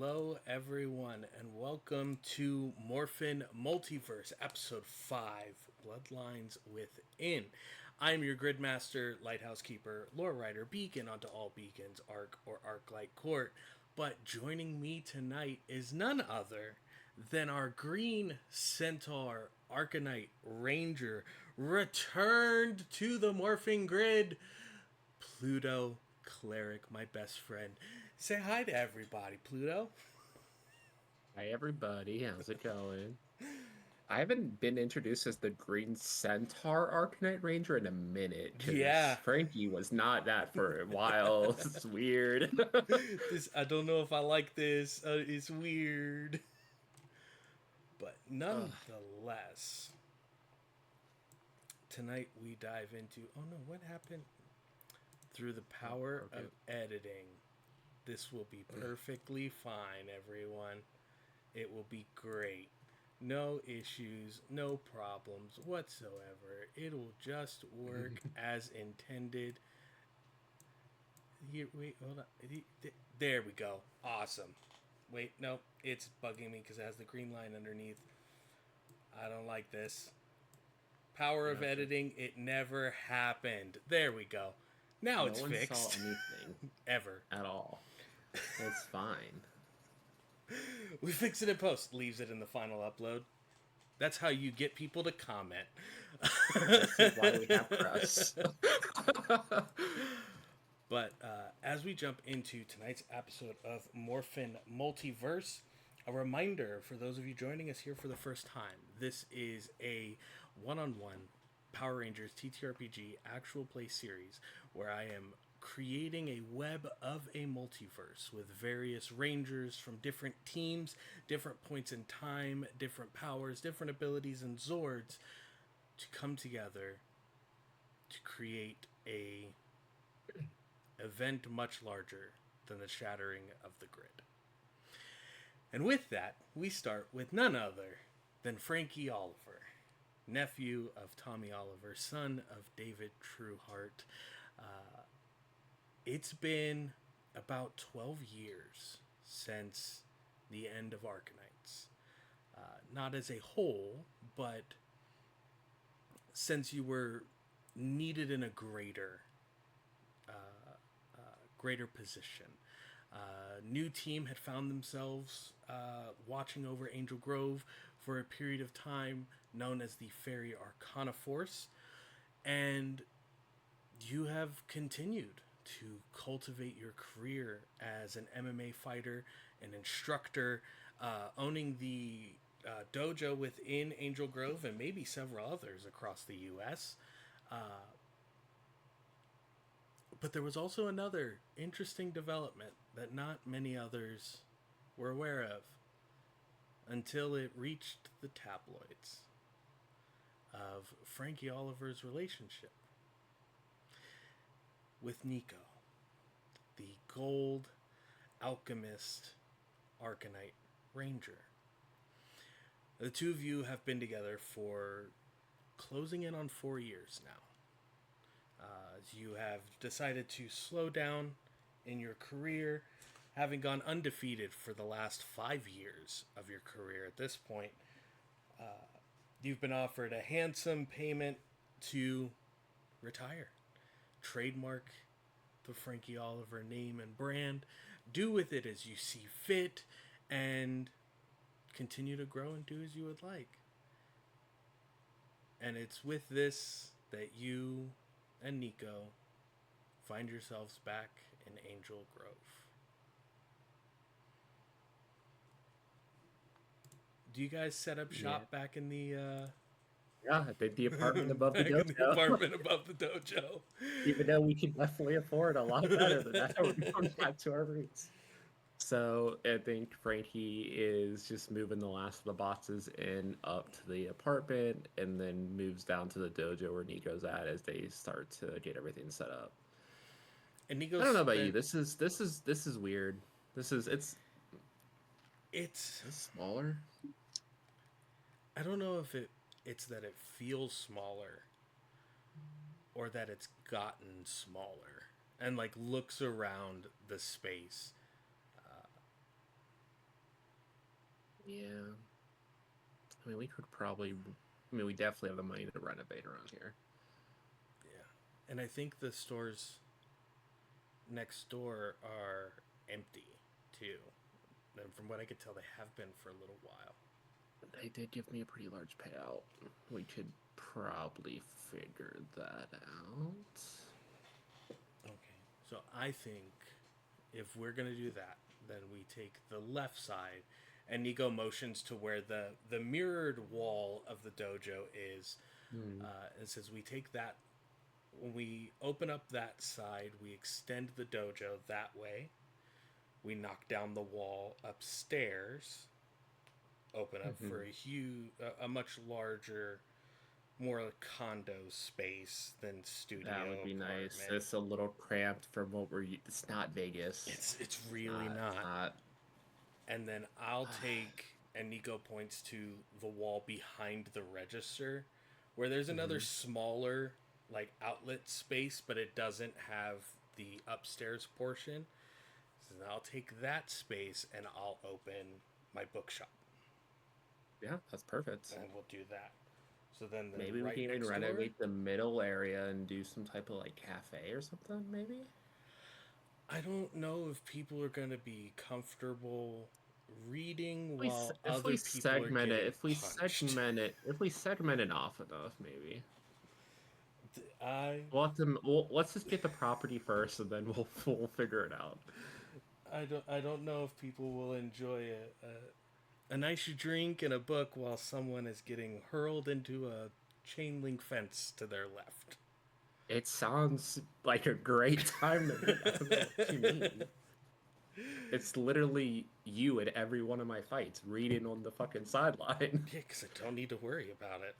Hello, everyone, and welcome to Morphing Multiverse, Episode 5, Bloodlines Within. I'm your Gridmaster, Lighthouse Keeper, Lore Rider, Beacon onto all beacons, Arc or Arc-Light Court. But joining me tonight is none other than our Green Centaur Arcanite Ranger, returned to the Morphing Grid, Pluto Cleric, my best friend. Say hi to everybody, Pluto. Hi everybody, how's it going? I haven't been introduced as the Green Centaur Arcanite Ranger in a minute Yeah, because Frankie was not that for a while. It's weird. this I don't know if I like this. It's weird, but Ugh, nonetheless, tonight we dive into. Oh no, what happened? Through the oh, power of broke it. editing, this will be perfectly fine, everyone. It will be great. No issues, no problems whatsoever. It'll just work as intended. Here, wait, hold on. There we go. Awesome. Wait, no, it's bugging me because it has the green line underneath. I don't like this. Power of Gotcha. editing, it never happened. There we go. Now No it's one saw fixed. anything Ever. at all. It's fine. We fix it in post, leaves it in the final upload. That's how you get people to comment. This is why we have press. But as we jump into tonight's episode of Morphin Multiverse, a reminder for those of you joining us here for the first time, this is a one-on-one Power Rangers TTRPG actual play series where I am creating a web of a multiverse with various rangers from different teams, different points in time, different powers, different abilities, and Zords to come together to create a event much larger than the shattering of the grid. And with that, we start with none other than Frankie Oliver, nephew of Tommy Oliver, son of David Trueheart. It's been about 12 years since the end of Arcanites. Not as a whole, but since you were needed in a greater position. New team had found themselves watching over Angel Grove for a period of time known as the Fairy Arcana Force, and you have continued to cultivate your career as an MMA fighter, an instructor, owning the dojo within Angel Grove and maybe several others across the U.S. Uh, But there was also another interesting development that not many others were aware of until it reached the tabloids of Frankie Oliver's relationship with Nico, the gold alchemist Arcanite Ranger. The two of you have been together for closing in on 4 years now. You have decided to slow down in your career, having gone undefeated for the last 5 years of your career at this point. You've been offered a handsome payment to retire, trademark the Frankie Oliver name and brand, do with it as you see fit, and continue to grow and do as you would like. And it's with this that you and Nico find yourselves back in Angel Grove. Do you guys set up Yeah. shop back in the Yeah, the apartment above the back in the dojo. apartment above the dojo? Even though we can definitely afford a lot better than that, we're going back to our roots. So I think Frankie is just moving the last of the boxes in up to the apartment and then moves down to the dojo where Nico's at as they start to get everything set up. And I Nico don't know about you. spent This is weird. it's Is smaller. I don't know if it's that it feels smaller or that it's gotten smaller and like looks around the space. Yeah. I mean, we could probably. I mean, we definitely have the money to renovate around here. Yeah. And I think the stores next door are empty too. And from what I could tell, they have been for a little while. They did give me a pretty large payout. We could probably figure that out. Okay. So I think if we're gonna do that, then we take the left side, and Nico motions to where the mirrored wall of the dojo is. Hmm. And says we take that when we open up that side, we extend the dojo that way. We knock down the wall upstairs, open up Mm-hmm. for a much larger, more like condo space than That studio would be nice. apartment. It's a little cramped from what we're. It's not Vegas. It's It's really not. It's not. not. And then I'll take, and Nico points to the wall behind the register, where there's another Mm-hmm. smaller like outlet space, but it doesn't have the upstairs portion. So I'll take that space and I'll open my bookshop, Yeah, that's perfect. and we'll do that. So then Maybe we right can even next door, renovate the middle area and do some type of like cafe or something, maybe? I don't know if people are going to be comfortable reading We while if we other people are segment it, getting punched. if we segment it off enough, maybe. I Let's just get the property first, and then we'll figure it out. I don't know if people will enjoy a nice drink and a book while someone is getting hurled into a chain link fence to their left. It sounds like a great time to me. I don't know what you mean. It's literally you at every one of my fights, reading on the fucking sideline. Yeah, because I don't need to worry about it.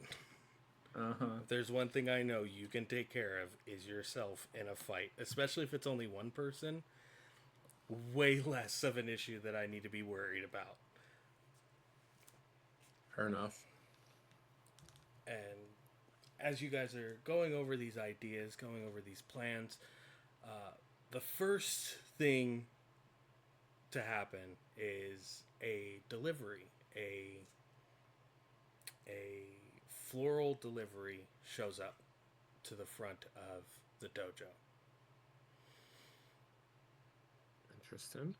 Uh huh. If there's one thing I know you can take care of is yourself in a fight, especially if it's only one person. Way less of an issue that I need to be worried about. Fair enough. And as you guys are going over these ideas, going over these plans, the first thing to happen is a delivery. A floral delivery shows up to the front of the dojo. Interesting.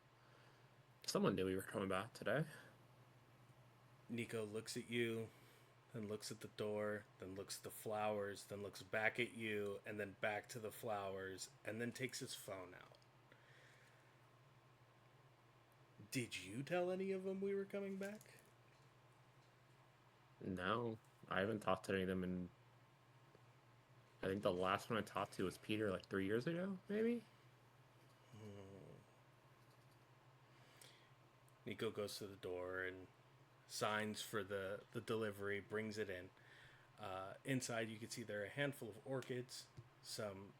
Someone knew we were coming back today. Nico looks at you, then looks at the door, then looks at the flowers, then looks back at you, and then back to the flowers, and then takes his phone out. Did you tell any of them we were coming back? No, I haven't talked to any of them in. I think the last one I talked to was Peter like 3 years ago, maybe. Nico goes to the door and signs for the delivery, brings it in. Inside, you can see there are a handful of orchids, some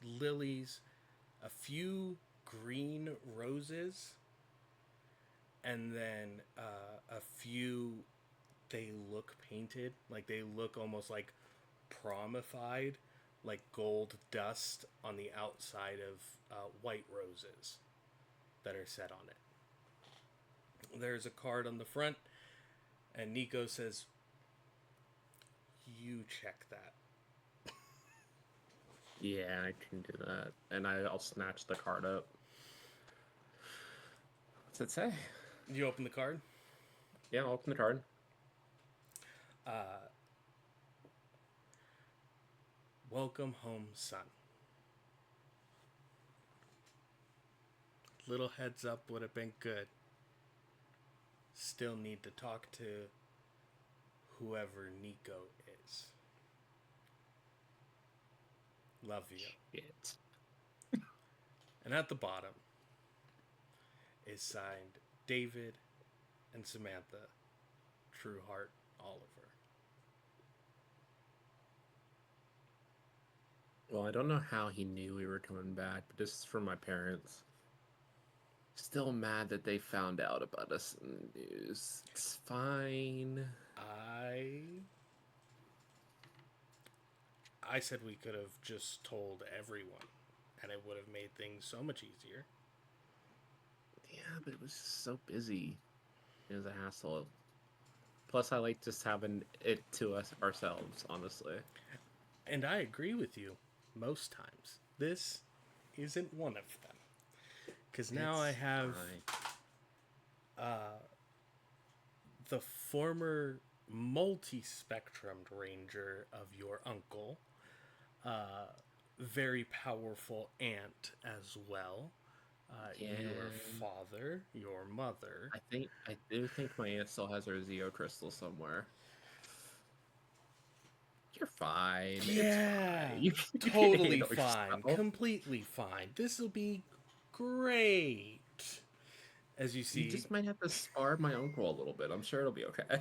lilies, a few green roses, and then a few. They look painted, like they look almost like promified, like gold dust on the outside of white roses that are set on it. There's a card on the front, and Nico says, "You check that." Yeah, I can do that, and I'll snatch the card up. What's it say? You open the card. Yeah, I'll open the card. Uh, Welcome home, son. Little heads up would have been good. Still need to talk to whoever Nico is. Love you. Shit. And at the bottom is signed David and Samantha Trueheart Oliver. Well, I don't know how he knew we were coming back, but this is from my parents. Still mad that they found out about us in the news. It's fine. I said we could have just told everyone, and it would have made things so much easier. Yeah, but it was just so busy. It was a hassle. Plus, I like just having it to us ourselves, honestly. And I agree with you most times. This isn't one of them. Because now I It's have fine. the former multi-spectrumed ranger of your uncle, very powerful aunt as well, your Yeah, father, your mother. I do think my aunt still has her Zeo crystal somewhere. You're fine. It's fine. Yeah, You can totally handle fine, yourself. completely fine. This will be great. As you You see, just might have to spar my uncle a little bit. I'm sure it'll be okay.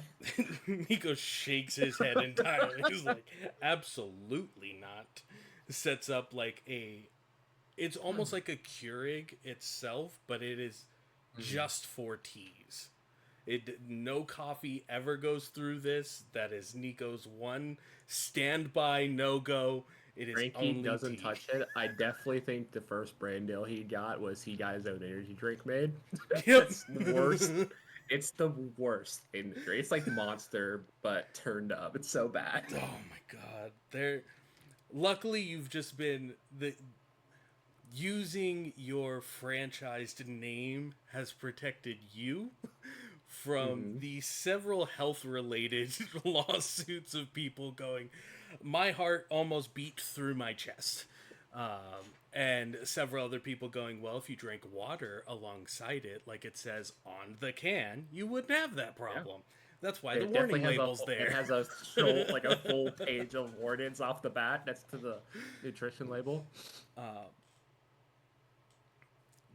Nico shakes his head entirely. He's like, absolutely not. Sets up like a. It's almost like a Keurig itself, but it is Mhm. just for teas. No coffee ever goes through this. That is Nico's one standby no go. It is Frankie only doesn't tea. touch it. I definitely think the first brand deal he got was he got his own energy drink made. Yep. It's the worst. It's the worst energy drink. It's like Monster, but turned up. It's so bad. Oh my god. There. Luckily, you've just been the using your franchised name has protected you from Hmm. the several health related lawsuits of people going, my heart almost beat through my chest. And several other people going, well, if you drank water alongside it, like it says on the can, you wouldn't have that Yeah. problem. That's why the It warning definitely has label's it there. has a full like a full page of warnings off the bat next to the nutrition label.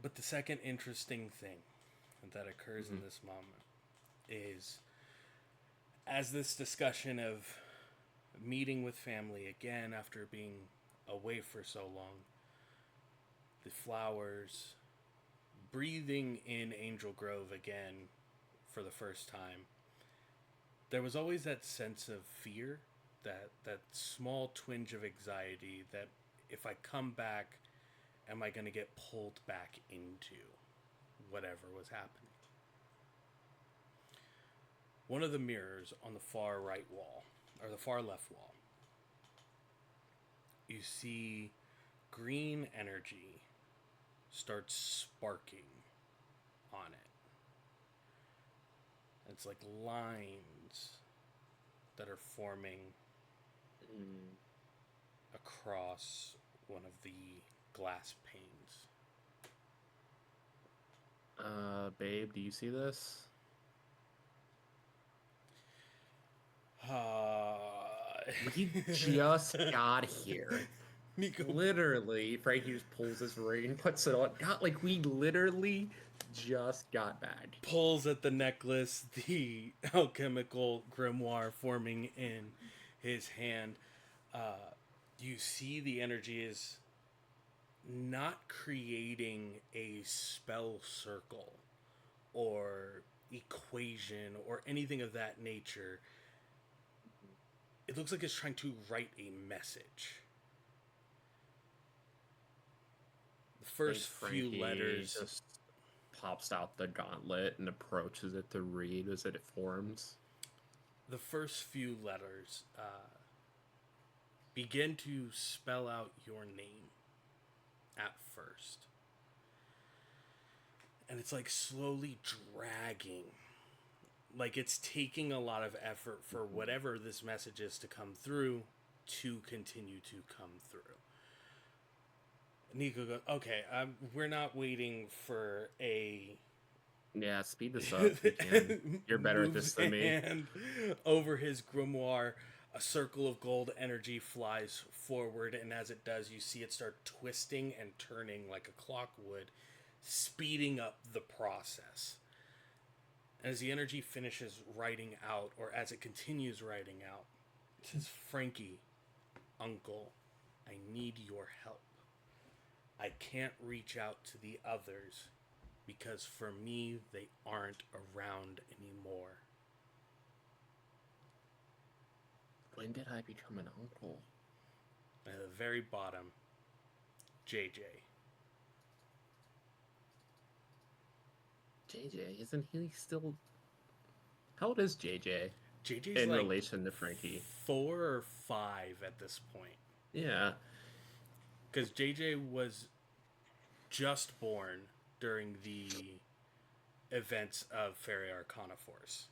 But the second interesting thing that occurs in Hmm. this moment is as this discussion of meeting with family again after being away for so long, the flowers, breathing in Angel Grove again for the first time, there was always that sense of fear, that small twinge of anxiety that if I come back, am I going to get pulled back into whatever was happening? One of the mirrors on the far right wall, or the far left wall, you see green energy starts sparking on it. It's like lines that are forming Mm. across one of the glass panes. Babe, do you see this? We just got here. Nico Literally, Frankie just pulls his ring, puts it on. God, like we literally just got back. pulls at the necklace, the alchemical grimoire forming in his hand. You see the energy is not creating a spell circle or equation or anything of that nature. It looks like it's trying to write a message. The I think first few Frankie letters, just pops out the gauntlet and approaches it to read as it forms. the first few letters begin to spell out your name at first. And it's like slowly dragging. Like it's taking a lot of effort for Mhm. whatever this message is to come through to continue to come through. Nico goes, okay, we're not waiting for a Yeah, speed this up if you can. You're better at moves this than me. hand over his grimoire. A circle of gold energy flies forward, and as it does, you see it start twisting and turning like a clock would, speeding up the process. As the energy finishes writing out, or as it continues writing out, it says, Frankie, Uncle, I need your help. I can't reach out to the others because for me, they aren't around anymore. When did I become an uncle? And at the very bottom, JJ. JJ, isn't he still? How old is JJ JJ's in like relation to Frankie? 4 or 5 at this point. Yeah. Because JJ was just born during the events of Fairy Arcana Force.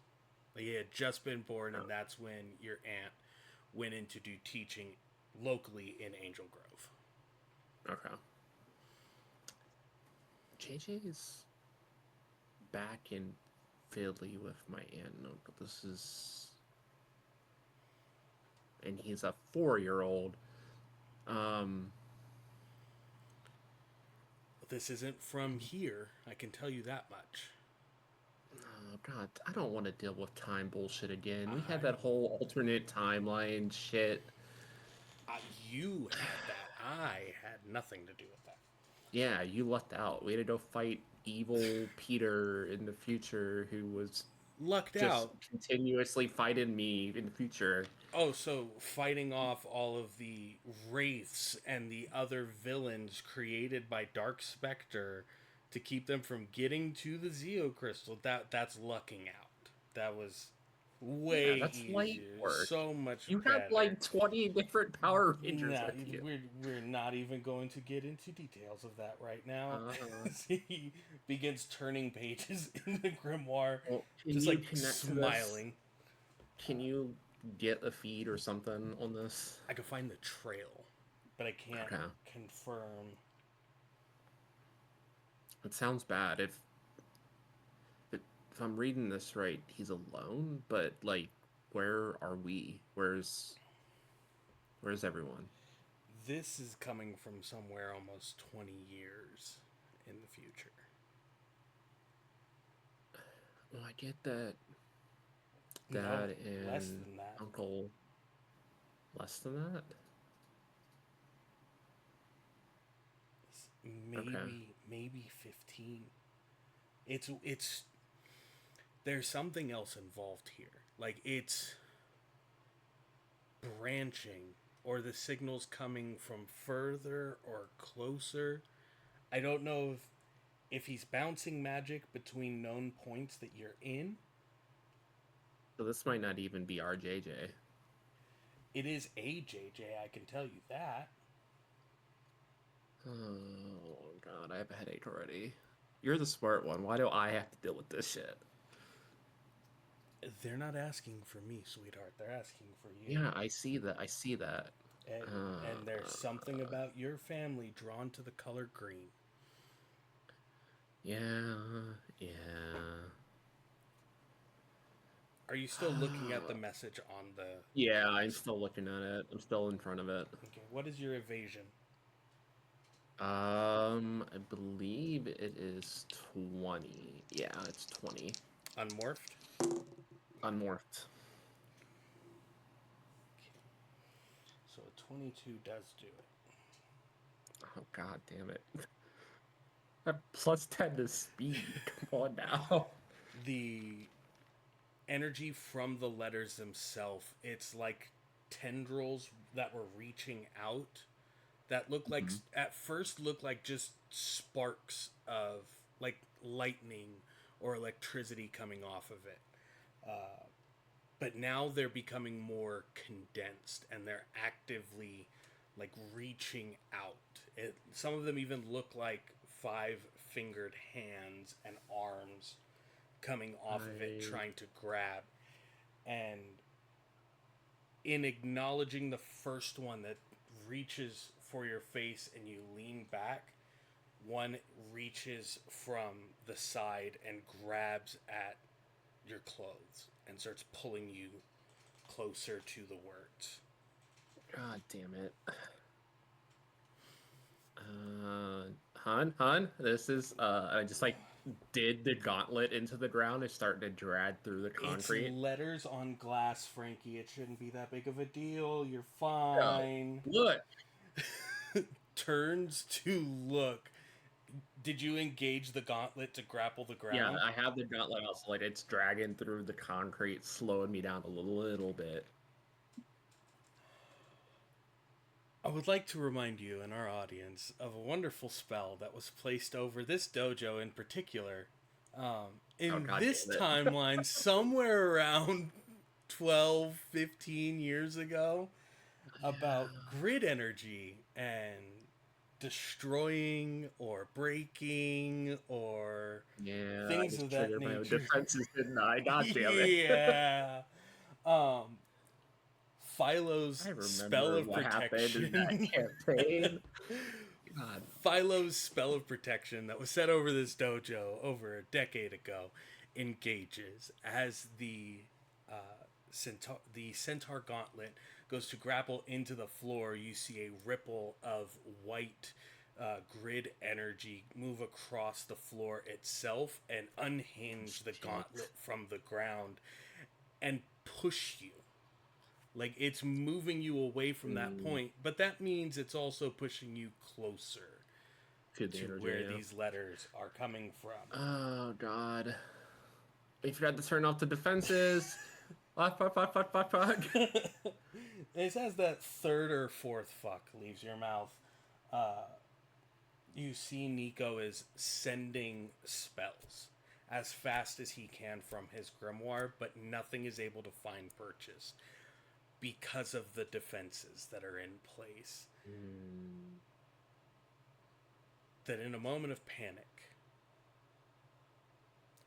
Like, he had just been born, and that's when your aunt went in to do teaching locally in Angel Grove. Okay. JJ's back in Philly with my aunt and uncle. This is, and he's a 4-year-old. This isn't from here, I can tell you that much. Oh God, I don't want to deal with time bullshit again. We had that whole alternate timeline shit. You had that. I had nothing to do with that. Yeah, you lucked out. We had to go fight evil Peter in the future who was Lucked just out. continuously fighting me in the future. Oh, so fighting off all of the wraiths and the other villains created by Dark Spectre to keep them from getting to the Zeo Crystal. That's lucking out. That was way that's easier. light work. So much You better. have like 20 different Power Rangers Nah, with you. we're not even going to get into details of that right now. He begins turning pages in the grimoire, Well, just like smiling. Can you get a feed or something on this? I can find the trail, but I can't confirm. It sounds bad. If I'm reading this right, he's alone, but like, where are we? Where's everyone? This is coming from somewhere almost 20 years in the future. Well, I get that Dad and less than that. Uncle. Less than that? Maybe 15. It's there's something else involved here. Like, it's branching, or the signals coming from further or closer. I don't know if he's bouncing magic between known points that you're in. So this might not even be our JJ. It is a JJ, I can tell you that. Oh God, I have a headache already. You're the smart one. Why do I have to deal with this shit? They're not asking for me, sweetheart. They're asking for you. Yeah, I see that. And there's something about your family drawn to the color green. Yeah. Are you still looking at the message on the... Yeah, I'm still looking at it. I'm still in front of it. Okay, what is your evasion? I believe it is 20. Yeah, it's 20. Unmorphed? Unmorphed. Okay. So a 22 does do it. Oh God damn it. Plus 10 to speed. Come on now. The energy from the letters themselves, it's like tendrils that were reaching out that look like, at first look like just sparks of like lightning or electricity coming off of it. But now they're becoming more condensed and they're actively like reaching out. Some of them even look like 5-fingered hands and arms coming off of it, trying to grab. And in acknowledging the first one that reaches for your face and you lean back, one reaches from the side and grabs at your clothes and starts pulling you closer to the words. God damn it. Hun, this is, I just like did the gauntlet into the ground and started to drag through the concrete. It's letters on glass, Frankie. It shouldn't be that big of a deal. You're fine. Oh, look. Turns to look. Did you engage the gauntlet to grapple the ground? Yeah, I have the gauntlet out, so like it's dragging through the concrete, slowing me down a little bit. I would like to remind you and our audience of a wonderful spell that was placed over this dojo in particular In God this damn it. timeline, somewhere around 12, 15 years ago, about grid energy and destroying or breaking or Yeah, I things just of that triggered my own nature. defenses, didn't I? God damn it. Yeah. Um, Philo's I spell remember of what happened in that protection. campaign. God. Philo's spell of protection that was set over this dojo over a decade ago engages as the centaur gauntlet goes to grapple into the floor. You see a ripple of white grid energy move across the floor itself and unhinge the Shit. gauntlet from the ground and push you. Like it's moving you away from that point, but that means it's also pushing you closer To the to energy, where yeah. these letters are coming from. Oh, God. We forgot to turn off the defenses. Fuck. It says that third or fourth fuck leaves your mouth. You see Nico is sending spells as fast as he can from his grimoire, but nothing is able to find purchase because of the defenses that are in place. That in a moment of panic,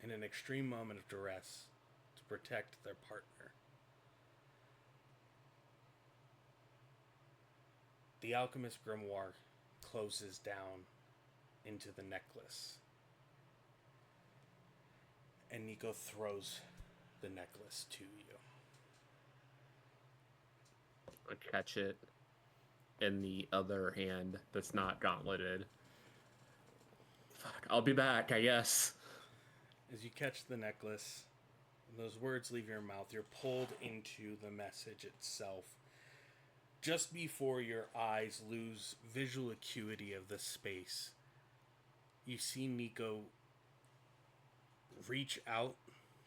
in an extreme moment of duress, to protect their partner, the alchemist grimoire closes down into the necklace. And Nico throws the necklace to you. I catch it in the other hand that's not gauntleted. Fuck, I'll be back, I guess. As you catch the necklace, and those words leave your mouth, you're pulled into the message itself. Just before your eyes lose visual acuity of the space, you see Nico reach out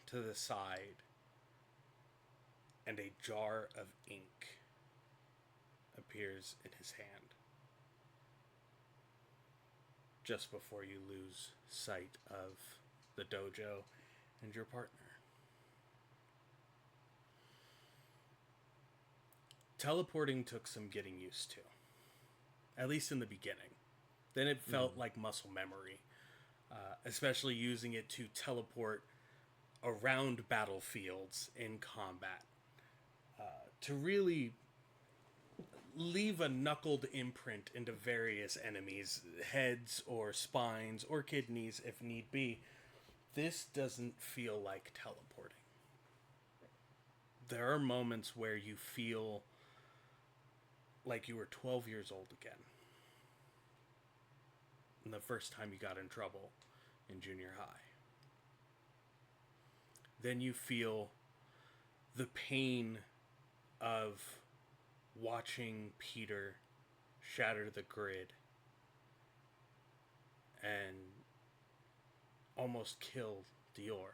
to the side, and a jar of ink appears in his hand. Just before you lose sight of the dojo and your partner. Teleporting took some getting used to, at least in the beginning. Then it felt like muscle memory, especially using it to teleport around battlefields in combat, to really leave a knuckled imprint into various enemies' heads or spines or kidneys if need be. This doesn't feel like teleporting. There are moments where you feel like you were 12 years old again. And the first time you got in trouble in junior high. Then you feel the pain of watching Peter shatter the grid and almost kill Dior.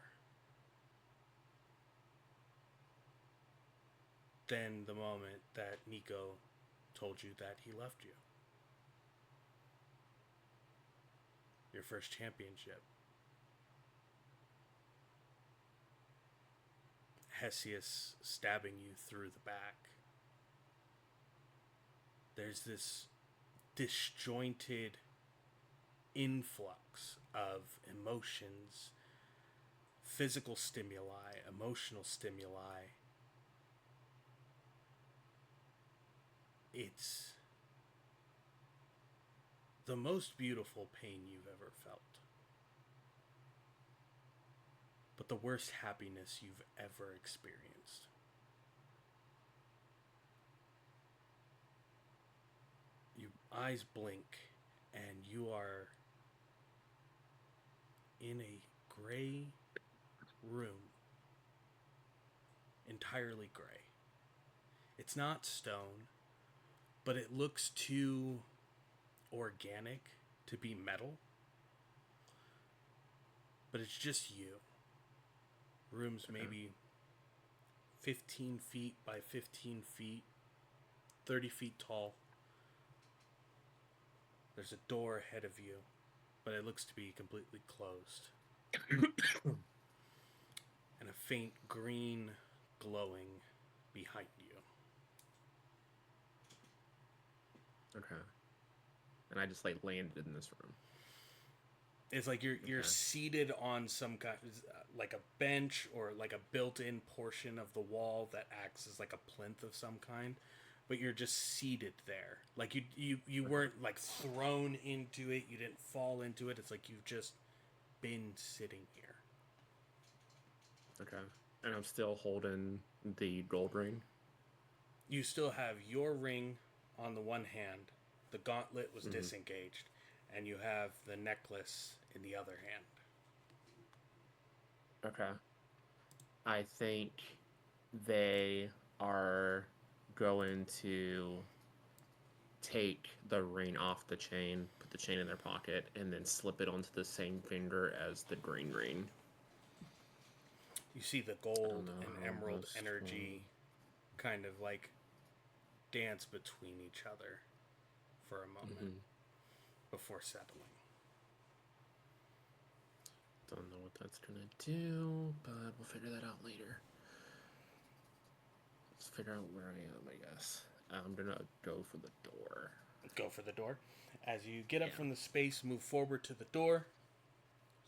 Then the moment that Nico told you that he left you. Your first championship. Hesius stabbing you through the back. There's this disjointed influx of emotions, physical stimuli, emotional stimuli. It's the most beautiful pain you've ever felt, but the worst happiness you've ever experienced. Your eyes blink and you are in a gray room, entirely gray. It's not stone, but it looks too organic to be metal. But it's just you. Room's maybe 15 feet by 15 feet, 30 feet tall. There's a door ahead of you, but it looks to be completely closed. and a faint green glowing behind you. Okay. And I just like landed in this room. It's like you're Okay. seated on some kind, like a bench or like a built-in portion of the wall that acts as like a plinth of some kind, but you're just seated there. Like you Okay. weren't like thrown into it. You didn't fall into it. It's like you've just been sitting here. Okay. And I'm still holding the gold ring. You still have your ring on the one hand. The gauntlet was Mm-hmm. disengaged, and you have the necklace in the other hand. Okay. I think they are going to take the ring off the chain, put the chain in their pocket, and then slip it onto the same finger as the green ring. You see the I don't gold know and how emerald this energy kind of like dance between each other for a moment Mm-hmm. before settling. Don't know what that's gonna do, but we'll figure that out later. Let's figure out where I am, I guess. I'm gonna go for the door. Go for the door. As you get up Yeah. from the space, move forward to the door.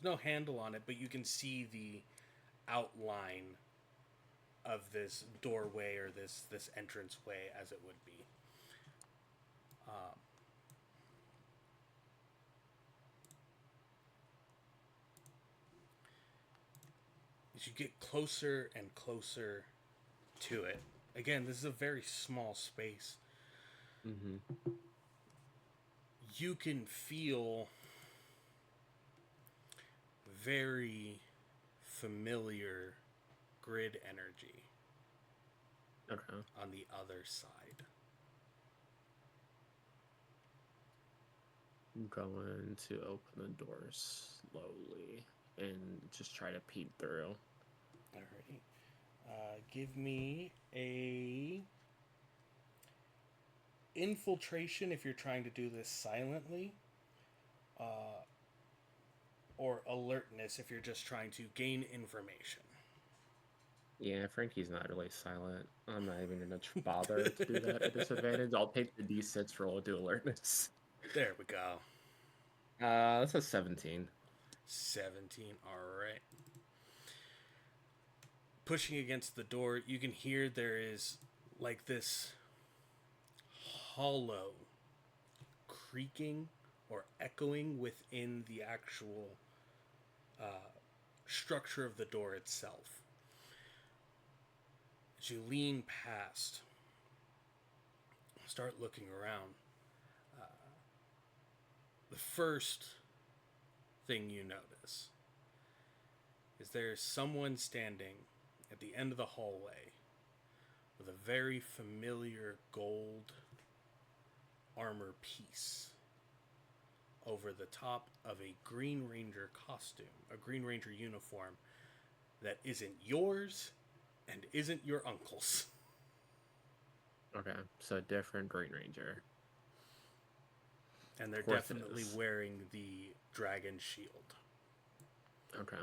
There's no handle on it, but you can see the outline of this doorway or this entrance way as it would be. Um, as you get closer and closer to it, again, this is a very small space. Mm-hmm. You can feel very familiar grid energy Okay. on the other side. I'm going to open the door slowly and just try to peek through. Alrighty. Give me a infiltration if you're trying to do this silently, uh, or alertness if you're just trying to gain information. Yeah, Frankie's not really silent. I'm not even gonna bother to do that at disadvantage. I'll take the D6 roll to alertness. There we go. That's a 17. 17. Alright. Pushing against the door, you can hear there is like this hollow creaking or echoing within the actual structure of the door itself. As you lean past, start looking around, the first thing you notice is there's someone standing at the end of the hallway with a very familiar gold armor piece over the top of a Green Ranger costume, a Green Ranger uniform that isn't yours and isn't your uncle's. Okay, so different Green Ranger. And they're Of course it definitely is. wearing the dragon shield. Okay.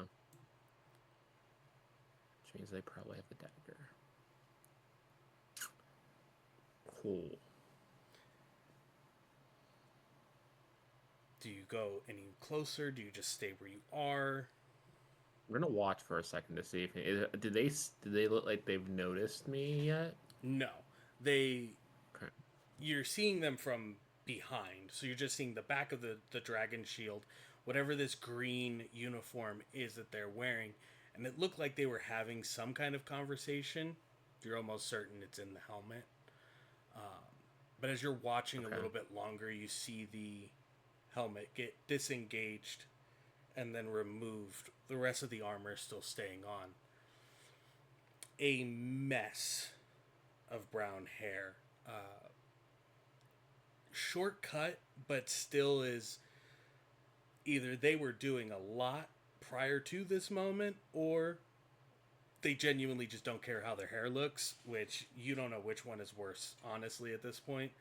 Which means they probably have a dagger. Cool. Do you go any closer? Do you just stay where you are? I'm gonna watch for a second to see if do they look like they've noticed me yet? No. They Okay. You're seeing them from behind. So you're just seeing the back of the dragon shield, whatever this green uniform is that they're wearing. And it looked like they were having some kind of conversation. You're almost certain it's in the helmet. But as you're watching a Okay. little bit longer, you see the helmet get disengaged and then removed. The rest of the armor is still staying on. A mess of brown hair. Shortcut, but still is either they were doing a lot prior to this moment or they genuinely just don't care how their hair looks, which you don't know which one is worse, honestly, at this point.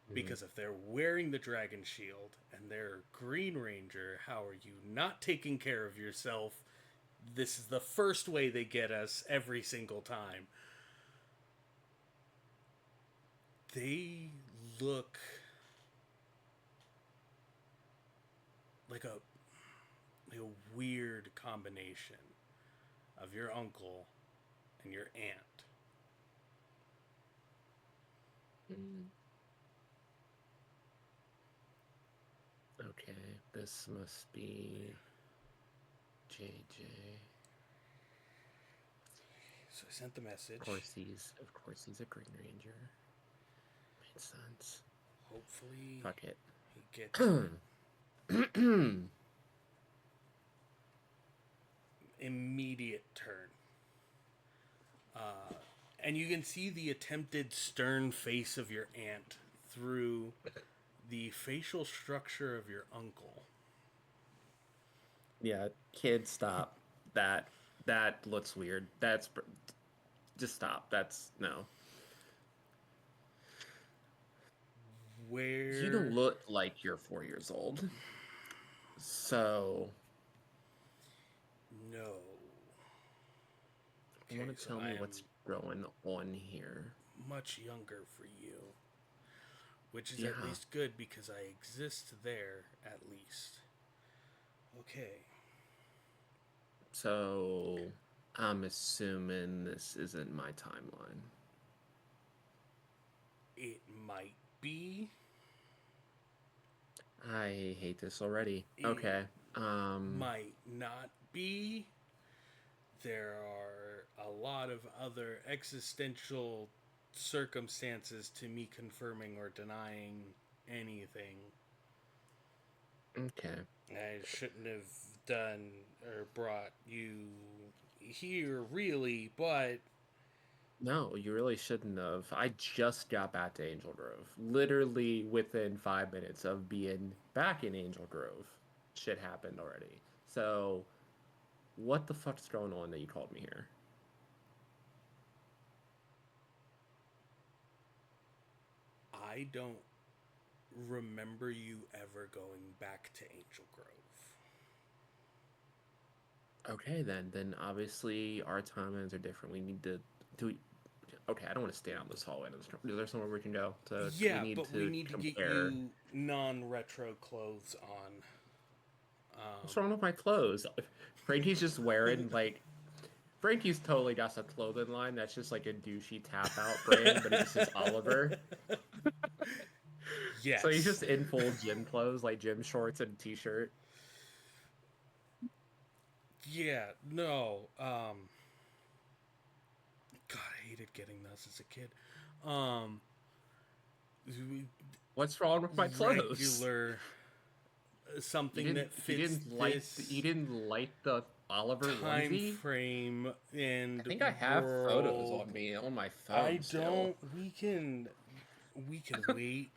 Mhm. Because if they're wearing the dragon shield and they're Green Ranger, how are you not taking care of yourself this is the first way they get us every single time. They look like a weird combination of your uncle and your aunt. Mm. Okay, this must be JJ. So I sent the message. Of course he's a Green Ranger. Made sense. Hopefully, fuck it. He gets immediate turn. And you can see the attempted stern face of your aunt through the facial structure of your uncle. Yeah, kid, stop. That looks weird. Just stop. That's no. Where You don't look like you're 4 years old. So no. I want to tell me what's going on here. Much younger for you. Which is at least good because I exist there at least. Okay. So I'm assuming this isn't my timeline. It might be. I hate this already. Okay. Might not be. There are a lot of other existential circumstances to me confirming or denying anything. Okay. I shouldn't have done or brought you here, really, but... No, you really shouldn't have. I just got back to Angel Grove. Literally within 5 minutes of being back in Angel Grove, shit happened already. So, what the fuck's going on that you called me here? I don't remember you ever going back to Angel Grove. Okay, then obviously our timelines are different. We need to do. Okay, I don't want to stay out in this hallway. Is there somewhere we can go? Yeah, we need to get you non-retro clothes on. What's wrong with my clothes? Frankie's just wearing like. Frankie's totally got a clothing line that's just like a douchey tap out brand, but it just says Oliver. Yes. So he's just in full gym clothes, like gym shorts and a t-shirt. Yeah, no. God, I hated getting those as a kid. What's wrong with my clothes? Regular something that fits you didn't like the Oliver time onesie? frame and I think I have photos on me on my phone. I don't. We can wait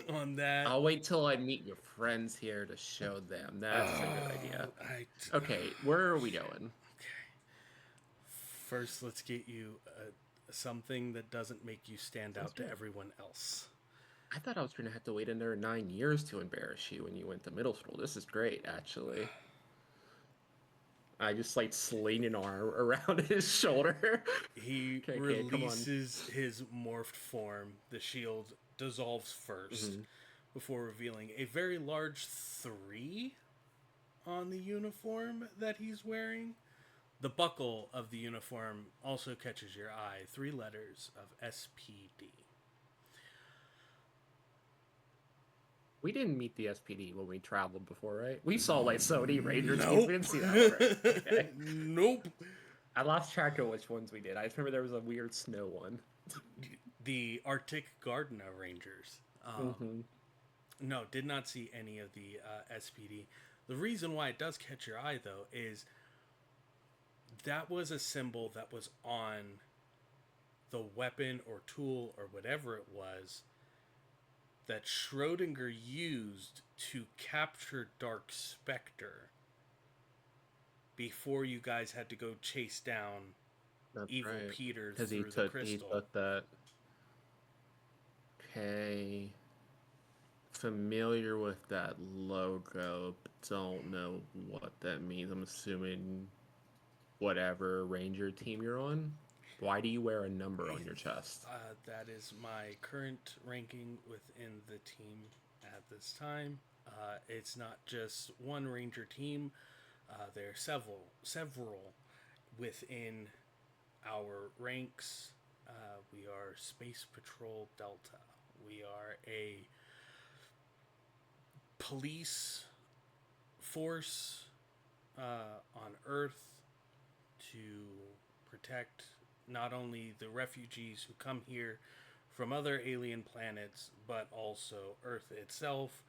on that. I'll wait till I meet your friends here to show them. That's a good idea. Okay, where are we going? Okay. First, let's get you something that doesn't make you stand out to everyone else. I thought I was going to have to wait another 9 years to embarrass you when you went to middle school. This is great, actually. I just like sling an arm around his shoulder. He releases his morphed form. The shield dissolves first before revealing a very large 3 on the uniform that he's wearing. The buckle of the uniform also catches your eye. 3 letters of SPD. We didn't meet the SPD when we traveled before, right? We saw like so many Ranger teams. We didn't see that one. Okay. Nope. I lost track of which ones we did. I just remember there was a weird snow one. The Arctic Gardener Rangers. No, did not see any of the SPD. The reason why it does catch your eye, though, is that was a symbol that was on the weapon or tool or whatever it was that Schrodinger used to capture Dark Spectre before you guys had to go chase down Evil Peter through the crystal. He took that. Okay. Familiar with that logo, but don't know what that means. I'm assuming whatever ranger team you're on. Why do you wear a number on your chest? That is my current ranking within the team at this time. It's not just one ranger team. There are several within our ranks. We are Space Patrol Delta. We are a police force on Earth to protect not only the refugees who come here from other alien planets, but also Earth itself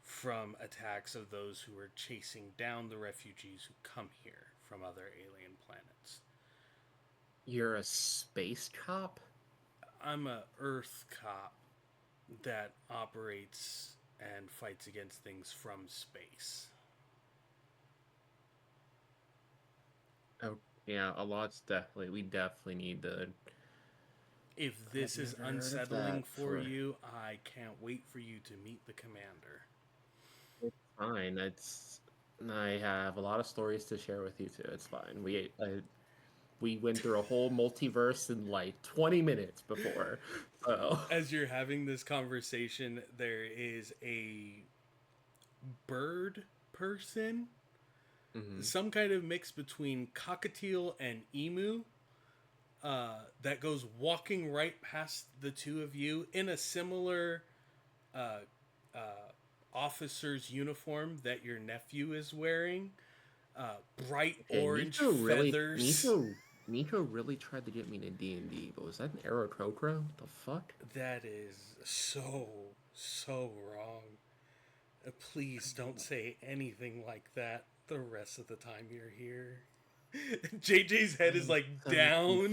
from attacks of those who are chasing down the refugees who come here from other alien planets. You're a space cop? I'm a Earth cop that operates and fights against things from space. Oh, yeah, we definitely need to. If this is never heard of unsettling that for you, I can't wait for you to meet the commander. It's fine. I have a lot of stories to share with you too. It's fine. We went through a whole multiverse in like 20 minutes before. So As you're having this conversation, there is a bird person, some kind of mix between cockatiel and emu, that goes walking right past the two of you in a similar uh, uh, officer's uniform that your nephew is wearing. Bright orange feathers. Nico really tried to get me to D&D, but was that an Aarakocra? The fuck? That is so wrong. Please don't say anything like that the rest of the time you're here. JJ's head is like so down.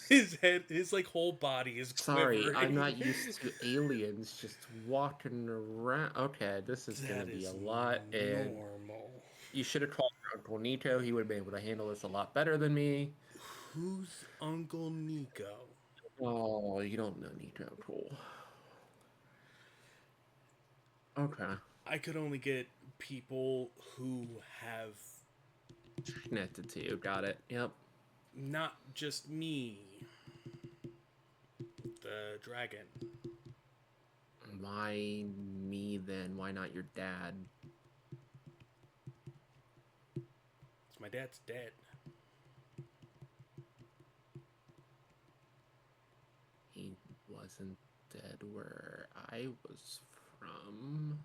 confused. His like whole body is Sorry, quivering. I'm not used to aliens just walking around. Okay, this is gonna be a lot. And normal. you should have called your Uncle Nico. He would have been able to handle this a lot better than me. Who's Uncle Nico? Oh, you don't know Nico. Cool. Okay. I could only get people who have Connected to you. Got it. Yep. not just me. The dragon. Why me then? Why not your dad? My dad's dead. He wasn't dead where I was from.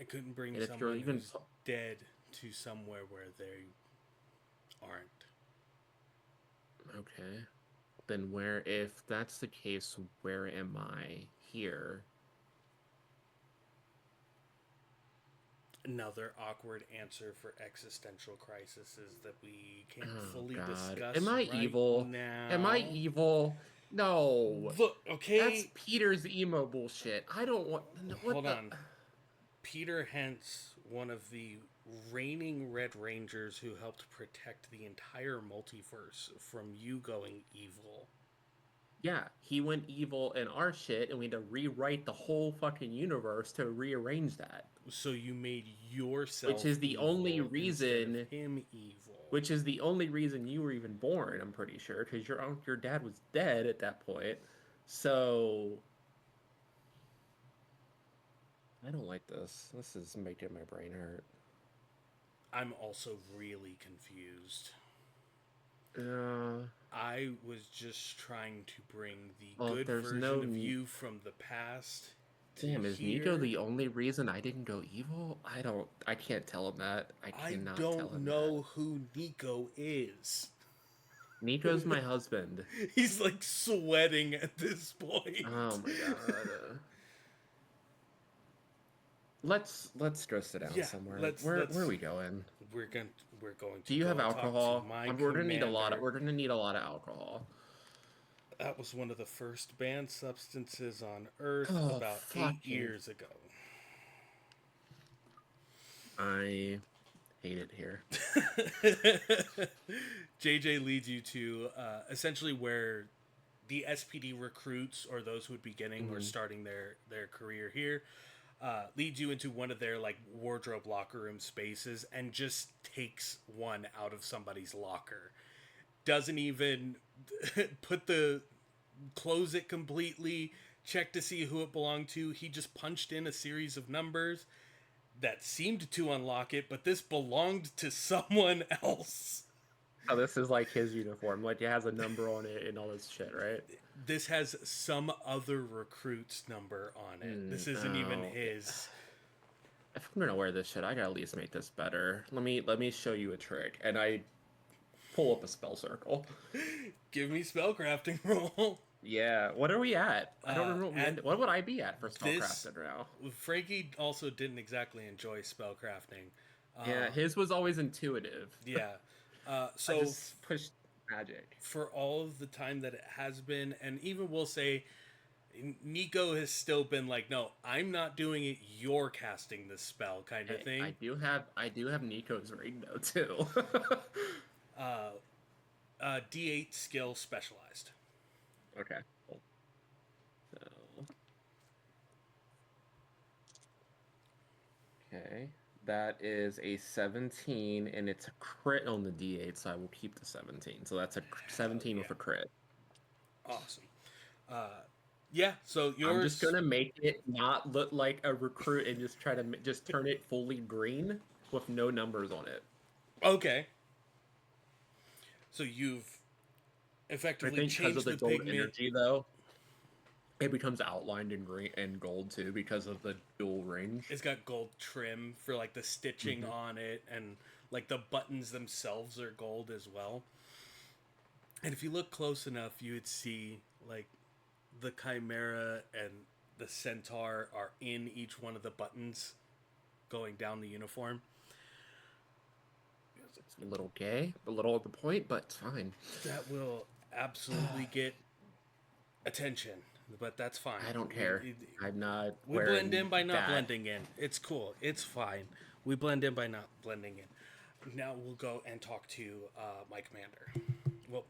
I couldn't bring someone who's dead to somewhere where they aren't. Okay. Then if that's the case, where am I here? Another awkward answer for existential crises that we can't fully discuss. Am I evil? Now. Am I evil? No. Look, okay. That's Peter's emo bullshit. I don't want. Hold on. Peter Hentz, one of the reigning Red Rangers who helped protect the entire multiverse from you going evil. Yeah, he went evil in our shit, and we had to rewrite the whole fucking universe to rearrange that. So you made yourself, which is the only reason him evil. Which is the only reason you were even born. I'm pretty sure, because your dad was dead at that point. So I don't like this. This is making my brain hurt. I'm also really confused. I was just trying to bring the good version of you from the past. Damn, is Nico the only reason I didn't go evil? I can't tell him that. I don't know who Nico is. Nico's my husband. He's like sweating at this point. Oh my god. Let's stress it out somewhere. Where are we going? We're going to. Do you have alcohol? We're gonna need a lot of alcohol. That was one of the first banned substances on Earth about 8 years ago. I hate it here. JJ leads you to essentially where the SPD recruits, or those who would be getting or starting their career here, leads you into one of their like wardrobe locker room spaces and just takes one out of somebody's locker. Doesn't even put the close it completely, check to see who it belonged to. He just punched in a series of numbers that seemed to unlock it, but this belonged to someone else. Oh, this is like his uniform. Like it has a number on it and all this shit, right? This has some other recruit's number on it. This isn't even his. If I'm gonna wear this shit, I gotta at least make this better. Let me show you a trick, and I pull up a spell circle. Give me spellcrafting roll. Yeah, what are we at? I don't remember what would I be at for spellcrafting now? Frankie also didn't exactly enjoy spellcrafting. Yeah, his was always intuitive. Yeah. So I just pushed magic. For all of the time that it has been, and even we'll say Nico has still been like, no, I'm not doing it, you're casting this spell kind of thing. I do have Nico's ring though too. D8 skill specialized. Okay. Cool. So okay. That is a 17, and it's a crit on the D8, so I will keep the 17. So that's a 17 with a crit. Awesome. Yeah, so yours... I'm just going to make it not look like a recruit and just try to just turn it fully green with no numbers on it. Okay. So you've effectively changed the gold pigment... energy, though. It becomes outlined in green and gold too because of the dual rings. It's got gold trim for like the stitching on it, and like the buttons themselves are gold as well. And if you look close enough, you would see like the chimera and the centaur are in each one of the buttons going down the uniform. It's a little gay, a little at the point, but it's fine. That will absolutely get attention. But that's fine. I don't care. I'm not. We blend in by not blending in. It's cool. It's fine. We blend in by not blending in. Now we'll go and talk to my commander. Well,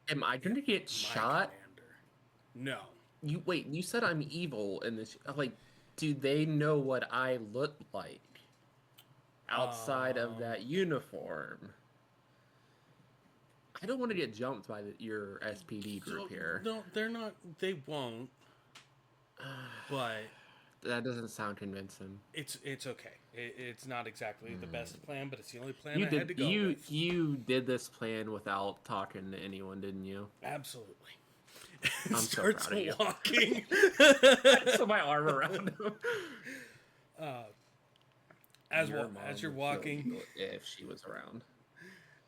am I going to get shot? Commander. No. You said I'm evil in this. Like, do they know what I look like outside of that uniform? I don't want to get jumped by your SPD group here. No, they're not. They won't. But that doesn't sound convincing. It's okay. It's not exactly the best plan, but it's the only plan I had to go with. You did this plan without talking to anyone, didn't you? Absolutely. I'm so proud of you. Walking. So my arm around him. As you're walking, if she was around.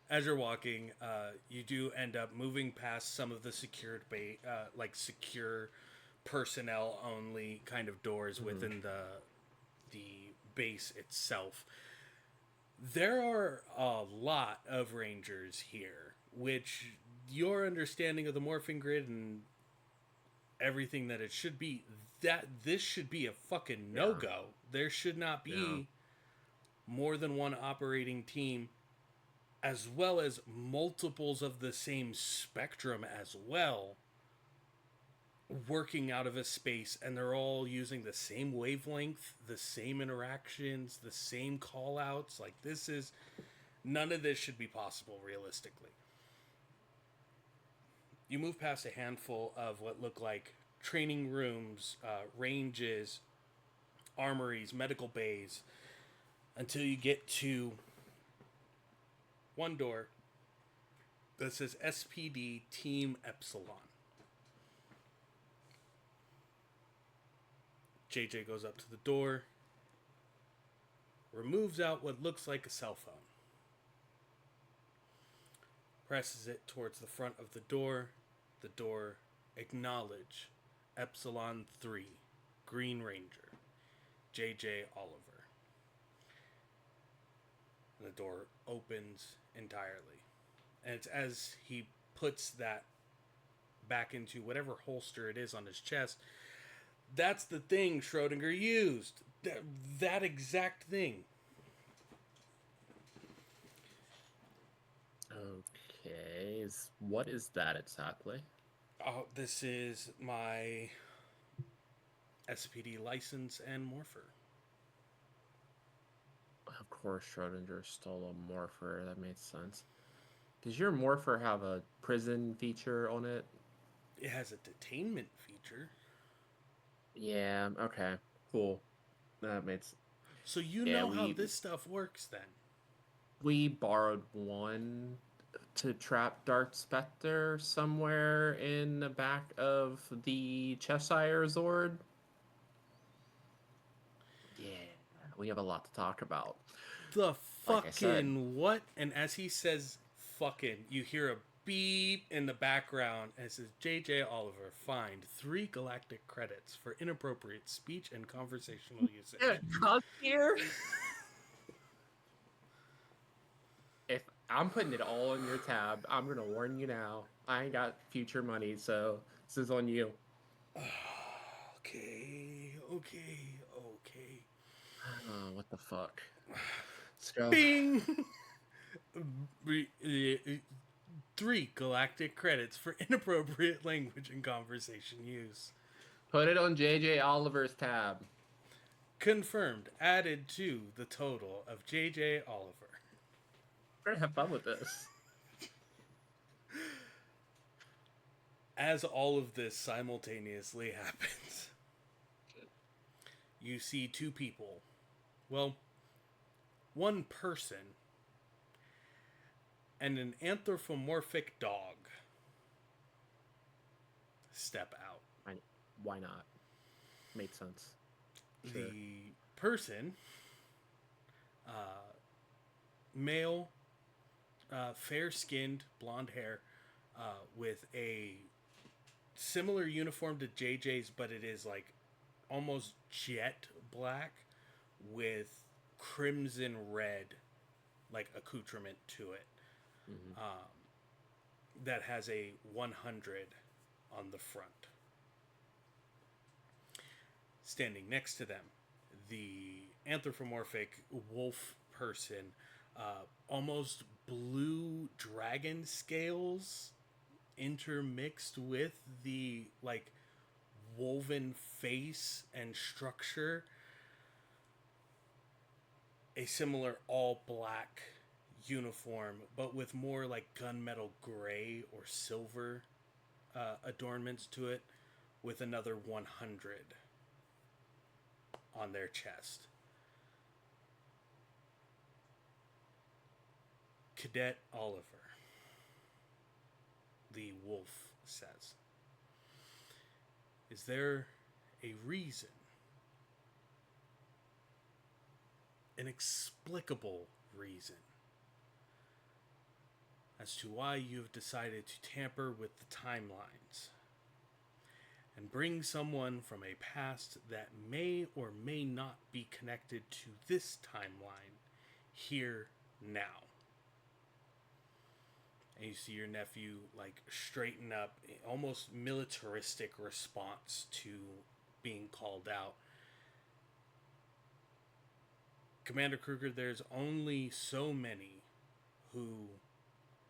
As you're walking, you do end up moving past some of the secured secure personnel only kind of doors within the base itself. There are a lot of rangers here, which your understanding of the morphing grid and everything that it should be, that this should be a fucking no-go. There should not be more than one operating team, as well as multiples of the same spectrum as well, working out of a space, and they're all using the same wavelength, the same interactions, the same call-outs. Like, none of this should be possible, realistically. You move past a handful of what look like training rooms, ranges, armories, medical bays, until you get to one door that says SPD Team Epsilon. JJ goes up to the door, removes out what looks like a cell phone, presses it towards the front of the door. The door, acknowledge, Epsilon 3, Green Ranger, JJ Oliver. And the door opens entirely. And it's as he puts that back into whatever holster it is on his chest. That's the thing Schrodinger used. That exact thing. Okay. What is that exactly? Oh, this is my SPD license and morpher. Of course, Schrodinger stole a morpher. That made sense. Does your morpher have a prison feature on it? It has a detainment feature. Yeah, okay. Cool. That makes... So you Yeah, know how this stuff works then. we borrowed one to trap Dark Spectre somewhere in the back of the Cheshire Zord. Yeah, we have a lot to talk about. The Like I said, fucking what? And as he says fucking, you hear a beep in the background and it says JJ Oliver fined 3 galactic credits for inappropriate speech and conversational usage. Cuz here. If I'm putting it all in your tab, I'm gonna warn you now. I ain't got future money, so this is on you. Okay. Oh, what the fuck? Let's go. Bing! 3 galactic credits for inappropriate language and conversation use. Put it on JJ Oliver's tab. Confirmed. Added to the total of JJ Oliver. We're gonna have fun with this. As all of this simultaneously happens, you see 2 people. Well, 1 person and an anthropomorphic dog step out. Why not? Made sense. Sure. The person, male, fair-skinned, blonde hair, with a similar uniform to JJ's, but it is like almost jet black with crimson red, like accoutrement to it. Mm-hmm. That has a 100 on the front. Standing next to them, the anthropomorphic wolf person, almost blue dragon scales intermixed with the like woven face and structure. A similar all black uniform, but with more like gunmetal gray or silver adornments to it, with another 100 on their chest. Cadet Oliver, the wolf says, is there a reason, an inexplicable reason, as to why you have decided to tamper with the timelines and bring someone from a past that may or may not be connected to this timeline here now? And you see your nephew like straighten up, almost militaristic response to being called out. Commander Kruger, there's only so many who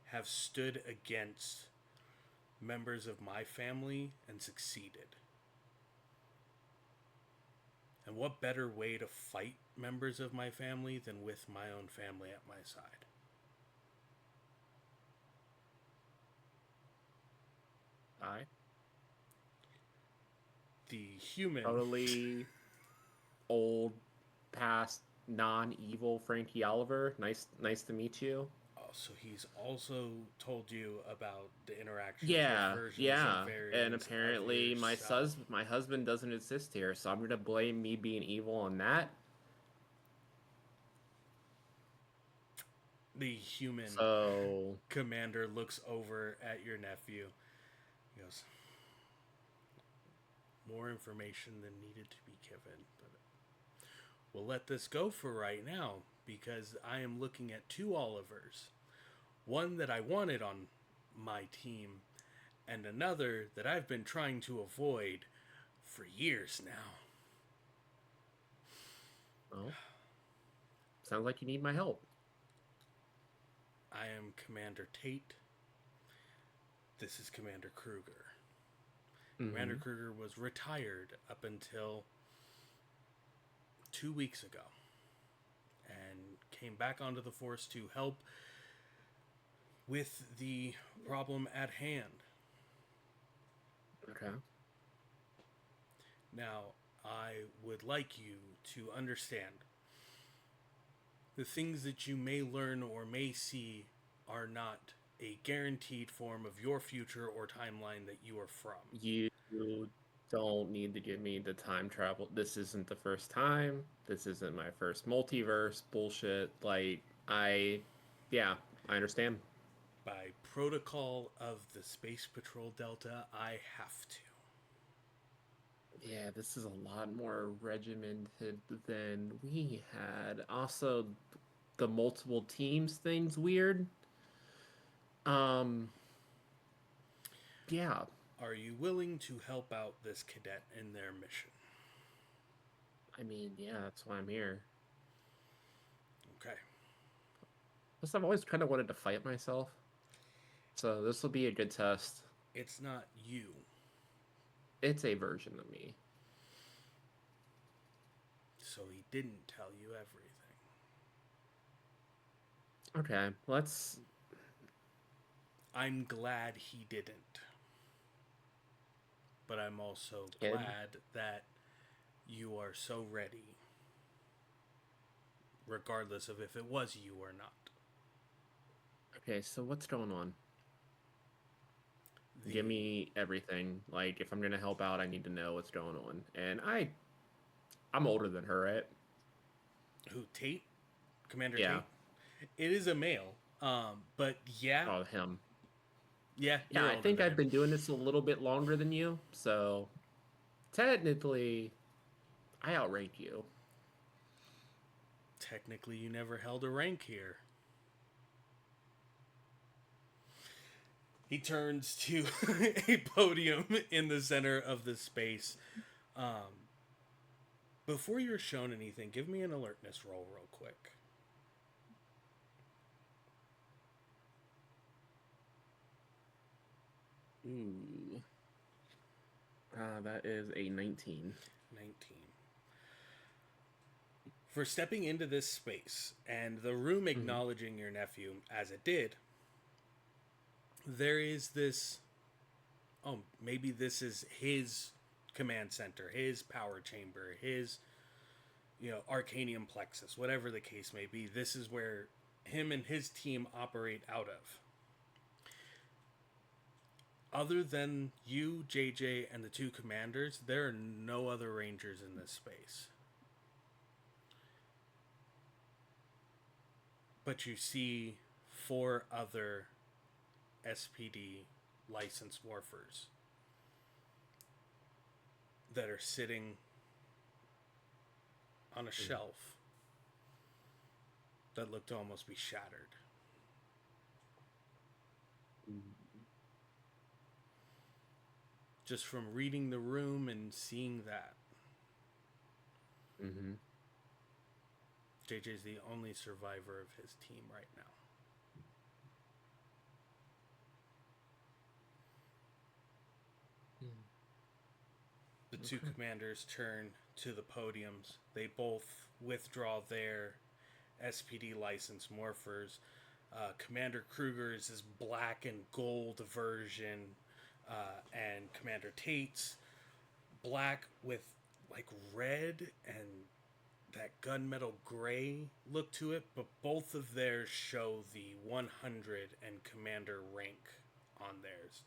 have stood against members of my family and succeeded. And what better way to fight members of my family than with my own family at my side? The human, totally old, past, non-evil Frankie Oliver. Nice to meet you. Oh, so he's also told you about the interactions. Yeah, with yeah. And apparently, my husband doesn't exist here, so I'm gonna blame me being evil on that. The human commander looks over at your nephew. He goes, more information than needed to be given, but we'll let this go for right now, because I am looking at 2 Olivers. One that I wanted on my team, and another that I've been trying to avoid for years now. Well, sounds like you need my help. I am Commander Tate. This is Commander Kruger. Commander Mm-hmm. Kruger was retired up until 2 weeks ago and came back onto the force to help with the problem at hand. Okay. Now, I would like you to understand the things that you may learn or may see are not a guaranteed form of your future or timeline that you are from. You don't need to give me the time travel. This isn't the first time. This isn't my first multiverse bullshit. Yeah, I understand. By protocol of the Space Patrol Delta, I have to. Yeah, this is a lot more regimented than we had. Also, the multiple teams thing's weird. Um, yeah. Are you willing to help out this cadet in their mission? I mean, yeah, that's why I'm here. Okay. Plus, I've always kind of wanted to fight myself, so this will be a good test. It's not you. It's a version of me. So he didn't tell you everything. Okay, let's. I'm glad he didn't. But I'm also Kid. glad that you are so ready, regardless of if it was you or not. Okay, so what's going on? The, Give me everything. Like, if I'm gonna help out, I need to know what's going on. And I'm older than her, right? who, Tate? Commander Yeah. Tate? It is a male. But yeah. Oh, him. Yeah, Yeah, you're I older think than I've him. been doing this a little bit longer than you, so technically, I outrank you. Technically, you never held a rank here. He turns to a podium in the center of the space. Before you're shown anything, give me an alertness roll real quick. Ooh. That is a 19. 19. For stepping into this space and the room acknowledging your nephew as it did, there is this. Oh, maybe this is his command center, his power chamber, his, arcanium plexus, whatever the case may be. This is where him and his team operate out of. Other than you, JJ, and the two commanders, there are no other rangers in this space. But you see 4 other SPD licensed morphers that are sitting on a shelf that look to almost be shattered. Just from reading the room and seeing that. Mm-hmm. JJ's the only survivor of his team right now. The two commanders turn to the podiums. They both withdraw their SPD license morphers. Commander Kruger's is black and gold version, and Commander Tate's black with like red and that gunmetal gray look to it, but both of theirs show the 100 and Commander rank on theirs.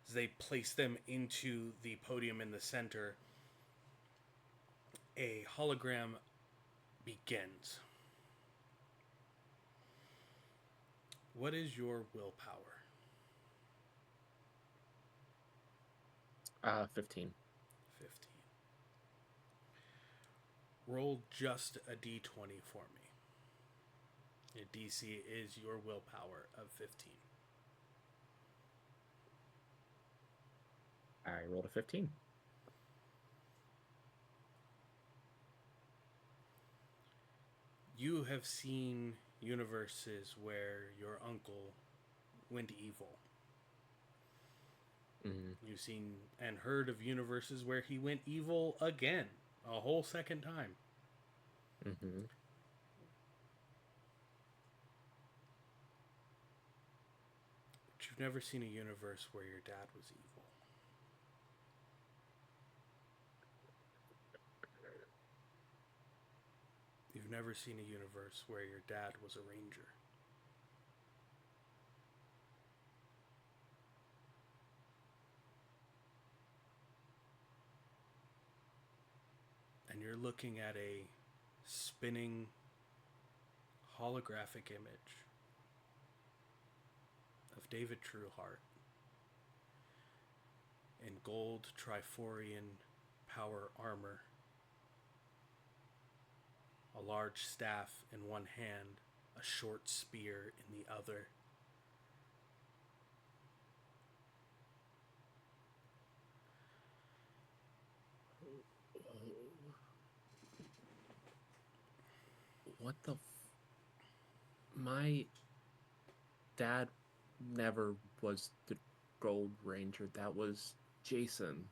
As they place them into the podium in the center, a hologram begins. What is your willpower? 15. 15. Roll just a d20 for me. Your DC is your willpower of 15. I rolled a 15. You have seen universes where your uncle went evil. Mm-hmm. You've seen and heard of universes where he went evil again, a whole second time. Mm-hmm. But you've never seen a universe where your dad was evil. You've never seen a universe where your dad was a ranger. And you're looking at a spinning holographic image of David Trueheart in gold Triforian power armor, a large staff in one hand, a short spear in the other. What the? My dad never was the Gold Ranger. That was Jason.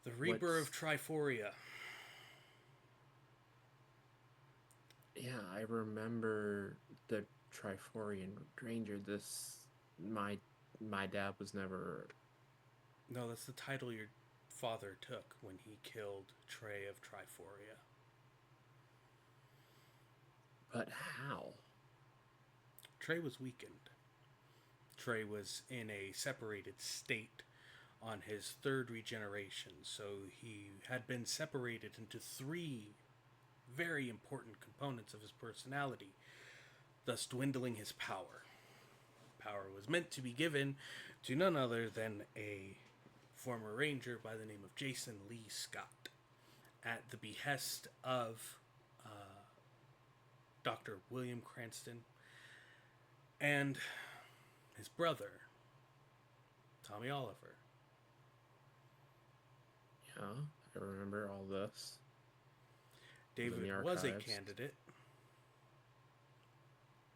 The Reaper of What's Triforia. Yeah, I remember the Triforian Ranger. This my dad was never. No, that's the title your father took when he killed Trey of Triforia. But how? Trey was weakened. Trey was in a separated state on his third regeneration, so he had been separated into three very important components of his personality, thus dwindling his power. Power was meant to be given to none other than a former ranger by the name of Jason Lee Scott, at the behest of Dr. William Cranston and his brother, Tommy Oliver. Yeah, I remember all this. David was a candidate,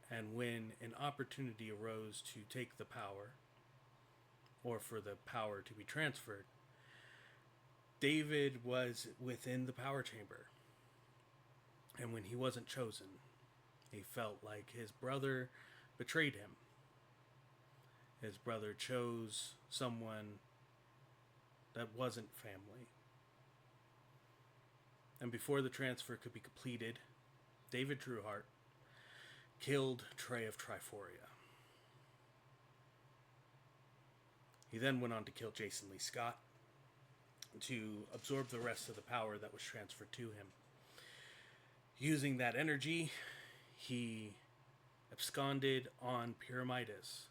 and when an opportunity arose to take the power, or for the power to be transferred, David was within the power chamber. And when he wasn't chosen, he felt like his brother betrayed him. His brother chose someone that wasn't family. And before the transfer could be completed, David Trueheart killed Trey of Triforia. He then went on to kill Jason Lee Scott to absorb the rest of the power that was transferred to him. Using that energy, he absconded on Pyramidas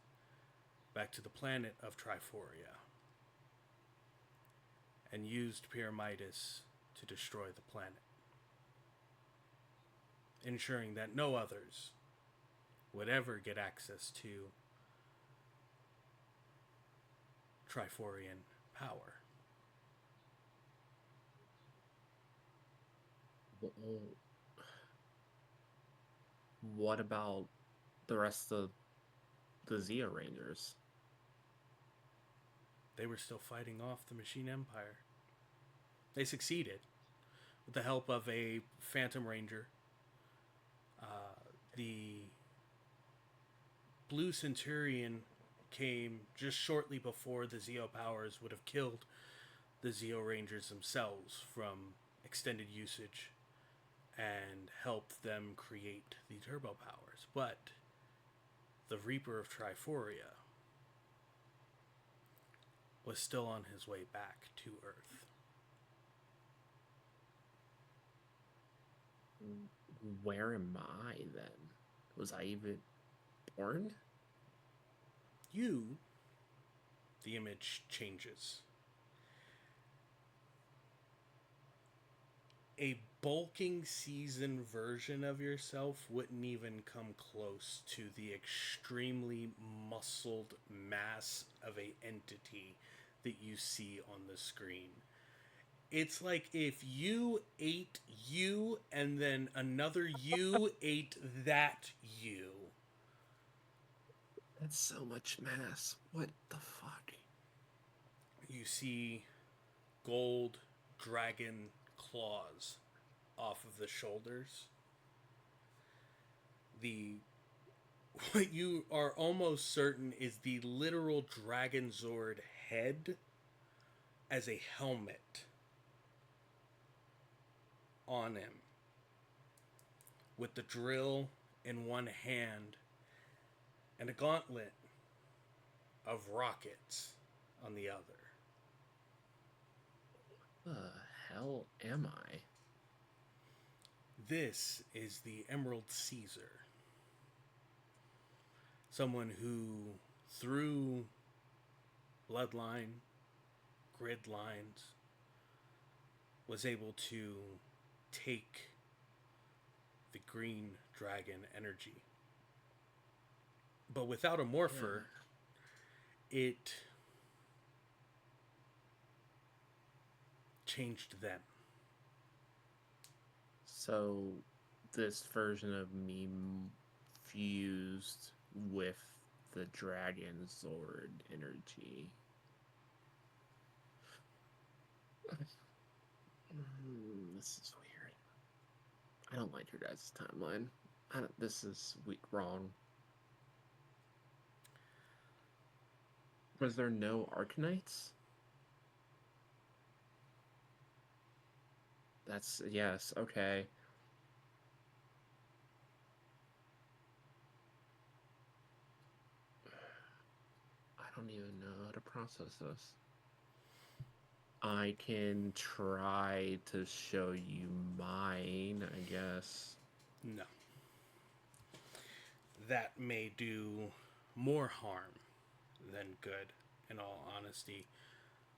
back to the planet of Triforia and used Pyramidas to destroy the planet, ensuring that no others would ever get access to Triforian power. What about the rest of the Zeo Rangers? They were still fighting off the Machine Empire. They succeeded with the help of a Phantom Ranger. The Blue Centurion came just shortly before the Zeo powers would have killed the Zeo Rangers themselves from extended usage and helped them create the turbo powers. But the Reaper of Triforia was still on his way back to Earth. Where am I then? Was I even born? You, the image changes. A bulking seasoned version of yourself wouldn't even come close to the extremely muscled mass of a entity that you see on the screen. It's like if you ate you and then another you ate that you. That's so much mass. What the fuck? You see gold dragon claws off of the shoulders. The what you are almost certain is the literal dragon Zord head as a helmet on him, with the drill in one hand and a gauntlet of rockets on the other. The hell am I? This is the Emerald Caesar. Someone who, through bloodline, grid lines, was able to take the green dragon energy. But without a morpher, it changed them. So this version of me fused with the Dragon Zord energy. This is weird. I don't like your guys' timeline. This is wrong. Was there no Arcanites? That's yes, okay. I don't even know how to process this. I can try to show you mine, I guess. No. That may do more harm than good, in all honesty.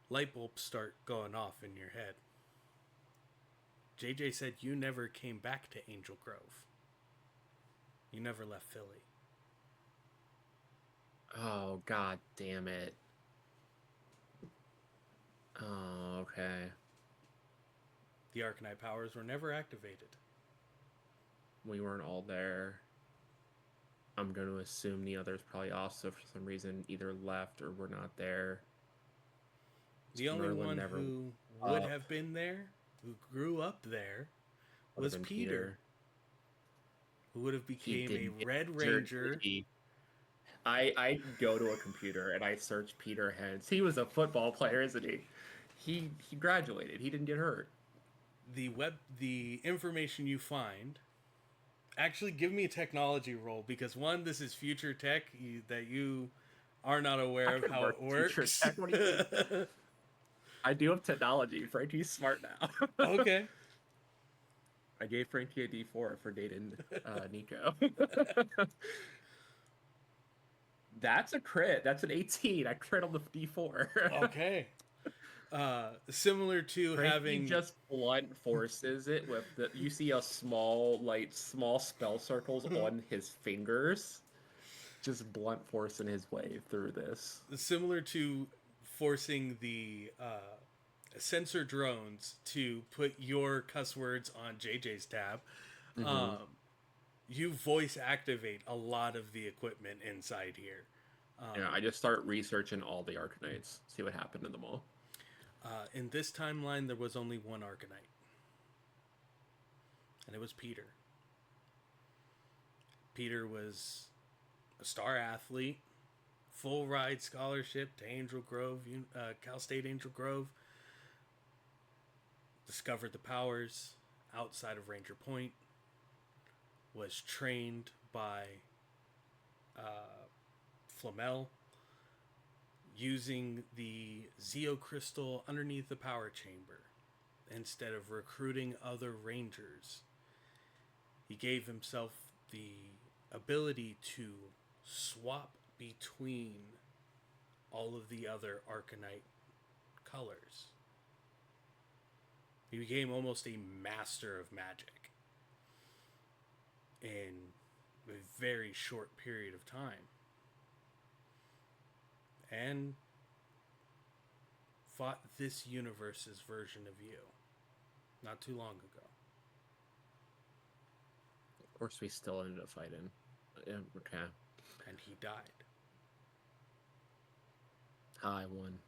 Light bulbs start going off in your head. JJ said you never came back to Angel Grove. You never left Philly. Oh, god damn it. Oh, okay. The Arcanite powers were never activated. We weren't all there. I'm going to assume the others probably also, for some reason, either left or were not there. The only one who would have been there, who grew up there, was Peter. Who would have became a Red Ranger. I go to a computer and I search Peter Hens. He was a football player, isn't he? He graduated. He didn't get hurt. The information you find. Actually, give me a technology roll, because one, this is future tech that you are not aware of how it works. Tech, what do you think? I do have technology. Frankie's smart now. Okay. I gave Frankie a D4 for dating Nico. That's a crit. That's an 18. I crit on the D4. Okay. Similar to Frankie having just blunt forces it with the. You see a small spell circles on his fingers, just blunt forcing his way through this. Similar to forcing the sensor drones to put your cuss words on JJ's tab. Mm-hmm. You voice activate a lot of the equipment inside here. Yeah, I just start researching all the Arcanites, see what happened to them all. In this timeline, there was only one Arcanite, and it was Peter. Peter was a star athlete, full ride scholarship to Angel Grove, Cal State Angel Grove. Discovered the powers outside of Ranger Point. Was trained by Flamel, using the Zeo Crystal underneath the power chamber instead of recruiting other Rangers. He gave himself the ability to swap between all of the other Arcanite colors. He became almost a master of magic in a very short period of time. And fought this universe's version of you not too long ago. Of course, we still ended up fighting. Okay. And he died. I won.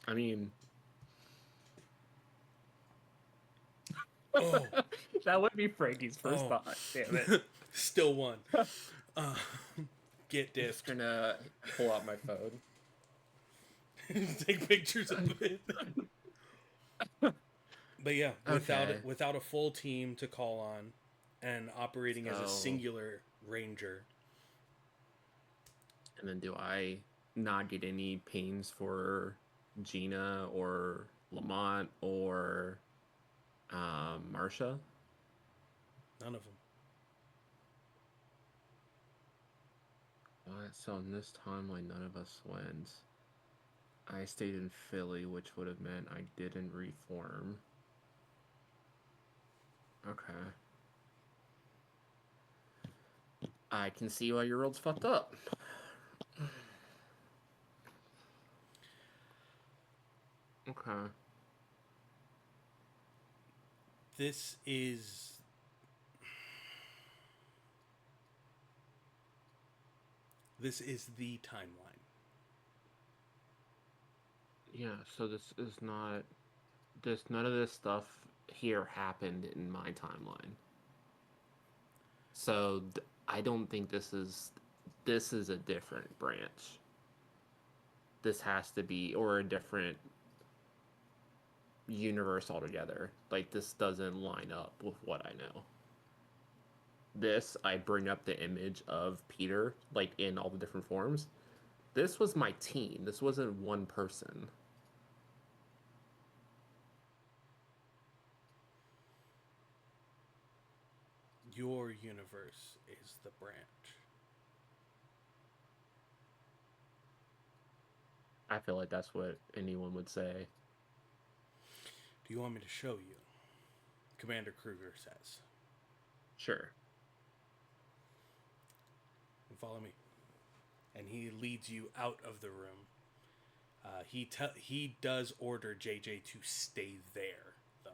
I mean, Oh, that would be Frankie's first oh, thought. Damn it. still won. Uh, get I'm just diffed. gonna pull out my phone. Take pictures of it. But yeah, Okay. without a full team to call on, and operating as a So, singular ranger. and then do I not get any pains for Gina or Lamont or Marsha? None of them. What? So in this timeline, none of us wins. I stayed in Philly, which would have meant I didn't reform. Okay. I can see why your world's fucked up. Okay. This is the timeline. Yeah, so this is not none of this stuff here happened in my timeline. So I don't think this is a different branch. This has to be or a different universe altogether. Like this doesn't line up with what I know. This I bring up the image of Peter like in all the different forms. This was my team. This wasn't one person. Your universe is the branch. I feel like that's what anyone would say. Do you want me to show you? Commander Kruger says. Sure. Follow me. And he leads you out of the room. He does order JJ to stay there, though.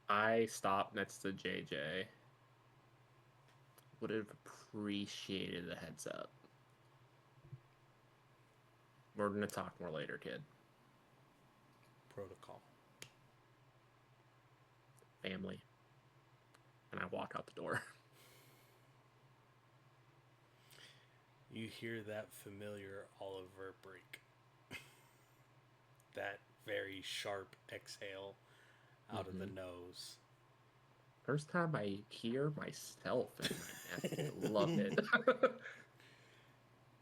I stopped next to JJ. Would have appreciated a heads up. We're gonna talk more later, kid. Protocol. Family. And I walk out the door. You hear that familiar Oliver break. That very sharp exhale out of the nose. First time I hear myself in my nephew. Love it.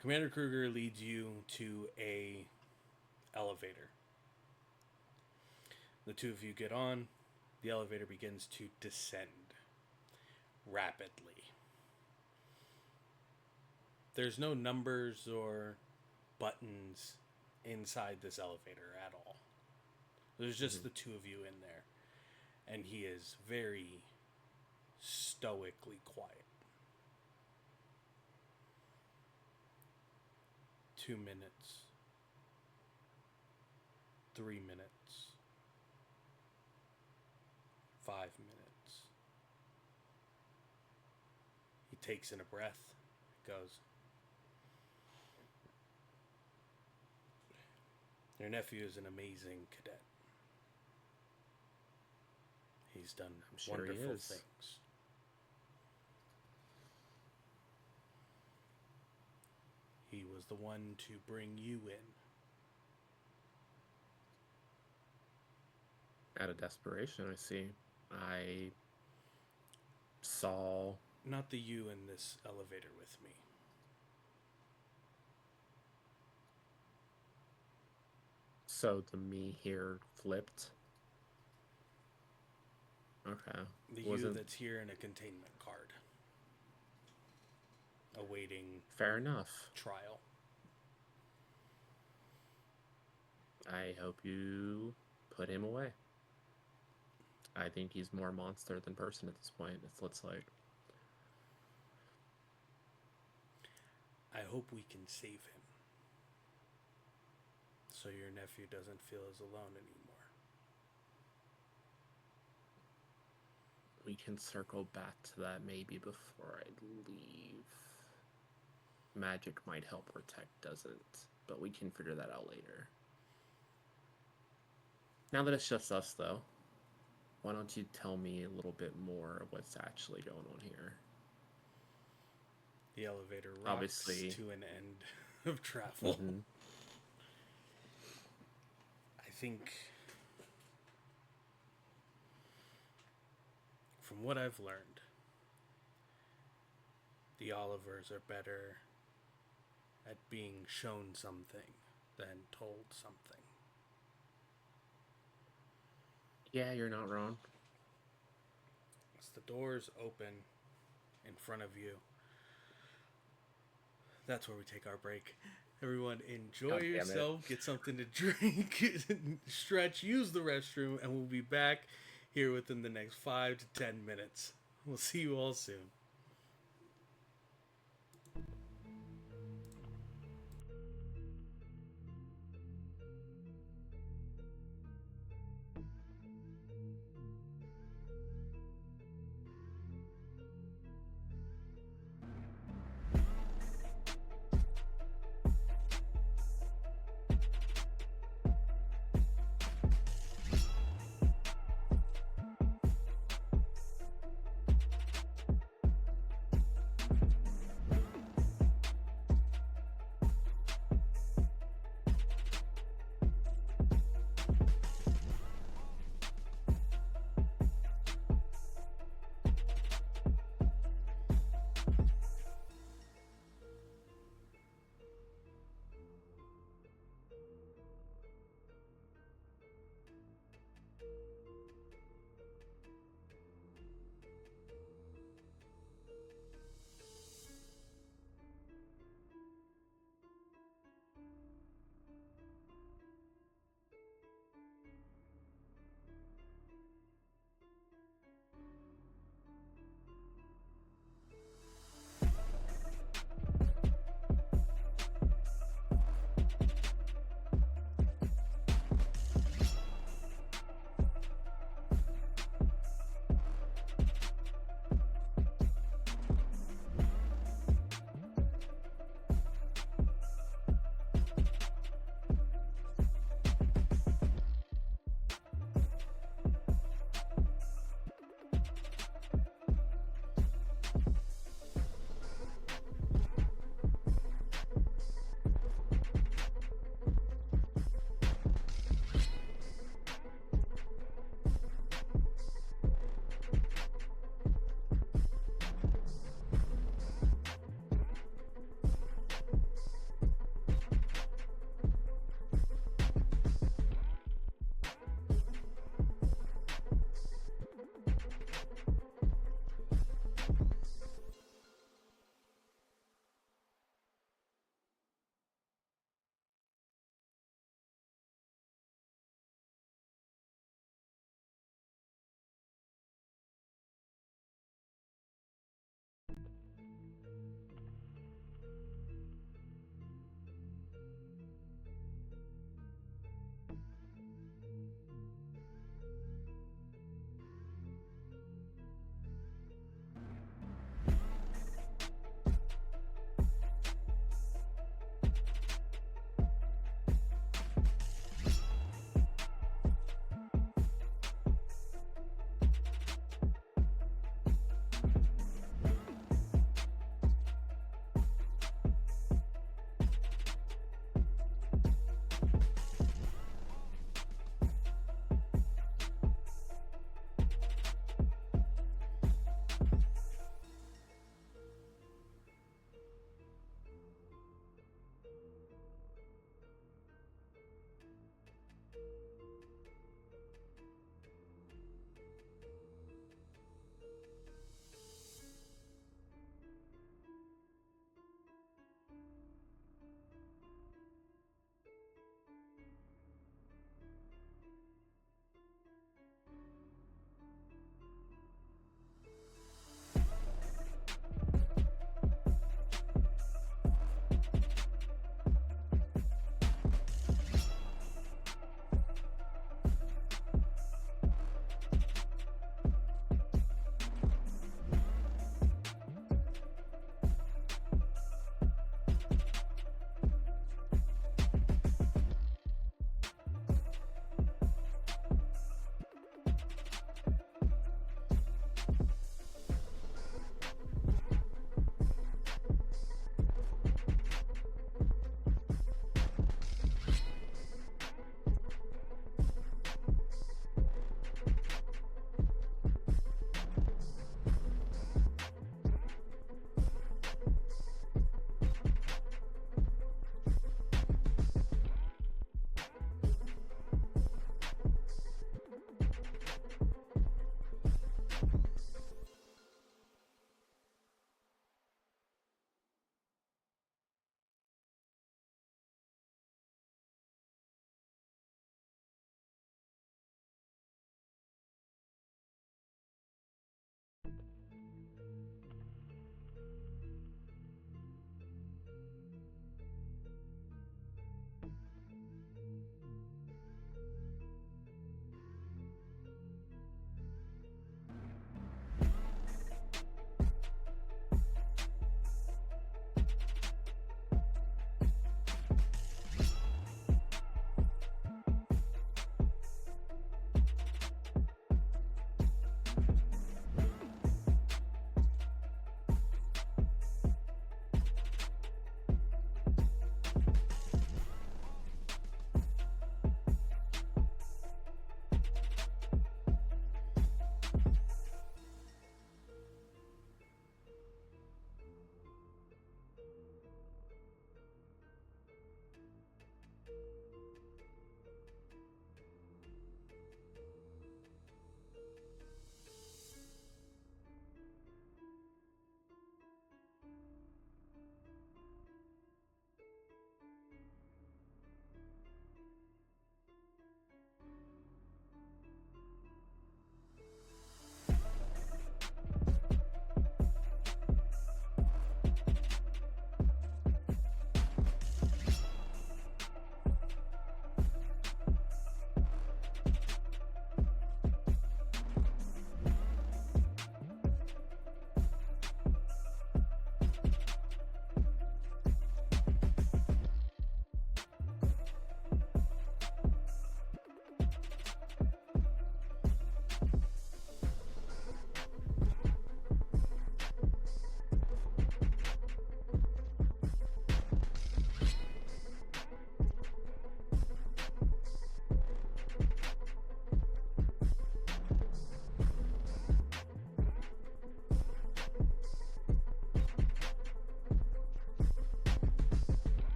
Commander Kruger leads you to a elevator. The two of you get on. The elevator begins to descend rapidly. There's no numbers or buttons inside this elevator at all. There's just the two of you in there. And he is very stoically quiet. 2 minutes. 3 minutes. 5 minutes. He takes in a breath, goes, "Your nephew is an amazing cadet. He's done wonderful things. He was the one to bring you in." Out of desperation, I see. I saw... Not the you in this elevator with me. So the me here flipped. Okay. The you that's here in a containment card. Awaiting fair enough trial. I hope you put him away. I think he's more monster than person at this point. It looks like. I hope we can save him. So your nephew doesn't feel as alone anymore. We can circle back to that maybe before I leave. Magic might help protect, doesn't. but we can figure that out later. Now that it's just us, though, why don't you tell me a little bit more of what's actually going on here? The elevator rocks Obviously to an end of travel. Mm-hmm. I think, from what I've learned, the Olivers are better at being shown something than told something. Yeah, you're not wrong. As the doors open in front of you, that's where we take our break. Everyone, enjoy yourself, get something to drink, stretch, use the restroom, and we'll be back here within the next 5 to 10 minutes. We'll see you all soon.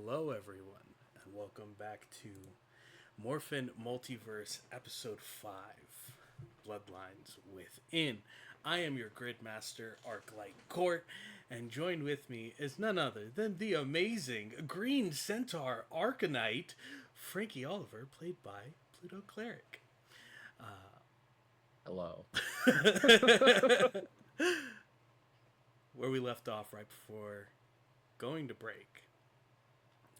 Hello, everyone, and welcome back to Morphing Multiverse Episode 5 Bloodlines Within. I am your Gridmaster, Arclight Court, and joined with me is none other than the amazing Green Centaur Arcanite, Frankie Oliver, played by Pluto Cleric. Hello. Where we left off right before going to break,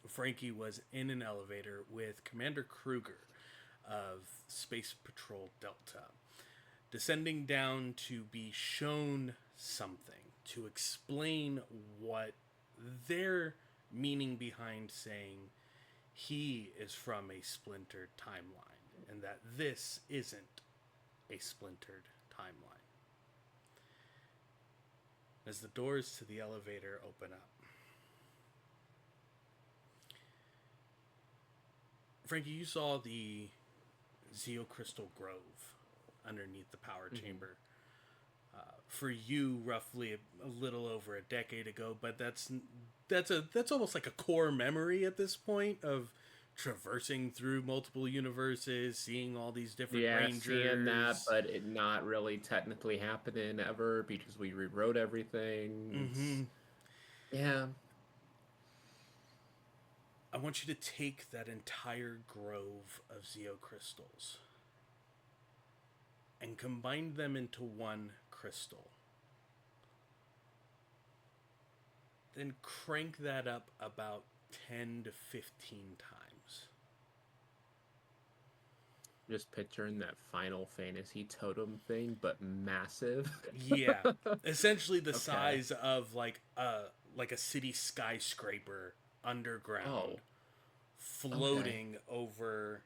Frankie was in an elevator with Commander Kruger of Space Patrol Delta, descending down to be shown something, to explain what their meaning behind saying he is from a splintered timeline, and that this isn't a splintered timeline. As the doors to the elevator open up, Frankie, you saw the Zeocrystal Grove underneath the power chamber. For you, roughly a little over a decade ago, but that's almost like a core memory at this point of traversing through multiple universes, seeing all these different rangers. Seeing that, but it not really technically happening ever because we rewrote everything. Mm-hmm. Yeah. I want you to take that entire grove of Zeocrystals and combine them into one crystal. Then crank that up about 10 to 15 times. Just picturing that Final Fantasy totem thing, but massive. Yeah. Essentially the size of like a city skyscraper underground, floating over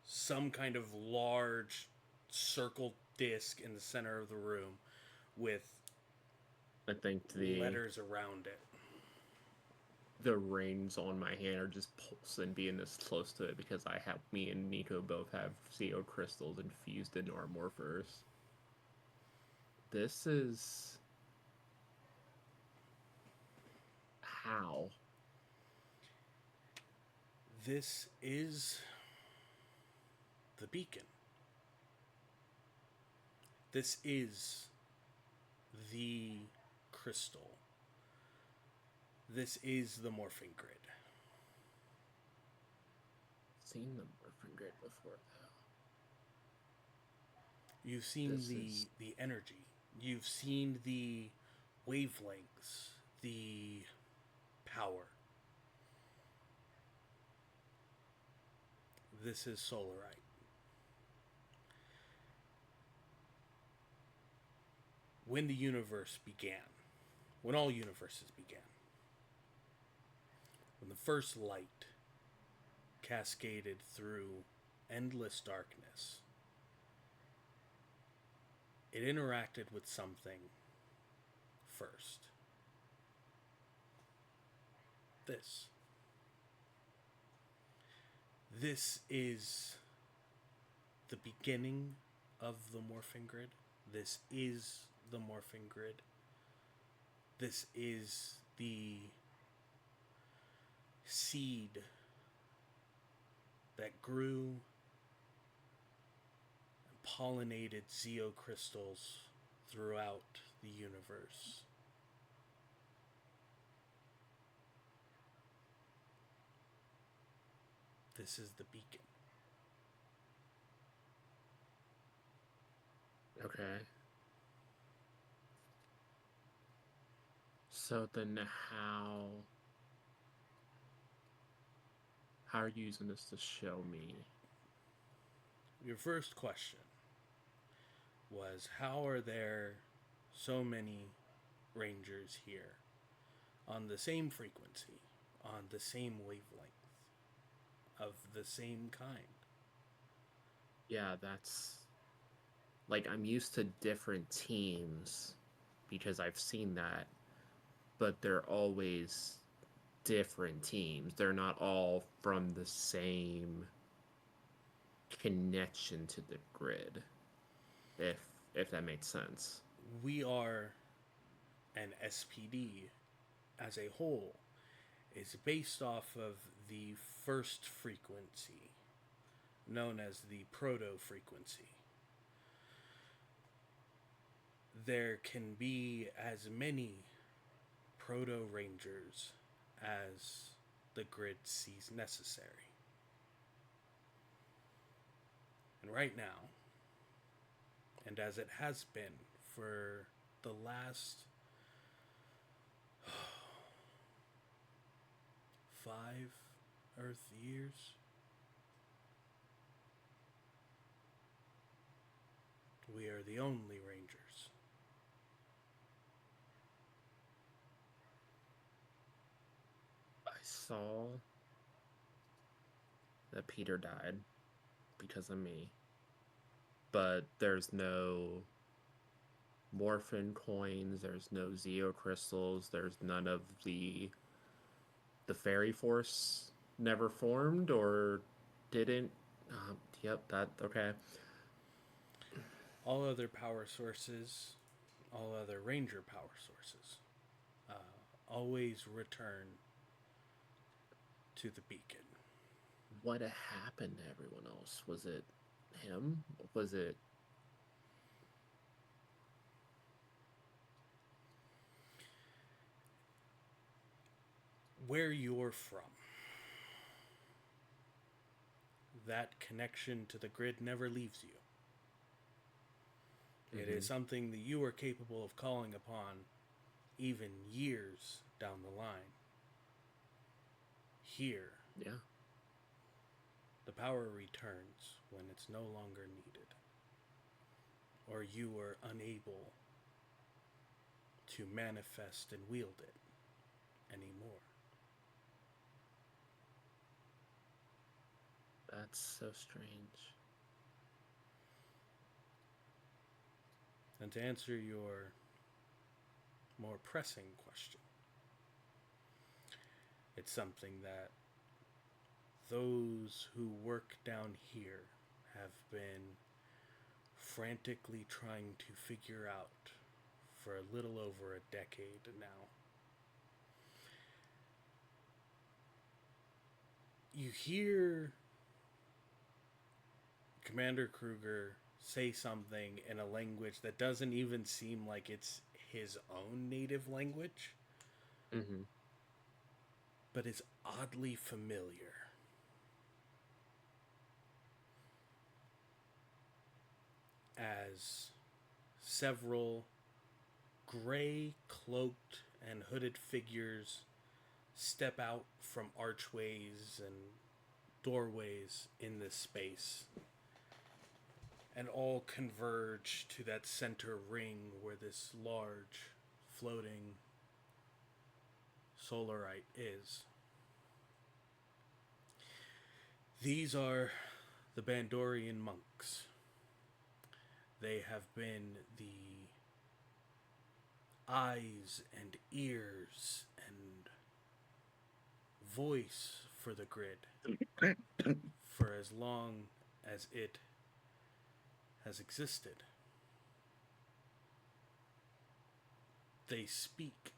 some kind of large circle disc in the center of the room with, I think, the letters around it. The rings on my hand are just pulsing being this close to it because me and Nico both have Zeocrystals infused into our morphers. This is... How? This is the beacon. This is the crystal. This is the morphing grid. Seen the morphing grid before, though. You've seen the energy. You've seen the wavelengths, the power. This is Solarite. When the universe began, when all universes began, when the first light cascaded through endless darkness, it interacted with something first. This is the beginning of the morphing grid. This is the morphing grid. This is the seed that grew and pollinated Zeocrystals throughout the universe. This is the beacon. Okay. So then how are you using this to show me? Your first question was, how are there so many rangers here on the same frequency, on the same wavelength, of the same kind? Yeah, that's... Like, I'm used to different teams because I've seen that, but they're always different teams. They're not all from the same connection to the grid, if that makes sense. We are an SPD as a whole is based off of the first frequency, known as the proto frequency. There can be as many proto rangers as the grid sees necessary. And right now, and as it has been for the last 5 Earth years, we are the only Rangers. I saw that Peter died because of me, but there's no Morphin coins, there's no Zeo crystals, there's none of the fairy force never formed or didn't. Yep, that okay. All other power sources, all other Ranger power sources, always return to the beacon. What happened to everyone else? Was it him? Was it where you're from? That connection to the grid never leaves you. It is something that you are capable of calling upon even years down the line. Here, yeah? the power returns when it's no longer needed, or you are unable to manifest and wield it anymore. That's so strange. And to answer your more pressing question, it's something that those who work down here have been frantically trying to figure out for a little over a decade now. You hear Commander Kruger say something in a language that doesn't even seem like it's his own native language, but is oddly familiar. As several gray cloaked and hooded figures step out from archways and doorways in this space and all converge to that center ring where this large floating solarite is. These are the Bandorian monks. They have been the eyes and ears and voice for the grid for as long as it has existed. They speak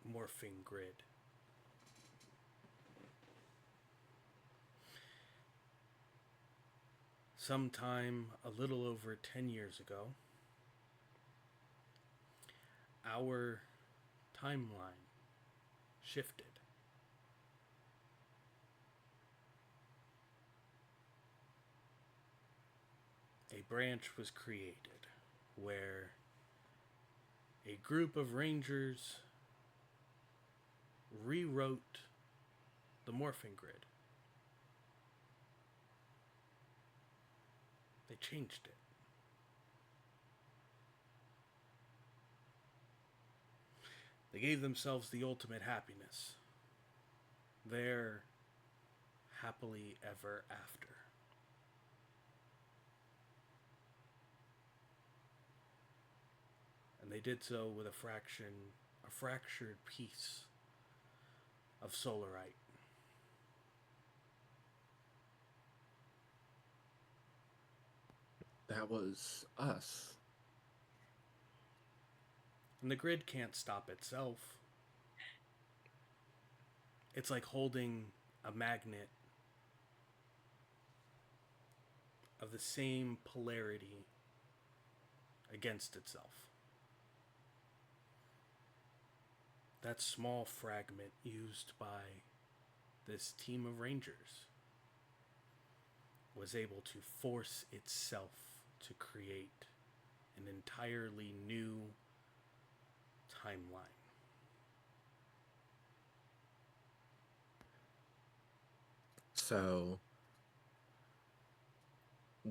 morphing grid. Sometime a little over 10 years ago, our timeline shifted. A branch was created where a group of rangers rewrote the morphing grid. They changed it. They gave themselves the ultimate happiness. Their happily ever after. And they did so with a fractured piece of solarite. That was us. And the grid can't stop itself. It's like holding a magnet of the same polarity against itself. That small fragment used by this team of rangers was able to force itself to create an entirely new timeline. So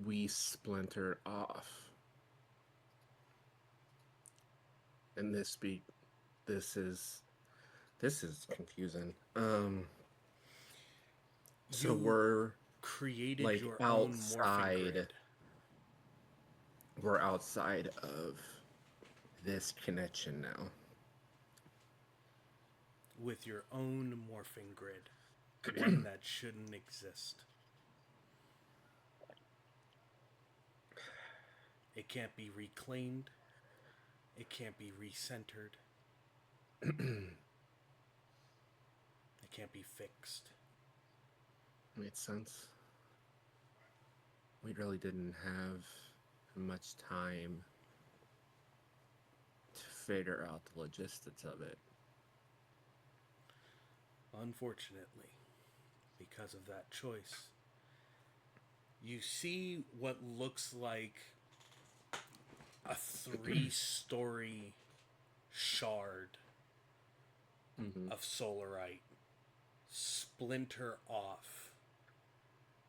we splintered off. And this is confusing. So we're created like your own morphing grid. We're outside of this connection now. With your own morphing grid. One that shouldn't exist. It can't be reclaimed. It can't be recentered. It can't be fixed. Makes sense. We really didn't have much time to figure out the logistics of it. Unfortunately, because of that choice, you see what looks like a 3-story shard of solarite splinter off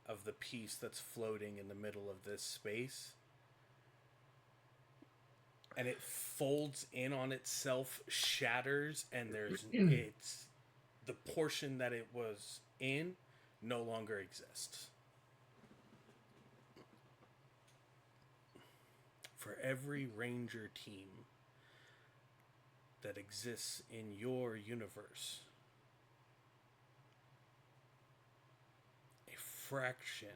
of the piece that's floating in the middle of this space, and it folds in on itself, shatters, and it's the portion that it was in no longer exists. For every ranger team that exists in your universe, a fraction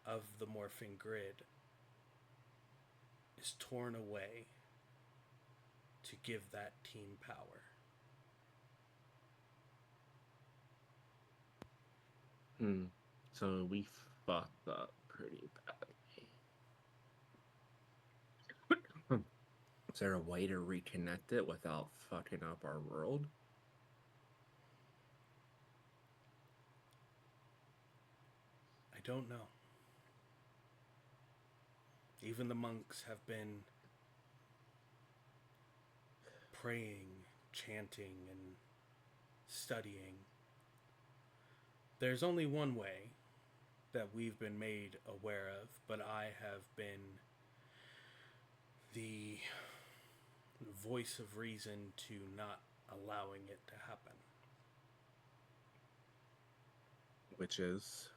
of the morphing grid is torn away to give that team power. So we fucked up pretty badly. Is there a way to reconnect it without fucking up our world? I don't know. Even the monks have been praying, chanting, and studying. There's only one way that we've been made aware of, but I have been the voice of reason to not allowing it to happen. Which is?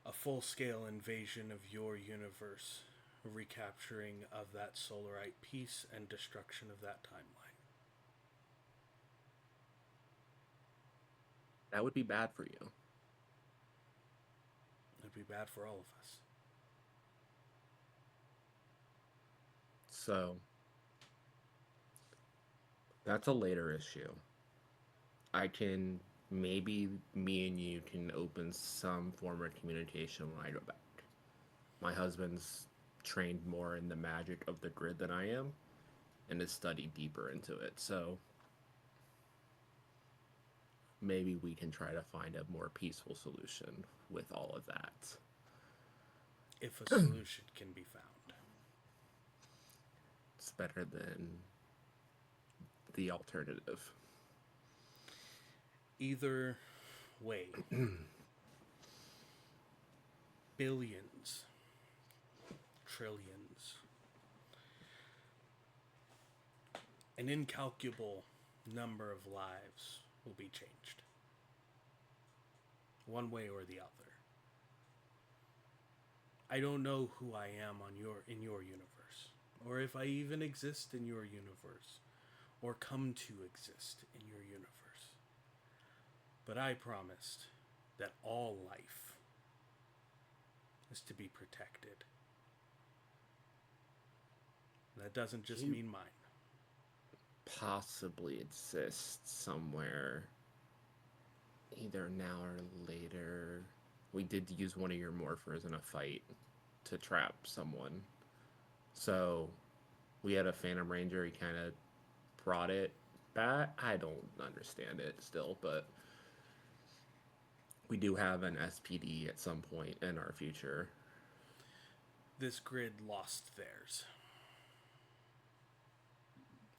A full-scale invasion of your universe, recapturing of that solarite piece and destruction of that timeline. That would be bad for you. It'd be bad for all of us. So, that's a later issue. Maybe me and you can open some form of communication line back. My husband's trained more in the magic of the grid than I am, and has studied deeper into it. So maybe we can try to find a more peaceful solution with all of that. If a solution can be found. It's better than the alternative. Either way, billions, trillions, an incalculable number of lives will be changed. One way or the other. I don't know who I am in your universe, or if I even exist in your universe, or come to exist in your universe. But I promised that all life is to be protected. That doesn't just mean mine. possibly exist somewhere, either now or later. We did use one of your morphers in a fight to trap someone. So we had a Phantom Ranger. He kind of brought it back. I don't understand it still, but we do have an SPD at some point in our future. This grid lost theirs.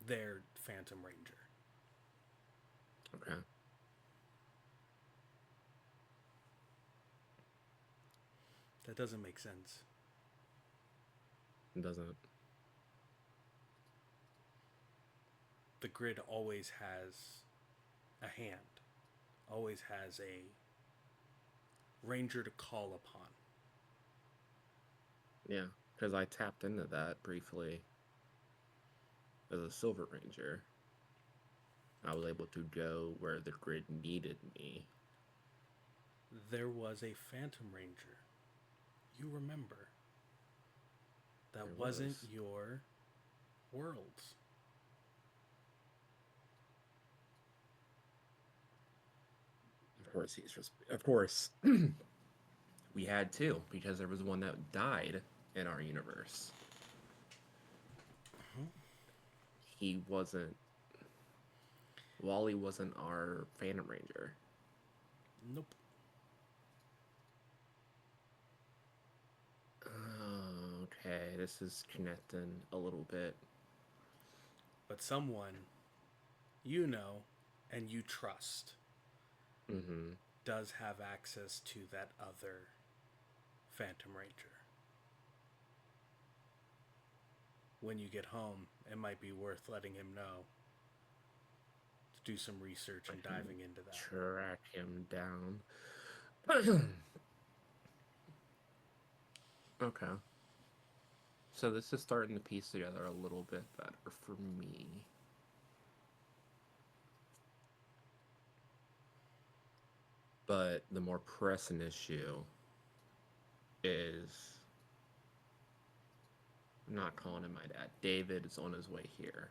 Their Phantom Ranger. Okay. That doesn't make sense. It doesn't. The grid always has a hand, always has a ranger to call upon. Yeah, because I tapped into that briefly as a Silver Ranger. I was able to go where the grid needed me. There was a Phantom Ranger. You remember. That wasn't your worlds. Of course, we had to, because there was one that died in our universe. He wasn't. Wally wasn't our Phantom Ranger. Nope. Okay, this is connecting a little bit. But someone you know and you trust does have access to that other Phantom Ranger. When you get home, it might be worth letting him know to do some research and diving into that. Track him down. Okay. So this is starting to piece together a little bit better for me. But the more pressing issue is, I'm not calling him my dad. David is on his way here.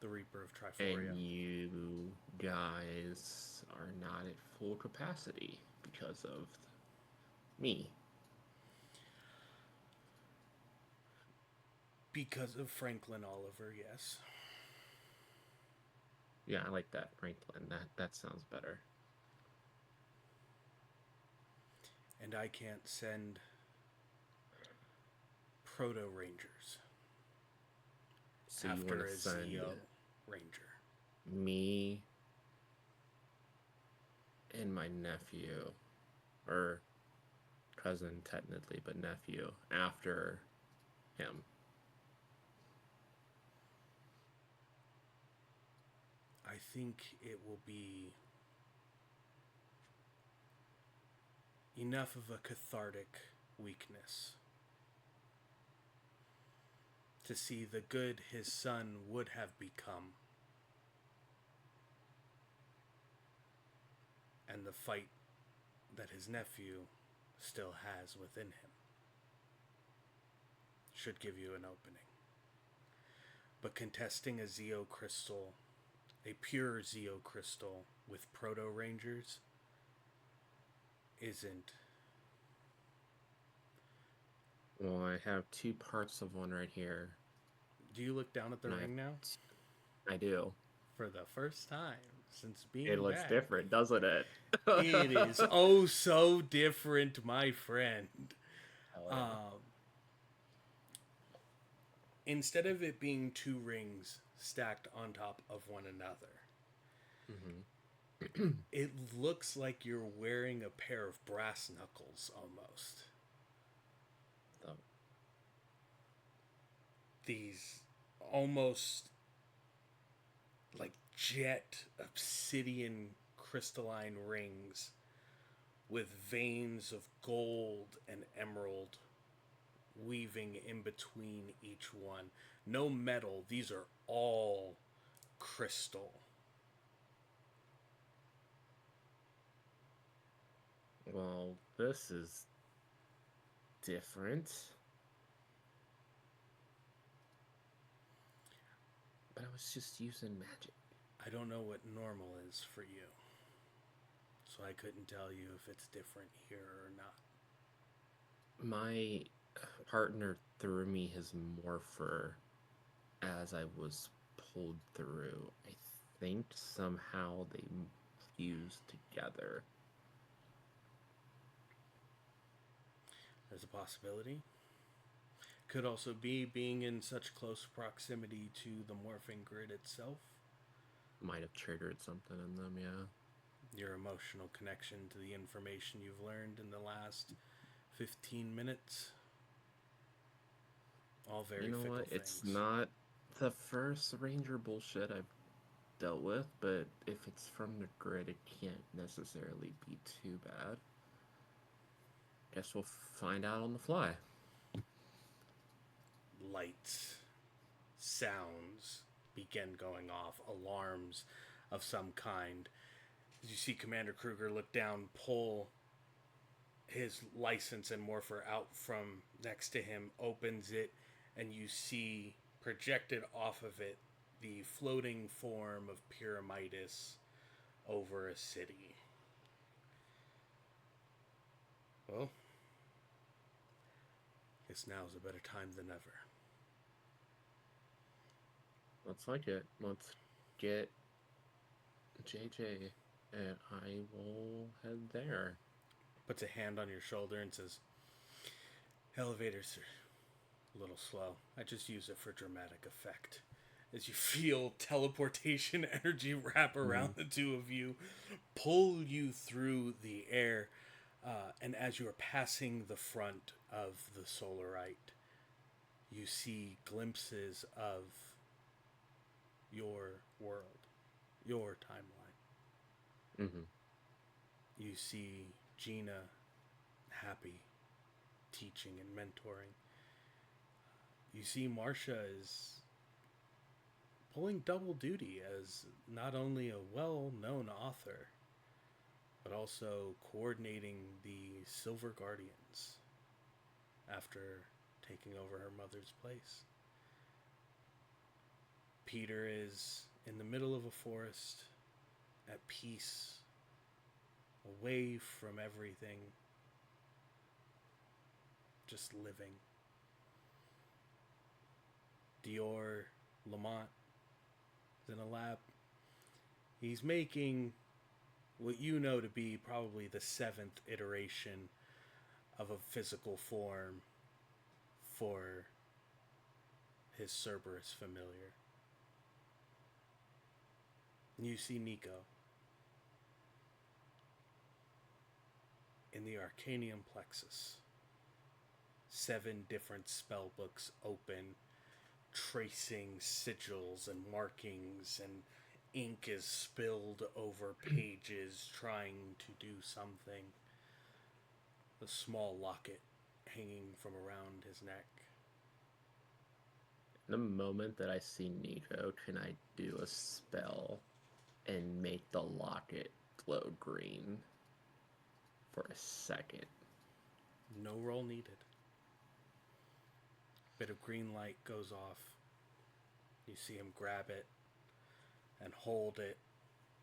The Reaper of Triforia. And you guys are not at full capacity because of me. Because of Franklin Oliver, yes. Yeah, I like that, Franklin. That sounds better. And I can't send Proto Rangers So after a Zeo Ranger. Me and my nephew, or cousin technically, but nephew, after him. I think it will be enough of a cathartic weakness to see the good his son would have become and the fight that his nephew still has within him should give you an opening. But contesting a Zeo crystal, a pure Zeo crystal with Proto Rangers, isn't. Well, I have 2 parts of one right here. Do you look down at the ring now? I do. For the first time since being It looks back. different, doesn't it? It is oh so different, my friend. Instead of it being 2 rings stacked on top of one another, it looks like you're wearing a pair of brass knuckles almost. Oh. These almost like jet obsidian crystalline rings with veins of gold and emerald weaving in between each one. No metal, these are all crystal. Well, this is different. But I was just using magic. I don't know what normal is for you, so I couldn't tell you if it's different here or not. My partner threw me his morpher as I was pulled through. I think somehow they fused together. There's a possibility. Could also be being in such close proximity to the morphing grid itself. Might have triggered something in them, yeah. Your emotional connection to the information you've learned in the last 15 minutes. All very fickle what? things. It's not the first Ranger bullshit I've dealt with, but if it's from the grid, it can't necessarily be too bad. Guess we'll find out on the fly. Lights, sounds begin going off, alarms of some kind. As you see Commander Kruger look down, pull his license and morpher out from next to him, opens it, and you see projected off of it the floating form of Pyramidas over a city. Well, guess now's a better time than ever. Looks like it. Let's get JJ, and I will head there. Puts a hand on your shoulder and says, elevators are a little slow. I just use it for dramatic effect. As you feel teleportation energy wrap around the two of you, pull you through the air, and as you are passing the front of the Solarite, you see glimpses of your world, your timeline. Mm-hmm. You see Gina happy, teaching and mentoring. You see Marcia is pulling double duty as not only a well-known author, but also coordinating the Silver Guardians after taking over her mother's place. Peter is in the middle of a forest, at peace, away from everything, just living. Dior Lamont is in a lab. He's making what you know to be probably the 7th iteration of a physical form for his Cerberus familiar. And you see Nico in the Arcanium Plexus. 7 different spell books open, tracing sigils and markings, and ink is spilled over pages trying to do something. The small locket hanging from around his neck. The moment that I see Nico, can I do a spell and make the locket glow green for a second? No roll needed. Bit of green light goes off. You see him grab it and hold it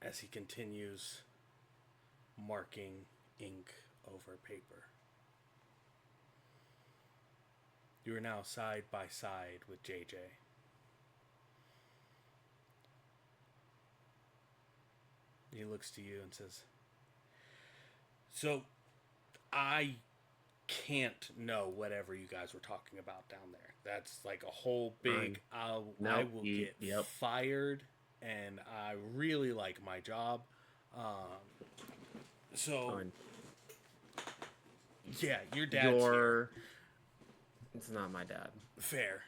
as he continues marking ink over paper. You are now side by side with JJ. He looks to you and says, so I can't know whatever you guys were talking about down there. That's like a whole big, I will get fired, and I really like my job. Yeah, your dad's here. It's not my dad. Fair.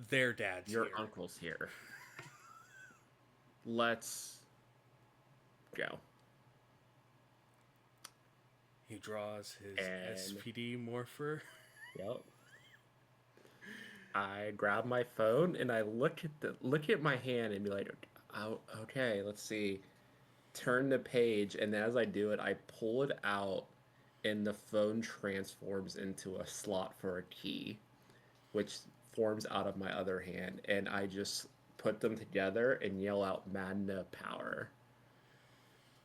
Their dad's your here. Your uncle's here. Let's go. He draws his SPD morpher. Yep. I grab my phone and I look at my hand and be like, oh, okay, let's see. Turn the page, and as I do it, I pull it out, and the phone transforms into a slot for a key, which forms out of my other hand, and I just put them together and yell out Magna Power.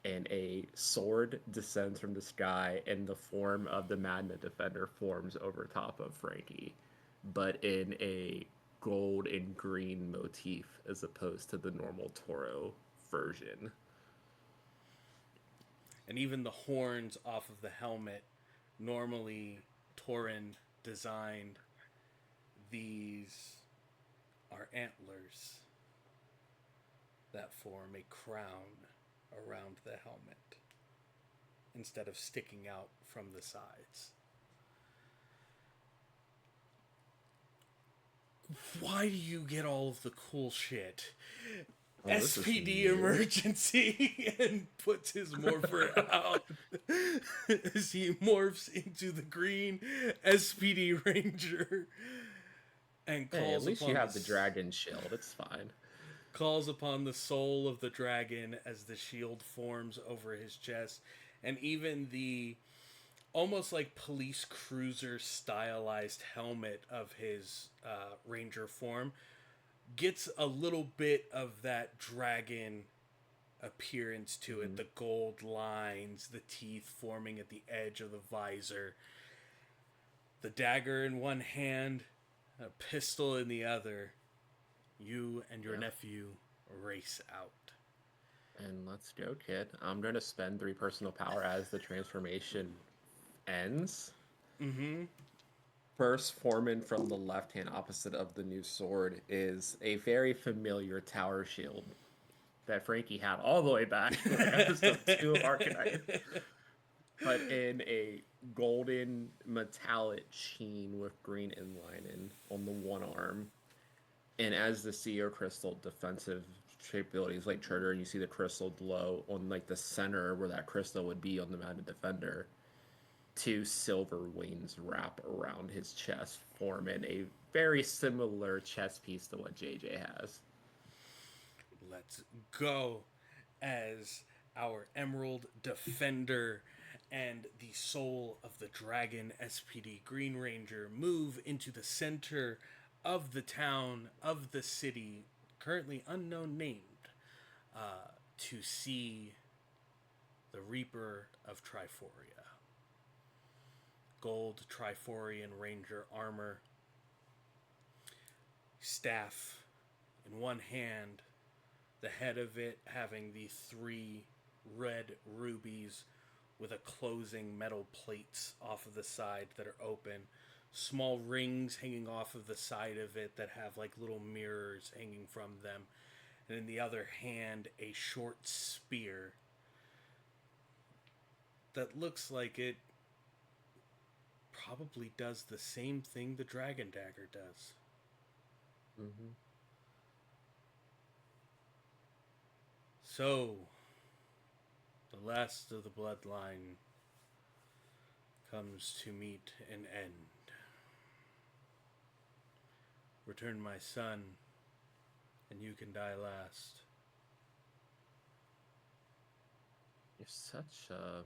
And a sword descends from the sky, and the form of the Magna Defender forms over top of Frankie, but in a gold and green motif as opposed to the normal Toro version. And even the horns off of the helmet, normally Torin designed, these are antlers that form a crown around the helmet instead of sticking out from the sides. Why do you get all of the cool shit? Oh, SPD emergency, and puts his morpher out as he morphs into the green SPD Ranger and calls Hey, at least upon you have the dragon shield. It's fine. calls upon the soul of the dragon as the shield forms over his chest, and even the almost like police cruiser stylized helmet of his ranger form gets a little bit of that dragon appearance to it. The gold lines, the teeth forming at the edge of the visor, the dagger in one hand, a pistol in the other. You and your nephew race out. And let's go, kid. I'm going to spend 3 personal power as the transformation ends. First, forming from the left hand opposite of the new sword is a very familiar tower shield that Frankie had all the way back to episode 2 of Arcanite, but in a golden metallic sheen with green inlining on the one arm. And as the Seer Crystal defensive capabilities like trigger, and you see the crystal glow on like the center where that crystal would be on the Magna Defender, 2 silver wings wrap around his chest, forming a very similar chest piece to what JJ has. Let's go as our Emerald Defender and the Soul of the Dragon SPD Green Ranger move into the center of the town, of the city, currently unknown named, to see the Reaper of Triforia. Gold Triforian Ranger armor, staff in one hand, the head of it having the 3 red rubies with a closing metal plates off of the side that are open, small rings hanging off of the side of it that have like little mirrors hanging from them, and in the other hand a short spear that looks like it probably does the same thing the dragon dagger does. So, the last of the bloodline comes to meet an end. Return my son, and you can die last. You're such a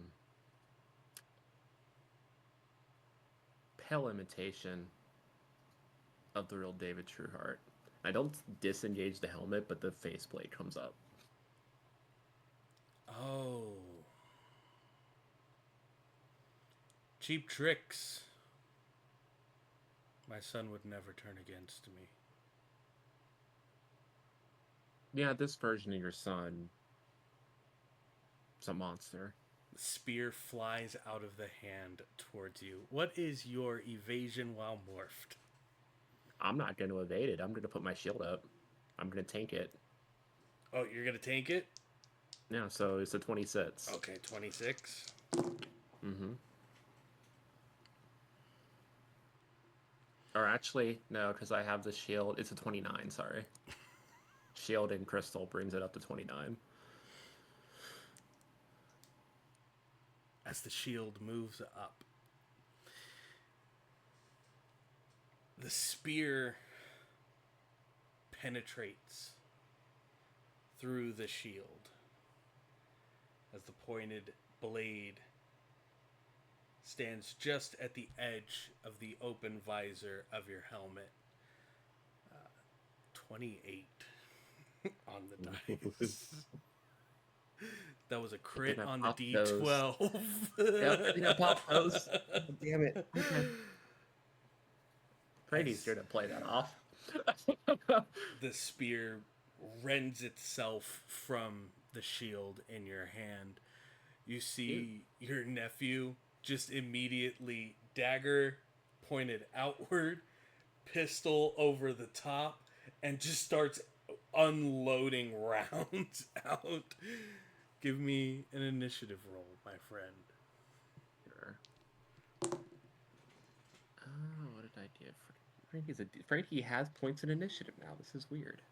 pale imitation of the real David Trueheart. I don't disengage the helmet, but the faceplate comes up. Oh. Cheap tricks. My son would never turn against me. Yeah, this version of your son is a monster. The spear flies out of the hand towards you. What is your evasion while morphed? I'm not going to evade it. I'm going to put my shield up. I'm going to tank it. Oh, you're going to tank it? Yeah, so it's a 26. Okay, 26. Or actually, no, because I have the shield. It's a 29, sorry. Shield and crystal brings it up to 29. As the shield moves up, the spear penetrates through the shield as the pointed blade stands just at the edge of the open visor of your helmet. 28. on the dice. That was a Good thing crit I on the popped those. D12. Yep, good thing I popped those. Oh, damn it. Okay. Brady's here to play that off. The spear rends itself from the shield in your hand. You see your nephew just immediately dagger pointed outward, pistol over the top, and just starts unloading rounds out. Give me an initiative roll, my friend. Sure. What did I do? Frankie has points in initiative now. This is weird.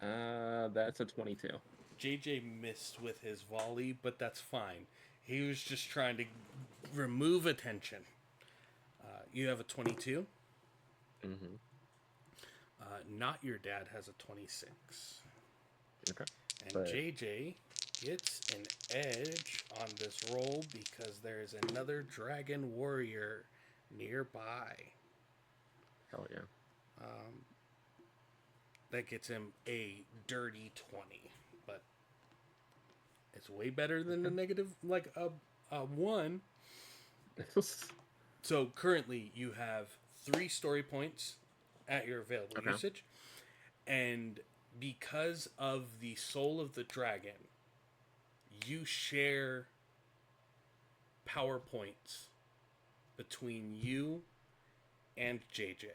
That's a 22. JJ missed with his volley, but that's fine. He was just trying to remove attention. You have a 22. Mm-hmm. Not your dad has a 26. Okay. And But JJ gets an edge on this roll because there is another dragon warrior nearby. hell yeah. That gets him a dirty 20. But it's way better than a negative, like a 1. So currently you have 3 story points at your available usage. And because of the soul of the dragon, you share power points between you and JJ.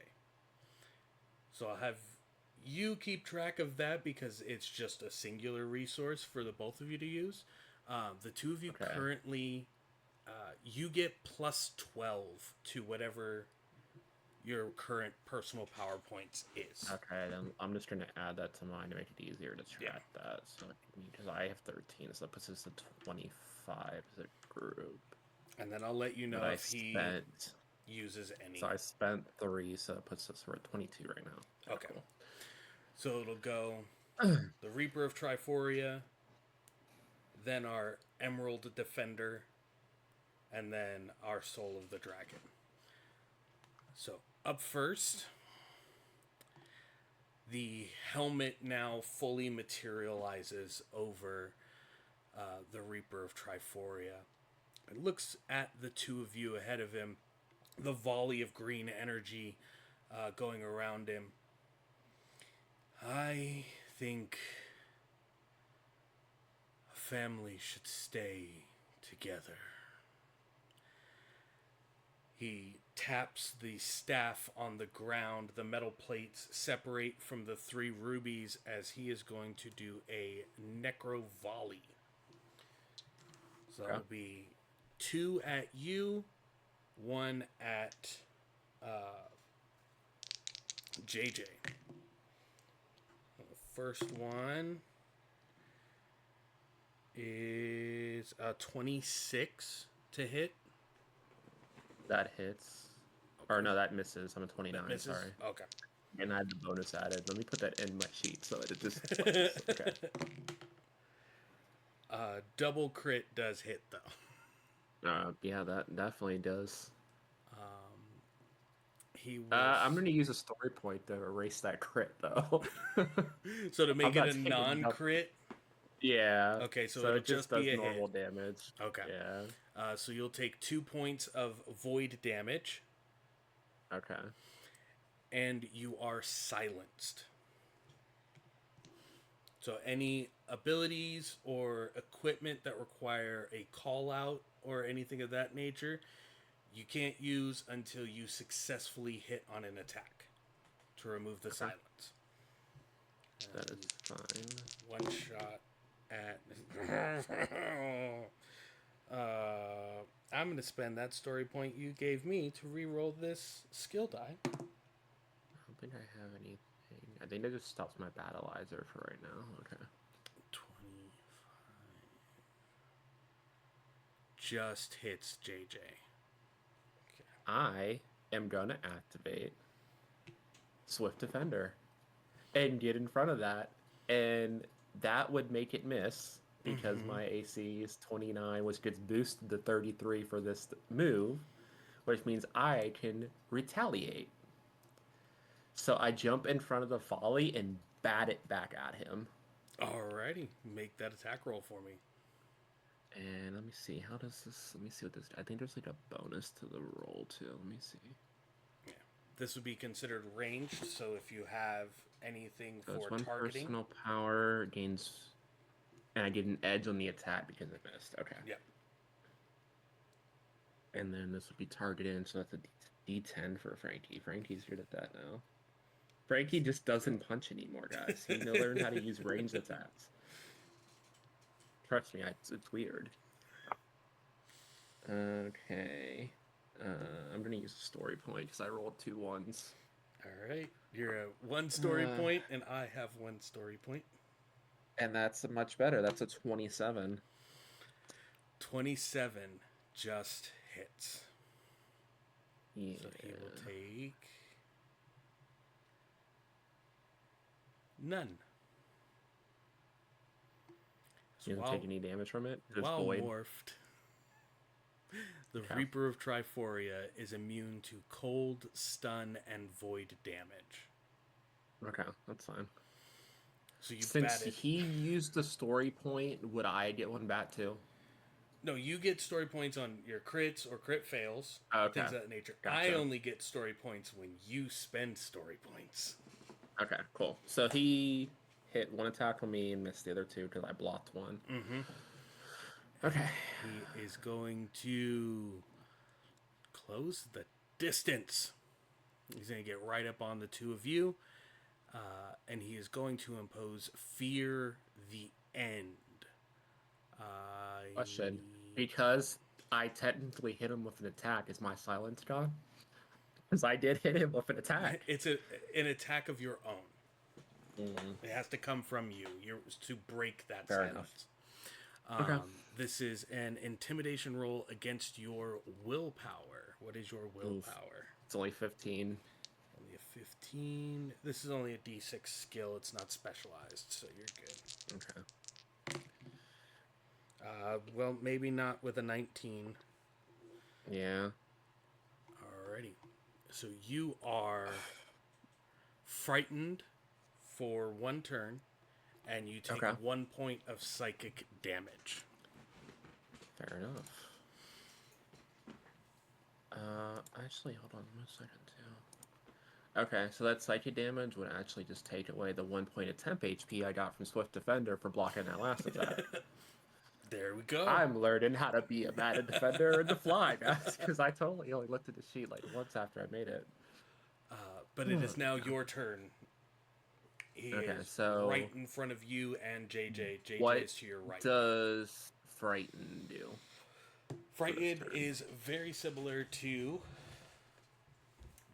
So I'll have you keep track of that because it's just a singular resource for the both of you to use. The two of you currently, you get plus 12 to whatever your current personal power points is. Okay, then I'm just going to add that to mine to make it easier to track that. So because I have 13, so that puts us at 25 as a group. And then I'll let you know but if he uses any. So I spent 3, so it puts us at 22 right now. Okay. Cool. So it'll go the Reaper of Triforia, then our Emerald Defender, and then our Soul of the Dragon. So up first, the helmet now fully materializes over the Reaper of Triforia. It looks at the two of you ahead of him, the volley of green energy going around him. I think a family should stay together. He taps the staff on the ground. The metal plates separate from the 3 rubies as he is going to do a necro volley. So that'll be 2 at you, 1 at JJ. The first one is 26 to hit. That hits. Or no, that misses. I'm a 29, sorry. Okay. And I had the bonus added. Let me put that in my sheet so that it just okay. Double crit does hit, though. Yeah, that definitely does. He will... I'm going to use a story point to erase that crit, though. So to make it a non-crit? Yeah. Okay, so it'll it just be does a normal hit. damage. Okay. Yeah. So you'll take 2 points of void damage. Okay. And you are silenced. So any abilities or equipment that require a call out or anything of that nature, you can't use until you successfully hit on an attack to remove the silence. That is fine. 1 shot at... I'm going to spend that story point you gave me to re-roll this skill die. I don't think I have anything. I think that just stops my battleizer for right now. Okay. 25. Just hits JJ. Okay. I am going to activate Swift Defender and get in front of that. And that would make it miss because my AC is 29, which gets boosted to 33 for this move, which means I can retaliate. So I jump in front of the volley and bat it back at him. Alrighty, make that attack roll for me. And let me see, how does this, let me see what this, I think there's like a bonus to the roll too. Let me see. Yeah. This would be considered ranged, so if you have anything So for it's one targeting. personal power, gains, and I get an edge on the attack because I missed. Okay. Yep. And then this would be targeted, so that's a D10 for Frankie. Frankie's good at that now. Frankie just doesn't punch anymore, guys. He learned how to use ranged attacks. Trust me, it's weird. Okay. I'm going to use a story point because I rolled 2 1s. All right. You're at 1 story point, and I have 1 story point. And that's much better. That's a 27. 27 just hits. Yeah. So he will take none. You don't take any damage from it? Just while void. Morphed, the Reaper of Triforia is immune to cold, stun, and void damage. Okay, that's fine. So you Since batted. he used the story point, would I get one back too? No, you get story points on your crits or crit fails, things of that nature. Gotcha. I only get story points when you spend story points. Okay, cool. So he hit 1 attack on me and missed the other 2 because I blocked 1. Mm-hmm. Okay. He is going to close the distance. He's going to get right up on the 2 of you. And he is going to impose Fear the End. Question. Because I technically hit him with an attack, is my silence gone? Because I did hit him with an attack. It's an attack of your own. It has to come from you. You're to break that Fair silence. Okay. This is an intimidation roll against your willpower. What is your willpower? It's only 15. Only a 15. This is only a D6 skill. It's not specialized, so you're good. Okay. Well, maybe not with a 19. Yeah. Alrighty. So you are frightened for 1 turn, and you take 1 point of psychic damage. Fair enough. Actually, hold on 1 second, too. Okay, so that psychic damage would actually just take away the 1 point of temp HP I got from Swift Defender for blocking that last attack. There we go. I'm learning how to be a meta defender in the fly, guys, because I totally only looked at the sheet like once after I made it. But it is now your turn. He is right in front of you and JJ. JJ is to your right. What does Frighten do? Frightened is very similar to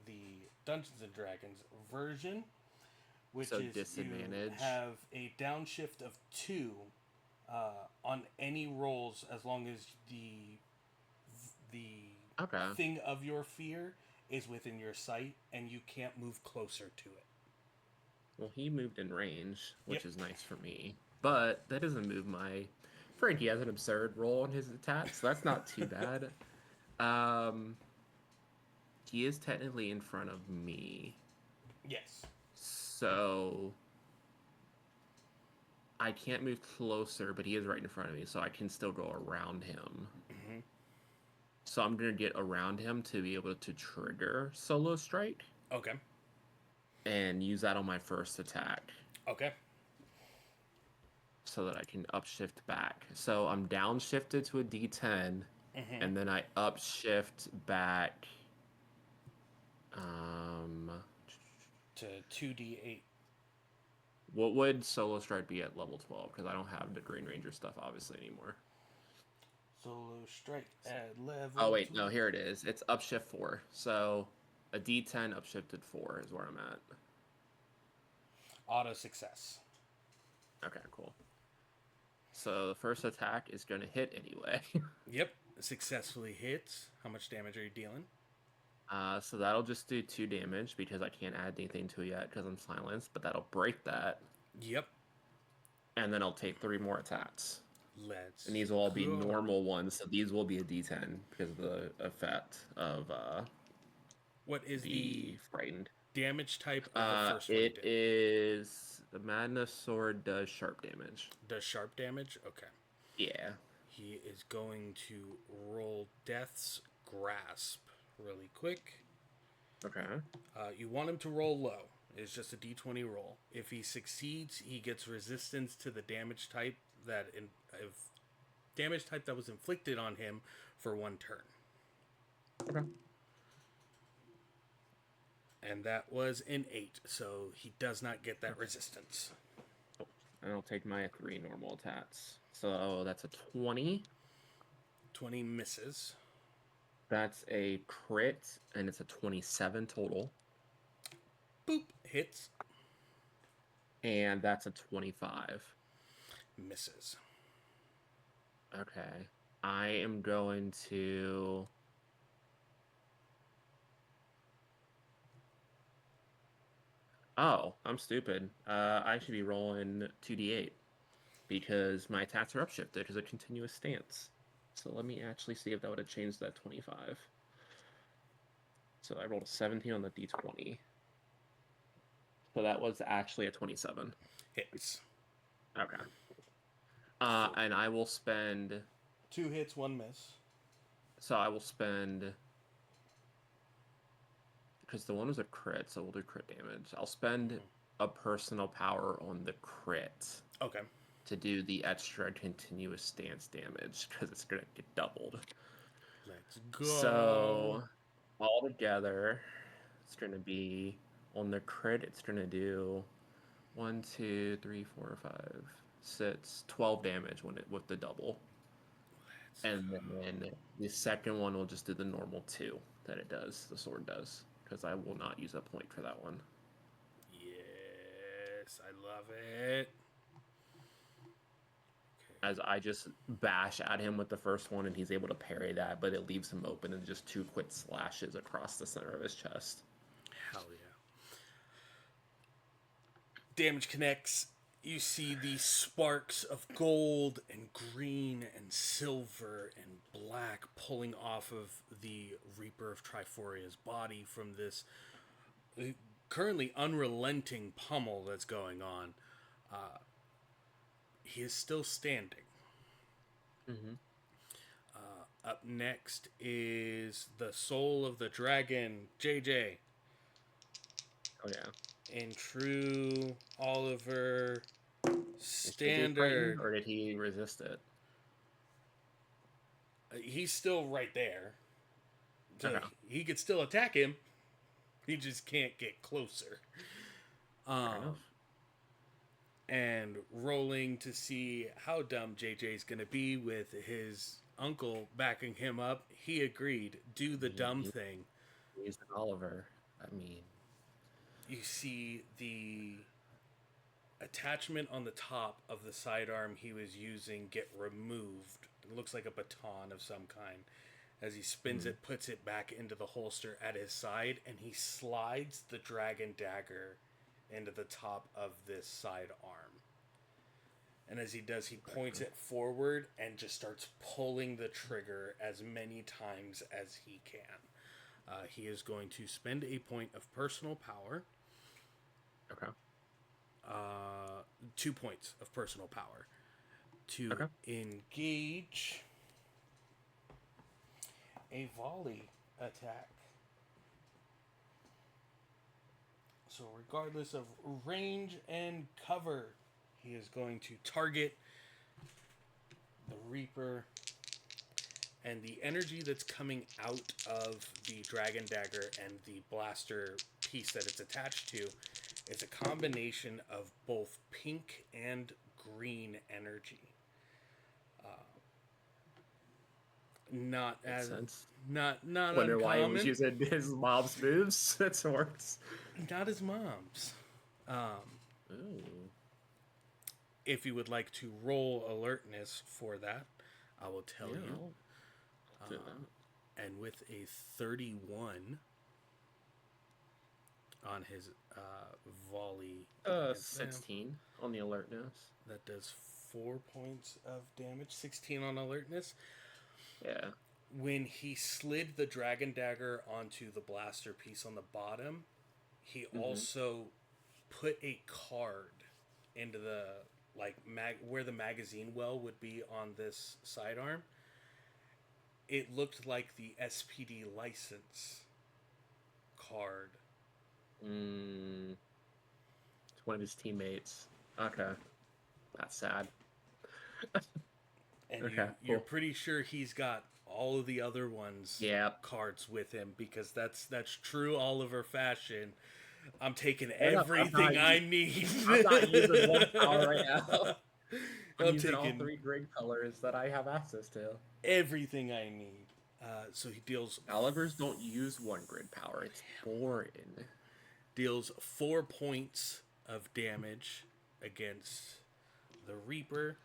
the Dungeons and Dragons version, which is disadvantage. You have a downshift of 2 on any rolls as long as the thing of your fear is within your sight and you can't move closer to it. Well, he moved in range, which is nice for me. But that doesn't move my... Frankie has an absurd roll on his attacks, so that's not too bad. He is technically in front of me. Yes. So... I can't move closer, but he is right in front of me, so I can still go around him. Mm-hmm. So I'm going to get around him to be able to trigger Solo Strike. Okay. And use that on my first attack. Okay. So that I can upshift back. So I'm downshifted to a D10, and then I upshift back to 2D8. What would Solo Strike be at level 12? Because I don't have the Green Ranger stuff, obviously, anymore. Solo Strike at level... Oh, wait. 12. No, here it is. It's upshift 4. So a D10 upshifted 4 is where I'm at. Auto success. Okay, cool. So the first attack is going to hit anyway. Yep. Successfully hits. How much damage are you dealing? So that'll just do 2 damage because I can't add anything to it yet because I'm silenced, but that'll break that. Yep. And then I'll take 3 more attacks. And these will all be normal ones, so these will be a D10 because of the effect of what is the frightened damage type of the first one he It did? is the Madness Sword does sharp damage. Does sharp damage? Okay. Yeah. He is going to roll Death's Grasp really quick. Okay. You want him to roll low. It's just a d20 roll. If he succeeds, he gets resistance to the damage type that was inflicted on him for 1 turn. Okay. And that was an 8, so he does not get that resistance. And I'll take my 3 normal attacks. So that's a 20. 20 misses. That's a crit, and it's a 27 total. Boop, hits. And that's a 25. Misses. Okay. I am going to... Oh, I'm stupid. I should be rolling 2d8 because my attacks are upshifted because of continuous stance. So let me actually see if that would have changed that 25. So I rolled a 17 on the d20. So that was actually a 27. Hits. Okay. And I will spend... 2 hits, 1 miss. So I will spend... Because the one was a crit, so we'll do crit damage. I'll spend a personal power on the crit. Okay. To do the extra continuous stance damage, because it's going to get doubled. Let's go. So, all together, it's going to be, on the crit, it's going to do 1, 2, 3, 4, 5, 6, 12 damage with the double. And then the second one will just do the normal 2 that it does, the sword does. Because I will not use a point for that one. Yes, I love it. Okay. As I just bash at him with the first one, and he's able to parry that, but it leaves him open and just 2 quick slashes across the center of his chest. Hell yeah. Damage connects. You see these sparks of gold and green and silver and black pulling off of the Reaper of Triforia's body from this currently unrelenting pummel that's going on. He is still standing. Mm-hmm. Up next is the Soul of the Dragon, JJ. Oh, yeah. In true Oliver standard. Or did he resist it? He's still right there. So Okay. he could still attack him. He just can't get closer. And rolling to see how dumb JJ's going to be with his uncle backing him up, he agreed. Do the dumb thing. He's an Oliver. I mean... You see the attachment on the top of the sidearm he was using get removed. It looks like a baton of some kind. As he spins it, puts it back into the holster at his side, and he slides the dragon dagger into the top of this sidearm. And as he does, he points it forward and just starts pulling the trigger as many times as he can. He is going to spend a point of personal power. Okay. 2 points of personal power to engage a volley attack. So regardless of range and cover, he is going to target the Reaper, and the energy that's coming out of the dragon dagger and the blaster piece that it's attached to is a combination of both pink and green energy. Not Makes as sense. not Wonder uncommon. why he was using his mom's moves. That works. Not his mom's. If you would like to roll alertness for that, I will tell you. And with a 31 on his volley, 16 on the alertness. That does 4 points of damage. 16 on alertness. Yeah. When he slid the dragon dagger onto the blaster piece on the bottom, he Mm-hmm. also put a card into the where the magazine well would be on this sidearm. It looked like the SPD license card. Mm, it's one of his teammates. Okay, that's sad. And Okay, you're cool. pretty sure he's got all of the other ones Yeah, cards with him, because that's true Oliver fashion. I'm taking fair enough. everything I need. I'm not using one power right now. I'm I'm using all taking 3 grid colors that I have access to. everything I need. So he Olivers don't use 1 grid power. It's boring. deals 4 points of damage against the Reaper,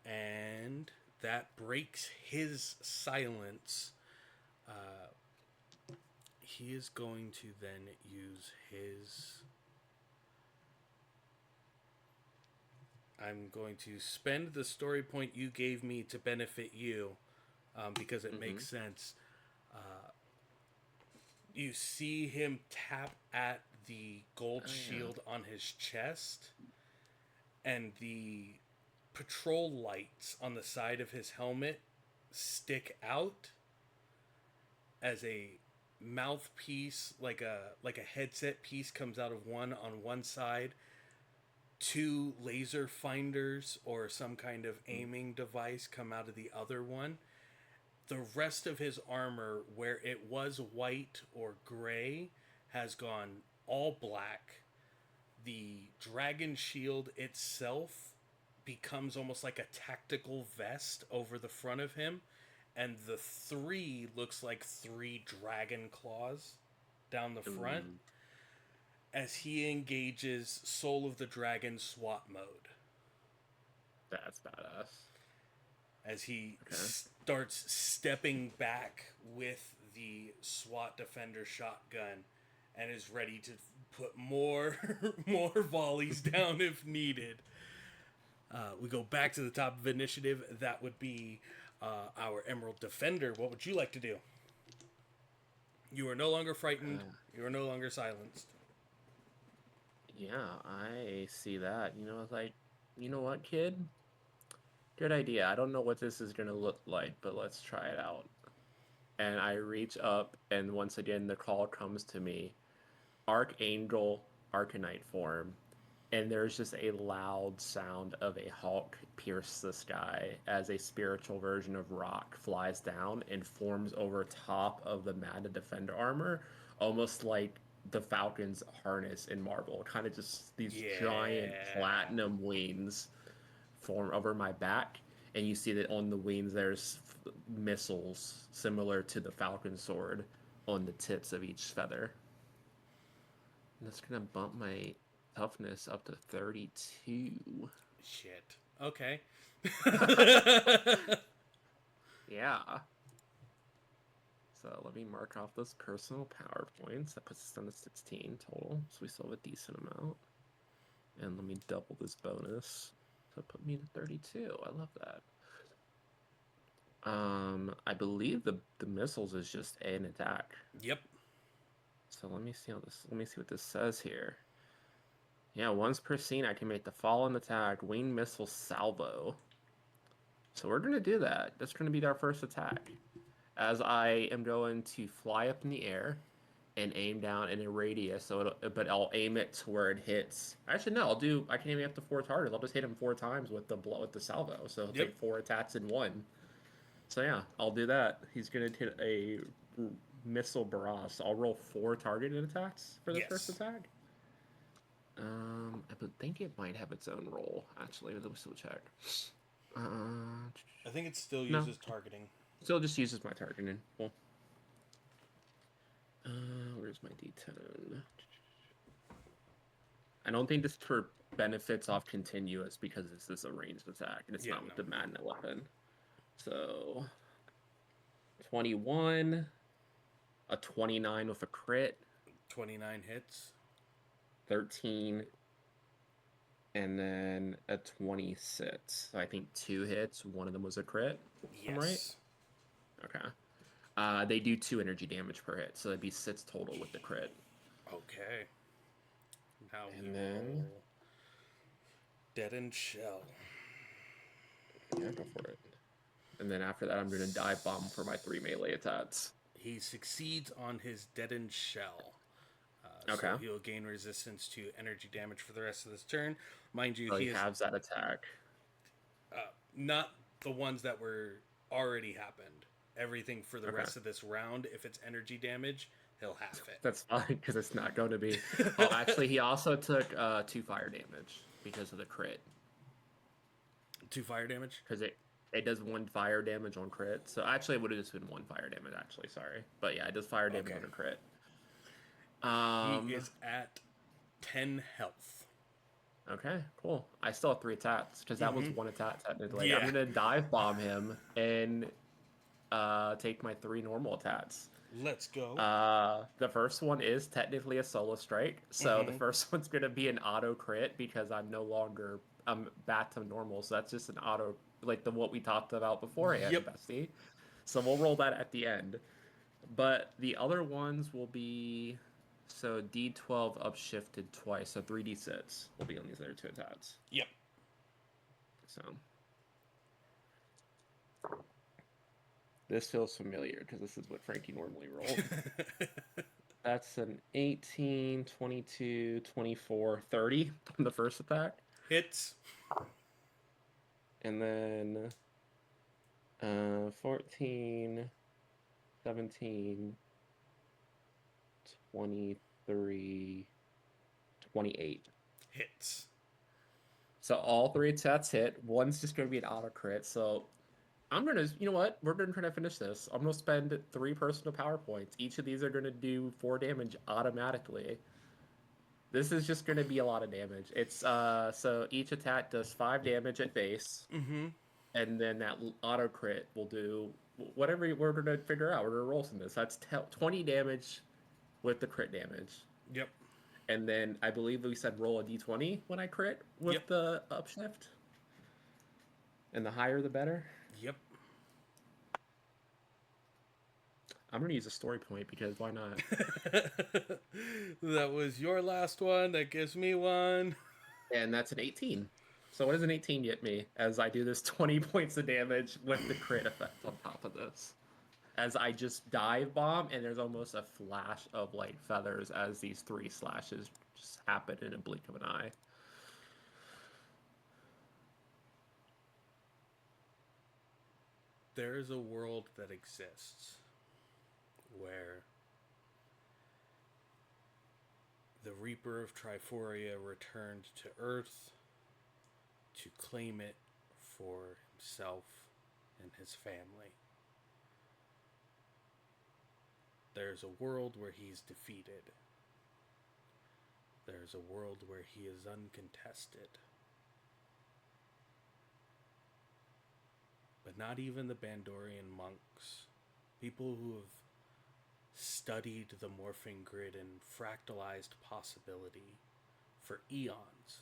and that breaks his silence. Uh, he is going to then use his. I'm going to spend the story point you gave me to benefit you, because it Mm-hmm. makes sense. Uh, you see him tap at the gold Oh yeah. shield on his chest, and the patrol lights on the side of his helmet stick out as a mouthpiece, like a headset piece comes out of one on one side, two laser finders or some kind of aiming device come out of the other one. The rest of his armor, where it was white or gray, has gone all black. The dragon shield itself becomes almost like a tactical vest over the front of him, and the three looks like three dragon claws down the front Ooh, as he engages Soul of the Dragon SWAT mode. that's badass. As he Okay. starts stepping back with the SWAT Defender shotgun and is ready to put more more volleys down if needed. We go back to the top of initiative. That would be our Emerald Defender. What would you like to do? You are no longer frightened. Uh, You are no longer silenced. yeah, I see that. You know what, kid? Good idea. I don't know what this is gonna look like, but let's try it out. And I reach up, and once again, the call comes to me. Archangel Arcanite form, and there's just a loud sound of a hawk pierce the sky as a spiritual version of Rock flies down and forms over top of the Mana Defender armor, almost like the Falcon's harness in Marvel. Kind of just these giant Yeah. platinum wings form over my back, and you see that on the wings there's missiles similar to the Falcon sword on the tips of each feather. And that's gonna bump my toughness up to 32. Shit. Okay. Yeah. So let me mark off those personal power points. That puts us down to 16 total. So we still have a decent amount. And let me double this bonus. So put me to 32. I love that. I believe the missiles is just an attack. Yep. So let me see what this says here. Yeah, once per scene I can make the fallen attack, winged missile salvo. So we're gonna do that. That's gonna be our first attack. As I am going to fly up in the air and aim down in a radius. But I'll aim it to where it hits. Actually, no, I can aim it up to 4 targets. I'll just hit him 4 times with the salvo. So he'll Yep. take 4 attacks in one. So yeah, I'll do that. He's gonna hit a missile barrage. So I'll roll 4 targeted attacks for this first Yes. attack. I think it might have its own roll. Actually, let me still check. I think it still No, uses targeting. still just uses my targeting. Well, where's my D10? I don't think this for benefits off continuous because this is a ranged attack and it's Yeah, not with no. the magnet weapon. So 21, a 29 with a crit, 29 hits. 13, and then a 26. So I think 2 hits. One of them was a crit. I'm right? Yes. Okay. They do 2 energy damage per hit, so that'd be 6 total with the crit. Okay. how And we then roll. Deadened Shell. yeah, go for it. And then after that, I'm going to dive bomb for my 3 melee attacks. He succeeds on his Deadened Shell. Okay. So he'll gain resistance to energy damage for the rest of this turn. Mind you, So he he is has that attack. not the ones that were already happened. Everything for the rest of this round, if it's energy damage, he'll half it. That's fine, because it's not going to be... Oh, actually, he also took 2 fire damage because of the crit. 2 fire damage? Because it does 1 fire damage on crit. So actually, it would have just been 1 fire damage, actually. Sorry. But yeah, it does fire damage on a crit. He is at 10 health. Okay, cool. I still have 3 attacks, because that was 1 attack, technically. Yeah. I'm going to dive bomb him and take my 3 normal attacks. Let's go. The first one is technically a solo strike. So the first one's going to be an auto crit, because I'm back to normal. So that's just an auto, like what we talked about beforehand, bestie. So we'll roll that at the end. But the other ones will be, so D12 upshifted twice. So 3D6 will be on these other 2 attacks. Yep. So this feels familiar, because this is what Frankie normally rolled. That's an 18, 22, 24, 30 on the first attack. Hits. And then 14, 17, 23, 28. Hits. So all 3 attacks hit. One's just going to be an auto crit. So I'm going to, you know what? We're going to try to finish this. I'm going to spend 3 personal power points. Each of these are going to do 4 damage automatically. This is just going to be a lot of damage. It's so each attack does 5 damage at base. And then that auto crit will do whatever we're going to figure out. We're going to roll some of this. That's 20 damage with the crit damage. Yep. And then I believe we said roll a d20 when I crit with the upshift. And the higher, the better. Yep. I'm going to use a story point, because why not? That was your last one. That gives me one. And that's an 18. So what does an 18 get me as I do this 20 points of damage with the crit effect on top of this? As I just dive bomb, and there's almost a flash of light feathers as these 3 slashes just happen in a blink of an eye. There is a world that exists where the Reaper of Triforia returned to Earth to claim it for himself and his family. There's a world where he's defeated. There's a world where he is uncontested. But not even the Bandorian monks, people who have studied the morphing grid and fractalized possibility for eons,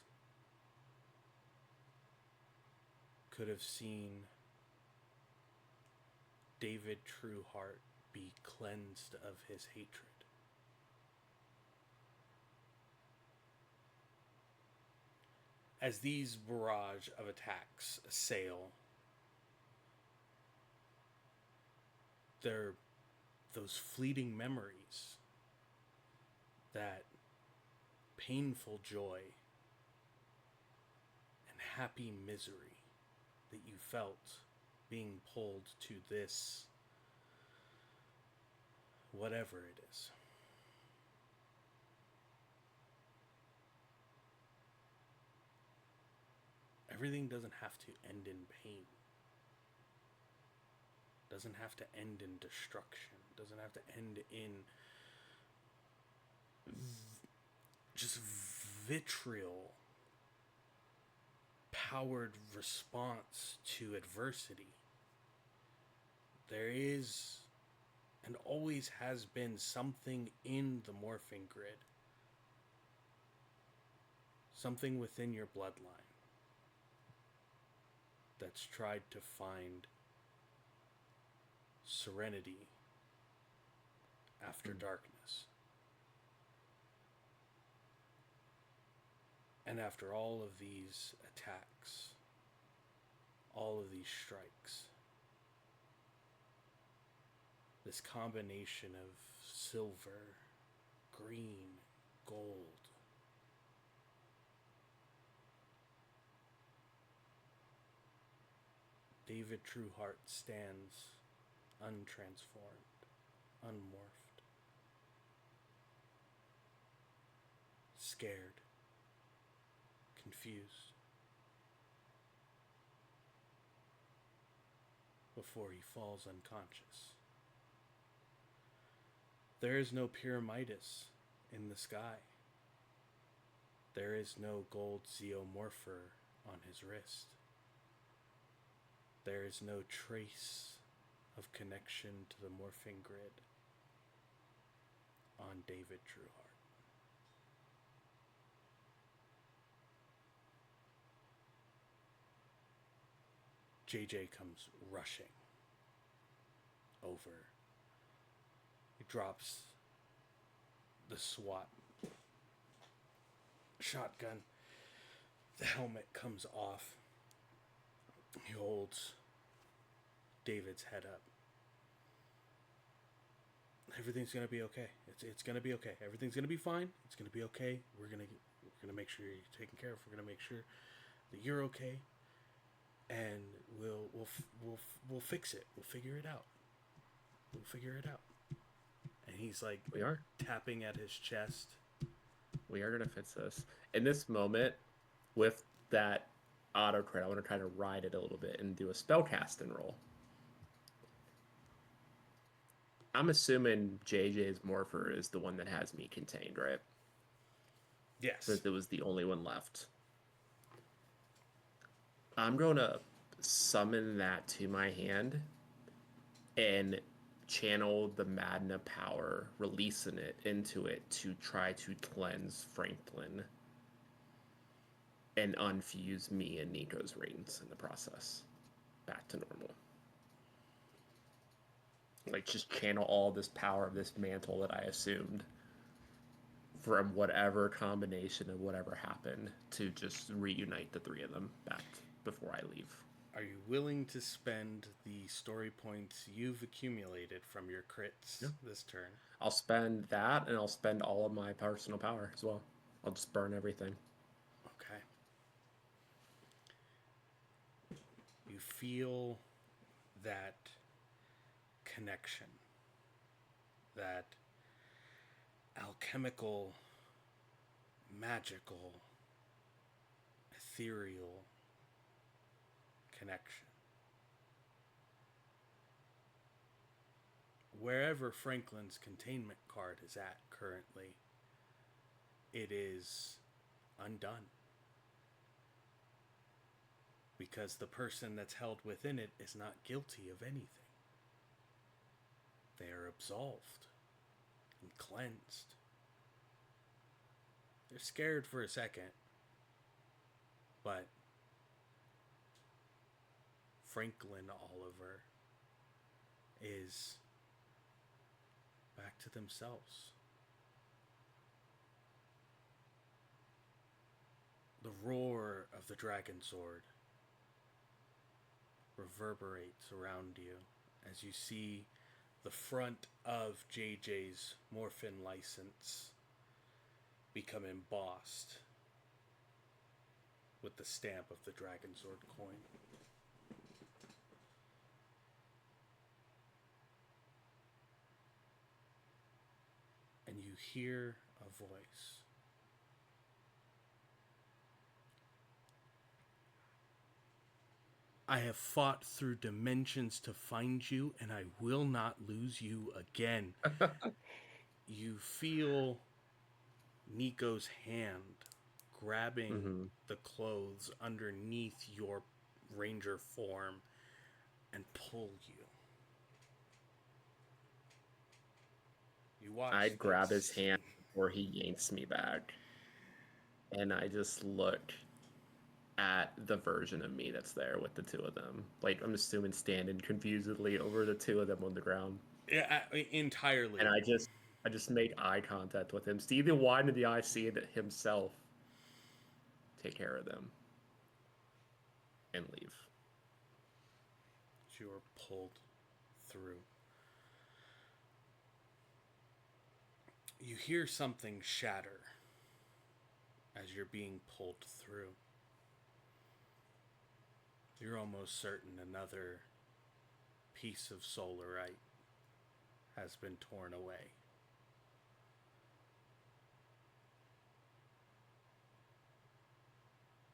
could have seen David Trueheart be cleansed of his hatred. As these barrage of attacks assail, they're those fleeting memories, that painful joy and happy misery that you felt being pulled to this, whatever it is. Everything doesn't have to end in pain. Doesn't have to end in destruction. Doesn't have to end in just vitriol powered response to adversity. There is and always has been something in the morphing grid, something within your bloodline that's tried to find serenity after darkness. And after all of these attacks, all of these strikes, this combination of silver, green, gold, David Trueheart stands untransformed, unmorphed, scared, confused, before he falls unconscious. There is no Pyramidas in the sky. There is no gold zeomorpher on his wrist. There is no trace of connection to the morphing grid on David Trueheart. JJ comes rushing over. He drops the SWAT shotgun. The helmet comes off. He holds David's head up. Everything's gonna be okay. It's gonna be okay. Everything's gonna be fine. It's gonna be okay. We're gonna make sure you're taken care of. We're gonna make sure that you're okay, and we'll fix it. We'll figure it out. We'll figure it out. And he's like, we are tapping at his chest. We are gonna fix this. In this moment, with that auto crit, I want to try to ride it a little bit and do a spellcasting roll. I'm assuming JJ's Morpher is the one that has me contained, right? Yes. Since it was the only one left. I'm going to summon that to my hand and channel the Magna power, releasing it into it to try to cleanse Franklin and unfuse me and Nico's rings in the process back to normal. Like, just channel all this power of this mantle that I assumed from whatever combination of whatever happened to just reunite the three of them back before I leave. Are you willing to spend the story points you've accumulated from your crits this turn? I'll spend that, and I'll spend all of my personal power as well. I'll just burn everything. Okay. You feel that connection, that alchemical, magical, ethereal connection. Wherever Franklin's containment card is at currently, it is undone. Because the person that's held within it is not guilty of anything. They are absolved and cleansed. They're scared for a second, but Franklin Oliver is back to themselves. The roar of the dragon sword reverberates around you as you see the front of JJ's Morphin license become embossed with the stamp of the dragon sword coin. And you hear a voice. I have fought through dimensions to find you, and I will not lose you again. You feel Nico's hand grabbing the clothes underneath your ranger form and pull you. You watch. I'd grab his hand before he yanks me back, and I just look at the version of me that's there with the two of them. Like, I'm assuming standing confusedly over the two of them on the ground. Yeah, entirely. And I just make eye contact with him. See the wide of the eye, see it himself. take care of them, and leave. You are pulled through. You hear something shatter as you're being pulled through. You're almost certain another piece of solarite has been torn away.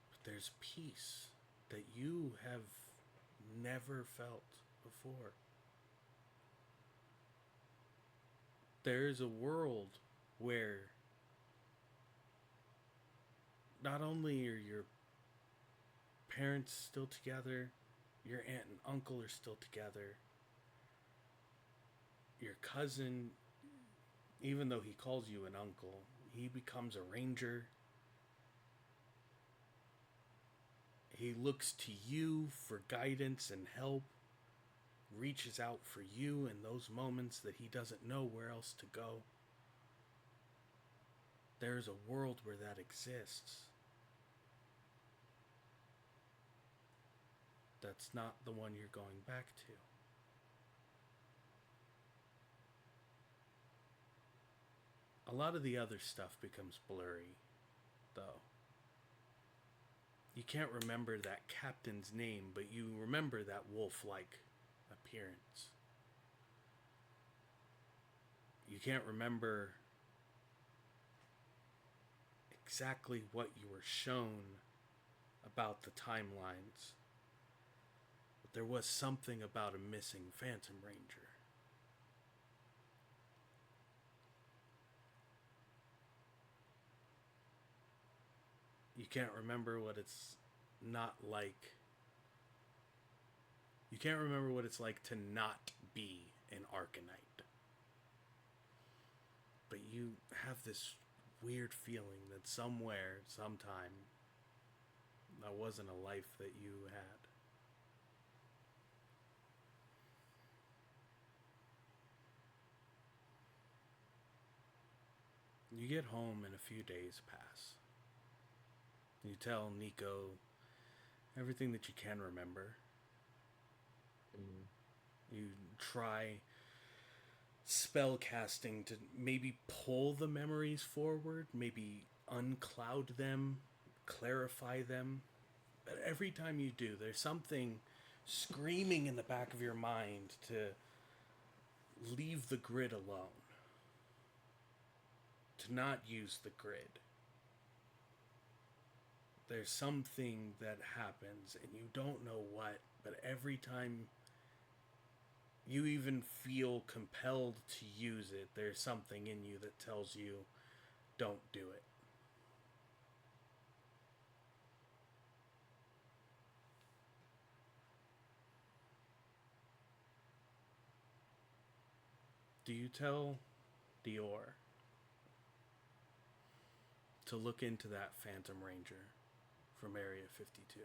But there's peace that you have never felt before. There's a world where not only are your parents still together, your aunt and uncle are still together, your cousin, even though he calls you an uncle, he becomes a ranger. He looks to you for guidance and help, reaches out for you in those moments that he doesn't know where else to go. There's a world where that exists. That's not the one you're going back to. A lot of the other stuff becomes blurry, though. You can't remember that captain's name, but you remember that wolf-like appearance. You can't remember exactly what you were shown about the timelines, but there was something about a missing Phantom Ranger. You can't remember what it's not like. You can't remember what it's like to not be an Arcanite. But you have this weird feeling that somewhere, sometime, that wasn't a life that you had. You get home and a few days pass. You tell Nico everything that you can remember. You try spell casting to maybe pull the memories forward, maybe uncloud them, clarify them. But every time you do, there's something screaming in the back of your mind to leave the grid alone, to not use the grid. There's something that happens and you don't know what, but every time you even feel compelled to use it, there's something in you that tells you, don't do it. Do you tell Dior to look into that Phantom Ranger from Area 52?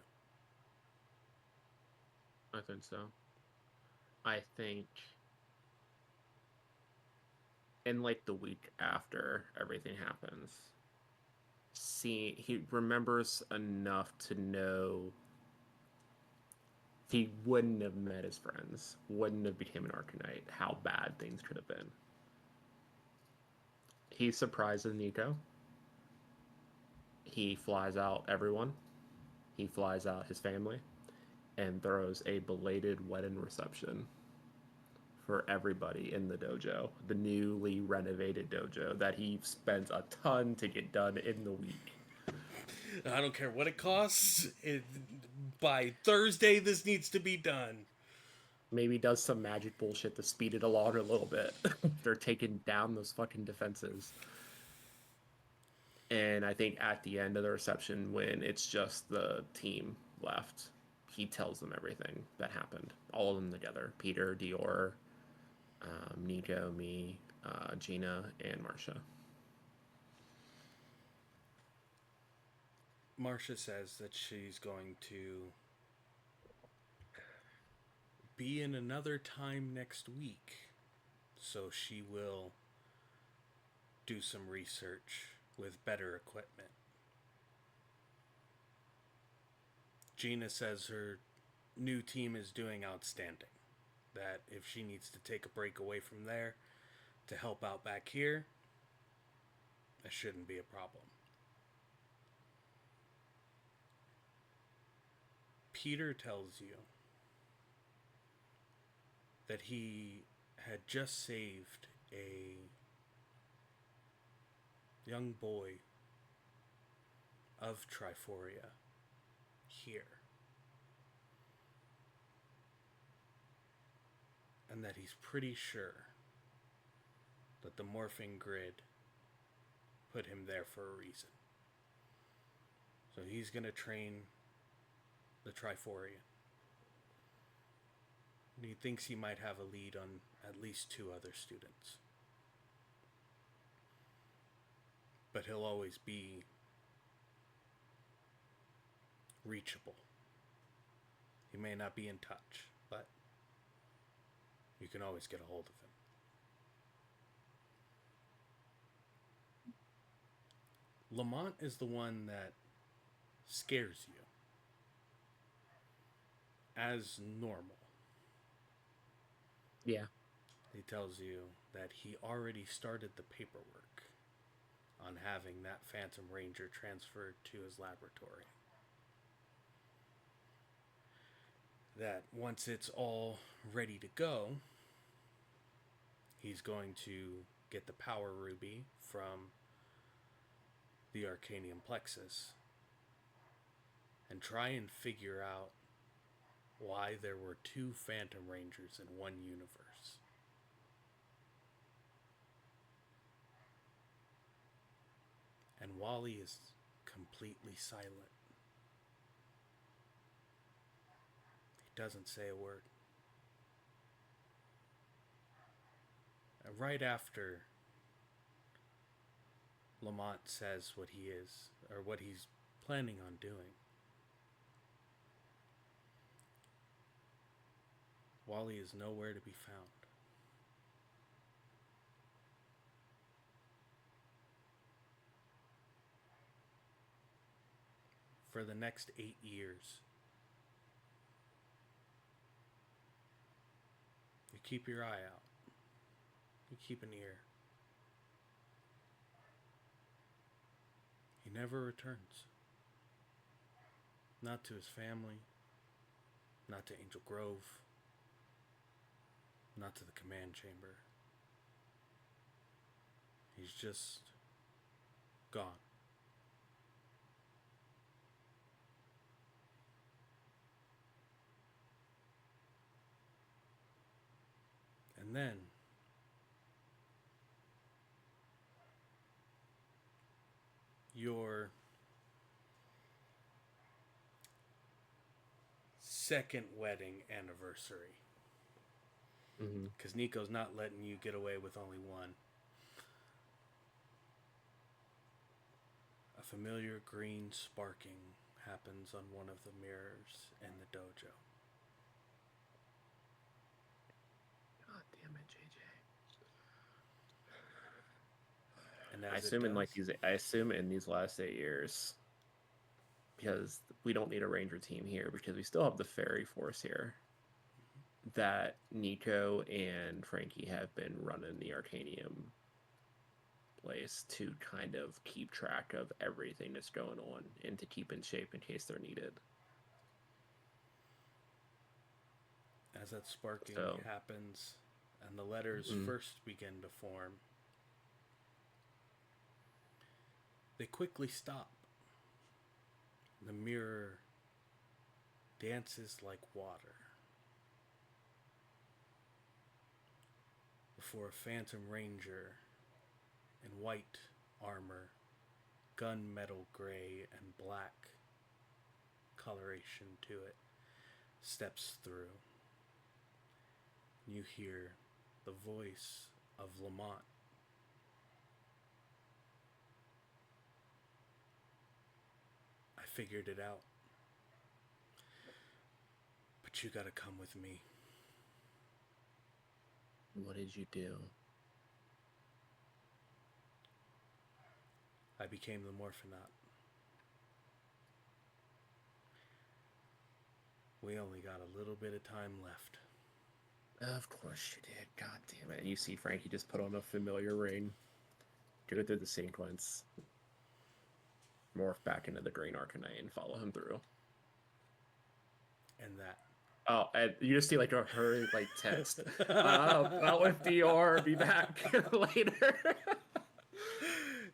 I think so. I think in like the week after everything happens, he remembers enough to know he wouldn't have met his friends, wouldn't have become an Arcanite, how bad things could have been. He surprises Nico. He flies out everyone. He flies out his family and throws a belated wedding reception for everybody in the dojo, the newly renovated dojo that he spent a ton to get done in the week. I don't care what it costs. By Thursday, this needs to be done. Maybe does some magic bullshit to speed it along a little bit. They're taking down those fucking defenses. And I think at the end of the reception, when it's just the team left, he tells them everything that happened. All of them together. Peter, Dior, Nico, me, Gina, and Marcia. Marcia says that she's going to be in another time next week, so she will do some research with better equipment. Gina says her new team is doing outstanding. That if she needs to take a break away from there to help out back here, that shouldn't be a problem. Peter tells you that he had just saved a young boy of Triforia here. And that he's pretty sure that the morphing grid put him there for a reason. So he's going to train the Triforian. And he thinks he might have a lead on at least 2 other students. But he'll always be reachable. He may not be in touch, but you can always get a hold of him. Lamont is the one that scares you as normal. Yeah. He tells you that he already started the paperwork on having that Phantom Ranger transferred to his laboratory. That once it's all ready to go, he's going to get the power ruby from the Arcanium Plexus and try and figure out why there were 2 Phantom Rangers in one universe. And Wally is completely silent. He doesn't say a word. And right after Lamont says what he is, or what he's planning on doing, Wally is nowhere to be found. For the next 8 years, you keep your eye out. You keep an ear. He never returns. Not to his family, not to Angel Grove, not to the command chamber. He's just gone. And then your second wedding anniversary. Because Nico's not letting you get away with only one. A familiar green sparking happens on one of the mirrors in the dojo. God damn it, JJ. And I assume in these last 8 years, because we don't need a ranger team here because we still have the fairy force here, that Nico and Frankie have been running the Arcanium place to kind of keep track of everything that's going on and to keep in shape in case they're needed. As that sparking happens and the letters first begin to form, they quickly stop. The mirror dances like water before a Phantom Ranger in white armor, gunmetal gray and black coloration to it, steps through. You hear the voice of Lamont. I figured it out. But you gotta come with me. What did you do? I became the Morphonaut. We only got a little bit of time left. Of course you did. God damn it. And you see Frankie just put on a familiar ring. Go through the sequence. Morph back into the Green Arcanine and follow him through. And that. Oh, and you just see like a hurried like text. Out with DR, be back later.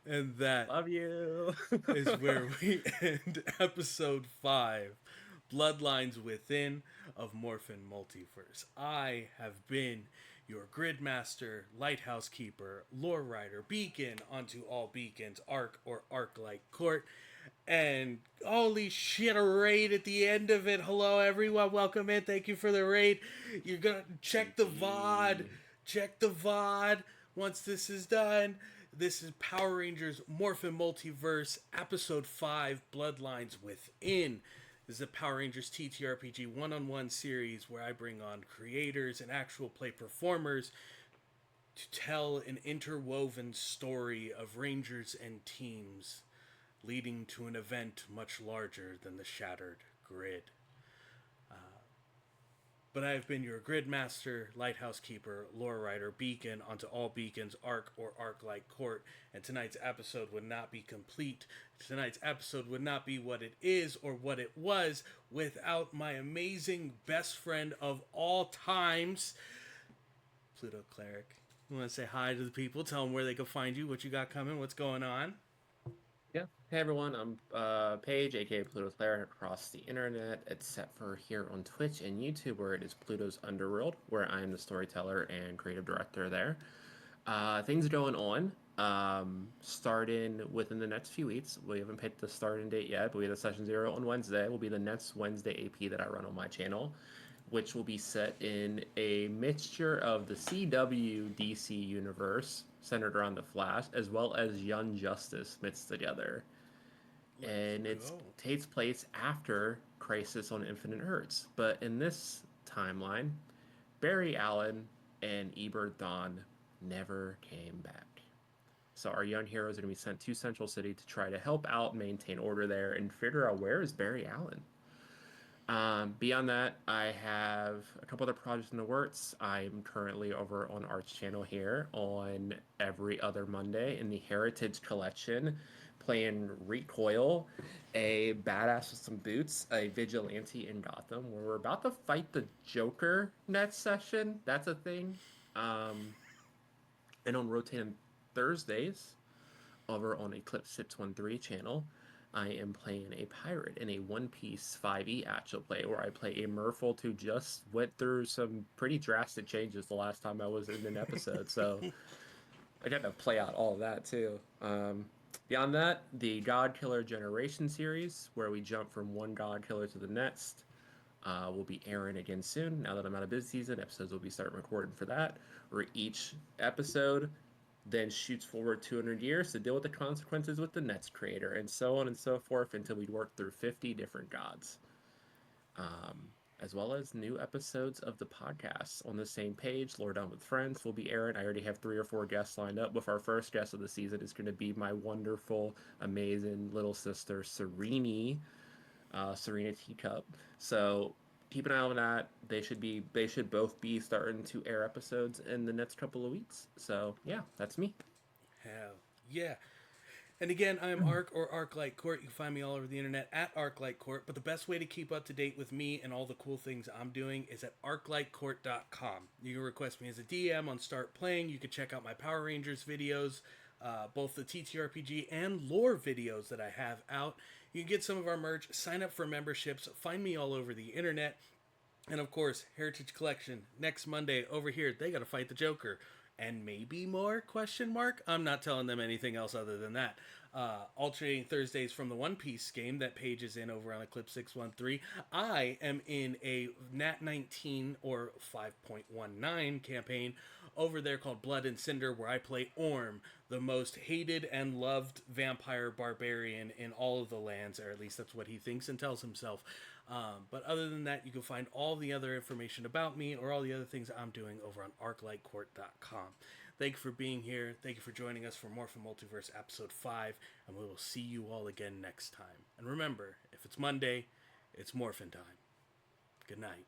And that Love you. is where we end episode 5, Bloodlines Within of Morphing Multiverse. I have been your Gridmaster, Lighthouse Keeper, Lore Rider, Beacon onto all beacons, Arc or Arc-like Court. And holy shit, a raid at the end of it. Hello everyone, welcome in, thank you for the raid. You're gonna check the VOD. Check the VOD once this is done. This is Power Rangers Morphin Multiverse, Episode 5, Bloodlines Within. This is a Power Rangers TTRPG one-on-one series where I bring on creators and actual play performers to tell an interwoven story of Rangers and teams leading to an event much larger than the shattered grid. But I have been your Gridmaster, Lighthouse Keeper, Lore Rider, Beacon onto all beacons, Arc or Arc-like Court, and tonight's episode would not be complete. Tonight's episode would not be what it is or what it was without my amazing best friend of all times, Pluto Cleric. You want to say hi to the people, tell them where they can find you, what you got coming, what's going on? Yeah. Hey everyone, I'm Paige, aka Pluto Cleric, across the internet, except for here on Twitch and YouTube, where it is Pluto's Underworld, where I am the storyteller and creative director there. Things going on. Starting within the next few weeks. We haven't picked the starting date yet, but we have the Session 0 on Wednesday. Will be the next Wednesday AP that I run on my channel, which will be set in a mixture of the CW DC universe centered around the Flash, as well as Young Justice mixed together. And it takes place after Crisis on Infinite Earths. But in this timeline, Barry Allen and Eber Dawn never came back. So our young heroes are going to be sent to Central City to try to help out, maintain order there, and figure out where is Barry Allen. Beyond that, I have a couple other projects in the works. I'm currently over on Art's channel here on every other Monday in the Heritage Collection, playing Recoil, a badass with some boots, a vigilante in Gotham, where we're about to fight the Joker next session. That's a thing. And on rotating Thursdays, over on Eclipse 613 channel, I am playing a pirate in a One Piece 5e actual play, where I play a merfolk who just went through some pretty drastic changes the last time I was in an episode. So I got to play out all of that too. Beyond that, the God Killer Generation series, where we jump from one God Killer to the next, will be airing again soon. Now that I'm out of busy season, episodes will be starting recording for that, where each episode then shoots forward 200 years to deal with the consequences with the next creator, and so on and so forth until we work through 50 different gods. As well as new episodes of the podcast on the same page. Lore Down with Friends will be airing. I already have 3 or 4 guests lined up. With our first guest of the season is going to be my wonderful, amazing little sister, Serena Teacup. So keep an eye on that. They should both be starting to air episodes in the next couple of weeks. So yeah, that's me. Hell yeah. And again, I'm Arc or Arc-like Court. You can find me all over the internet at Arc-like Court. But the best way to keep up to date with me and all the cool things I'm doing is at arclikecourt.com. You can request me as a DM on Start Playing. You can check out my Power Rangers videos, both the TTRPG and lore videos that I have out. You can get some of our merch, sign up for memberships, find me all over the internet. And of course, Heritage Collection, next Monday over here, they gotta fight the Joker. And maybe more, question mark? I'm not telling them anything else other than that. Alternating Thursdays from the One Piece game that Paige is in over on Eclipse 613. I am in a Nat 19 or 5.19 campaign over there called Blood and Cinder, where I play Orm, the most hated and loved vampire barbarian in all of the lands, or at least that's what he thinks and tells himself. But other than that, you can find all the other information about me or all the other things I'm doing over on arclikecourt.com. Thank you for being here. Thank you for joining us for Morphing Multiverse Episode 5, and we will see you all again next time. And remember, if it's Monday, it's Morphin time. Good night.